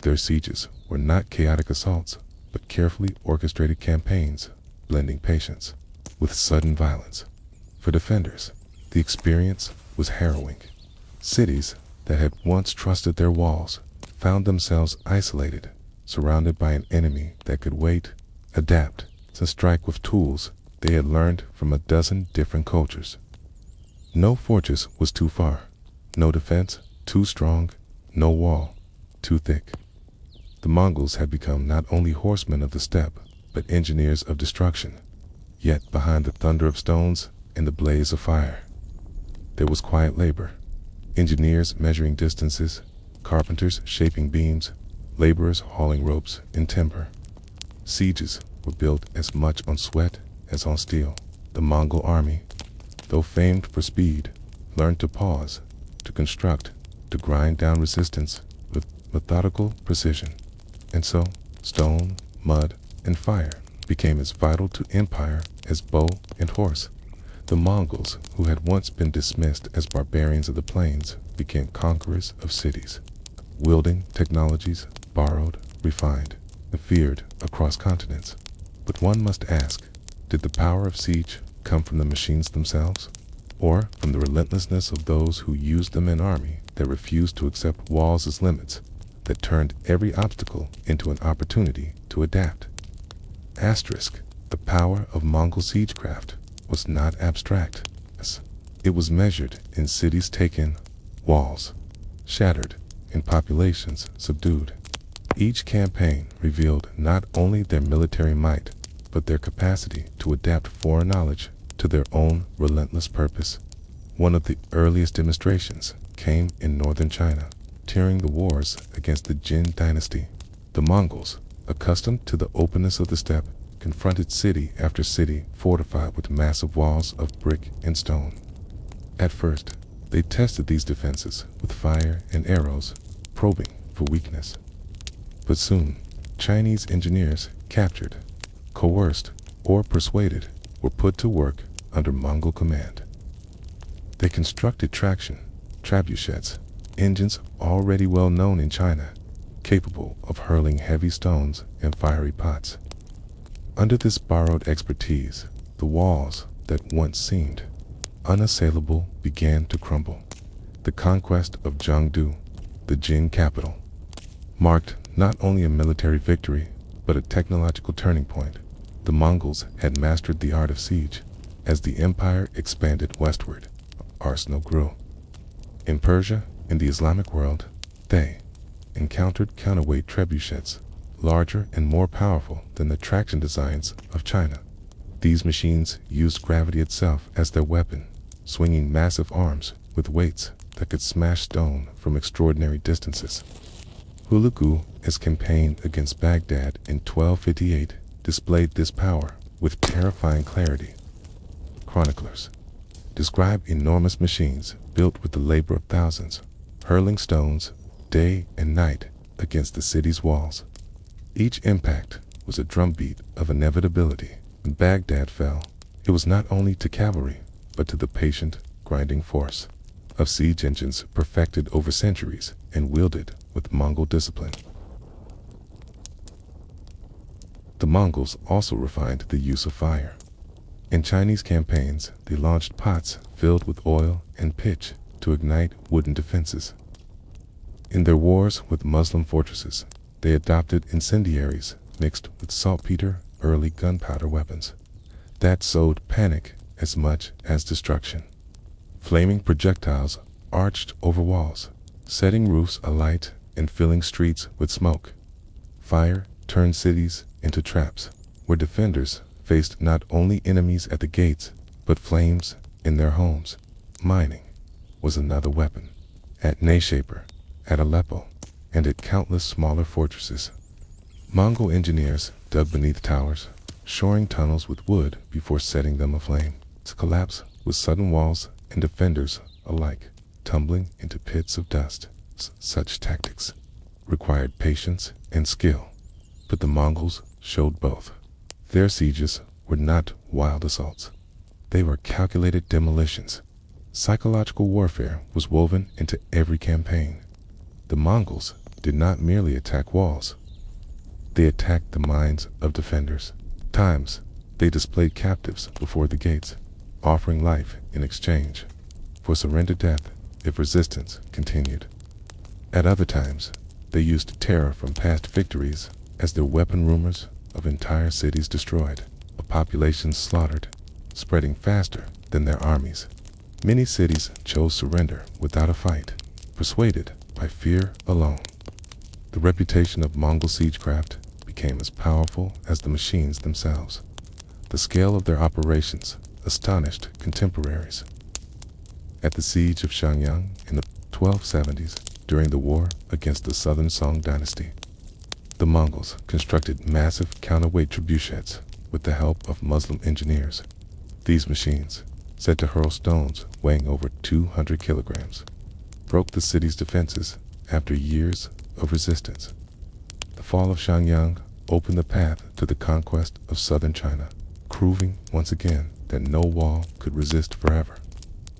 Their sieges were not chaotic assaults, but carefully orchestrated campaigns, blending patience with sudden violence. For defenders, the experience was harrowing. Cities that had once trusted their walls found themselves isolated, surrounded by an enemy that could wait, adapt, and strike with tools they had learned from a dozen different cultures. No fortress was too far, no defense too strong, no wall too thick. The Mongols had become not only horsemen of the steppe, but engineers of destruction. Yet behind the thunder of stones and the blaze of fire, there was quiet labor. Engineers measuring distances, carpenters shaping beams, laborers hauling ropes and timber. Sieges were built as much on sweat as on steel. The Mongol army, though famed for speed, learned to pause, to construct, to grind down resistance with methodical precision. And so, stone, mud, and fire became as vital to empire as bow and horse. The Mongols, who had once been dismissed as barbarians of the plains, became conquerors of cities, wielding technologies borrowed, refined, and feared across continents. But one must ask, did the power of siege come from the machines themselves, or from the relentlessness of those who used them in an army that refused to accept walls as limits, that turned every obstacle into an opportunity to adapt? Asterisk, the power of Mongol siegecraft was not abstract. It was measured in cities taken, walls shattered, and populations subdued. Each campaign revealed not only their military might, but their capacity to adapt foreign knowledge to their own relentless purpose. One of the earliest demonstrations came in northern China, during the wars against the Jin dynasty. The Mongols, accustomed to the openness of the steppe, confronted city after city fortified with massive walls of brick and stone. At first, they tested these defenses with fire and arrows, probing for weakness. But soon, Chinese engineers captured, coerced, or persuaded were put to work under Mongol command. They constructed traction, trebuchets, engines already well known in China, capable of hurling heavy stones and fiery pots. Under this borrowed expertise, the walls that once seemed unassailable began to crumble. The conquest of Zhongdu, the Jin capital, marked not only a military victory, but a technological turning point. The Mongols had mastered the art of siege. As the empire expanded westward, arsenal grew. In Persia, in the Islamic world, they encountered counterweight trebuchets, larger and more powerful than the traction designs of China. These machines used gravity itself as their weapon, swinging massive arms with weights that could smash stone from extraordinary distances. Hulagu's campaign against Baghdad in 1258 displayed this power with terrifying clarity. Chroniclers describe enormous machines built with the labor of thousands, hurling stones day and night against the city's walls. Each impact was a drumbeat of inevitability. When Baghdad fell, it was not only to cavalry, but to the patient, grinding force of siege engines perfected over centuries and wielded with Mongol discipline. The Mongols also refined the use of fire. In Chinese campaigns, they launched pots filled with oil and pitch to ignite wooden defenses. In their wars with Muslim fortresses, they adopted incendiaries mixed with saltpeter, early gunpowder weapons that sowed panic as much as destruction. Flaming projectiles arched over walls, setting roofs alight and filling streets with smoke. Fire turned cities into traps, where defenders faced not only enemies at the gates, but flames in their homes. Mining was another weapon. At Neshaped, at Aleppo, and at countless smaller fortresses, Mongol engineers dug beneath towers, shoring tunnels with wood before setting them aflame, to collapse with sudden walls and defenders alike tumbling into pits of dust. Such tactics required patience and skill, but the Mongols showed both. Their sieges were not wild assaults. They were calculated demolitions. Psychological warfare was woven into every campaign. The Mongols did not merely attack walls. They attacked the minds of defenders. Times, they displayed captives before the gates, offering life in exchange for surrendered death if resistance continued. At other times, they used terror from past victories as their weapon, rumors of entire cities destroyed, of populations slaughtered, spreading faster than their armies. Many cities chose surrender without a fight, persuaded by fear alone. The reputation of Mongol siegecraft became as powerful as the machines themselves. The scale of their operations astonished contemporaries. At the Siege of Zhongdu in the 1270s, during the war against the Southern Song dynasty, the Mongols constructed massive counterweight trebuchets with the help of Muslim engineers. These machines, said to hurl stones weighing over 200 kilograms, broke the city's defenses after years of resistance. The fall of Zhongdu opened the path to the conquest of southern China, proving once again that no wall could resist forever.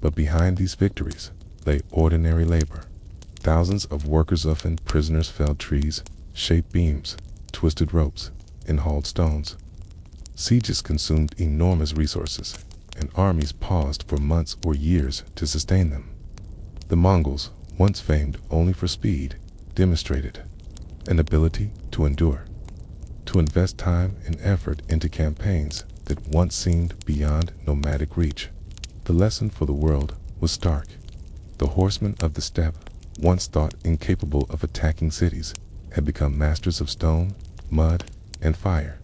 But behind these victories lay ordinary labor. Thousands of workers often prisoners felled trees, shaped beams, twisted ropes, and hauled stones. Sieges consumed enormous resources, and armies paused for months or years to sustain them. The Mongols, once famed only for speed, demonstrated an ability to endure, to invest time and effort into campaigns that once seemed beyond nomadic reach. The lesson for the world was stark. The horsemen of the steppe, once thought incapable of attacking cities, had become masters of stone, mud, and fire.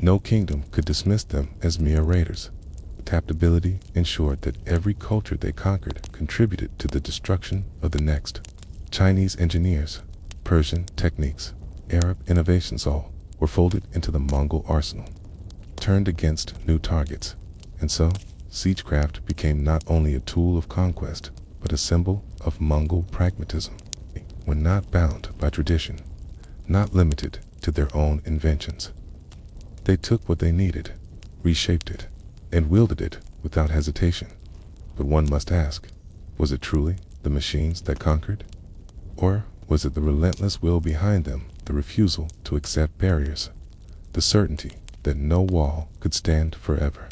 No kingdom could dismiss them as mere raiders. Adaptability ensured that every culture they conquered contributed to the destruction of the next. Chinese engineers, Persian techniques, Arab innovations all were folded into the Mongol arsenal, turned against new targets, and so siegecraft became not only a tool of conquest, but a symbol of Mongol pragmatism. When not bound by tradition, not limited to their own inventions, they took what they needed, reshaped it, and wielded it without hesitation. But one must ask, was it truly the machines that conquered? Or was it the relentless will behind them, the refusal to accept barriers, the certainty that no wall could stand forever?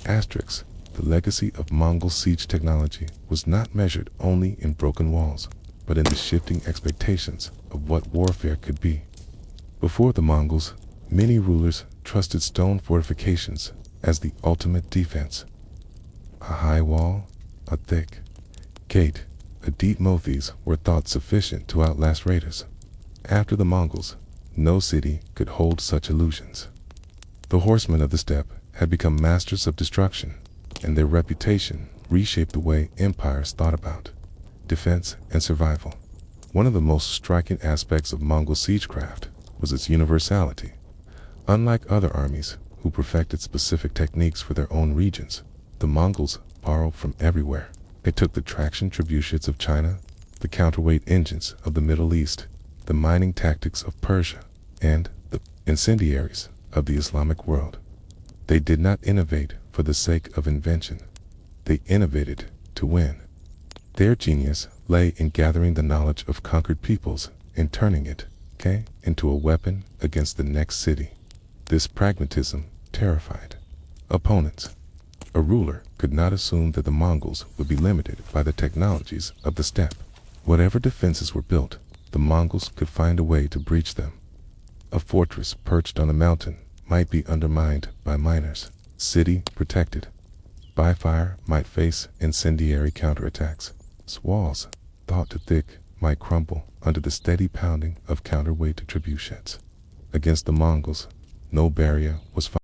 Asterix, the legacy of Mongol siege technology was not measured only in broken walls, but in the shifting expectations of what warfare could be. Before the Mongols, many rulers trusted stone fortifications as the ultimate defense. A high wall, a thick gate, a deep moat, these were thought sufficient to outlast raiders. After the Mongols, no city could hold such illusions. The horsemen of the steppe had become masters of destruction, and their reputation reshaped the way empires thought about defense and survival. One of the most striking aspects of Mongol siegecraft was its universality. Unlike other armies who perfected specific techniques for their own regions, the Mongols borrowed from everywhere. They took the traction trebuchets of China, the counterweight engines of the Middle East, the mining tactics of Persia, and the incendiaries of the Islamic world. They did not innovate for the sake of invention. They innovated to win. Their genius lay in gathering the knowledge of conquered peoples and turning it into a weapon against the next city. This pragmatism terrified opponents. A ruler could not assume that the Mongols would be limited by the technologies of the steppe. Whatever defenses were built, the Mongols could find a way to breach them. A fortress perched on a mountain might be undermined by miners. City protected by fire might face incendiary counterattacks. Walls, thought too thick, might crumble under the steady pounding of counterweight trebuchets. Against the Mongols, no barrier was found.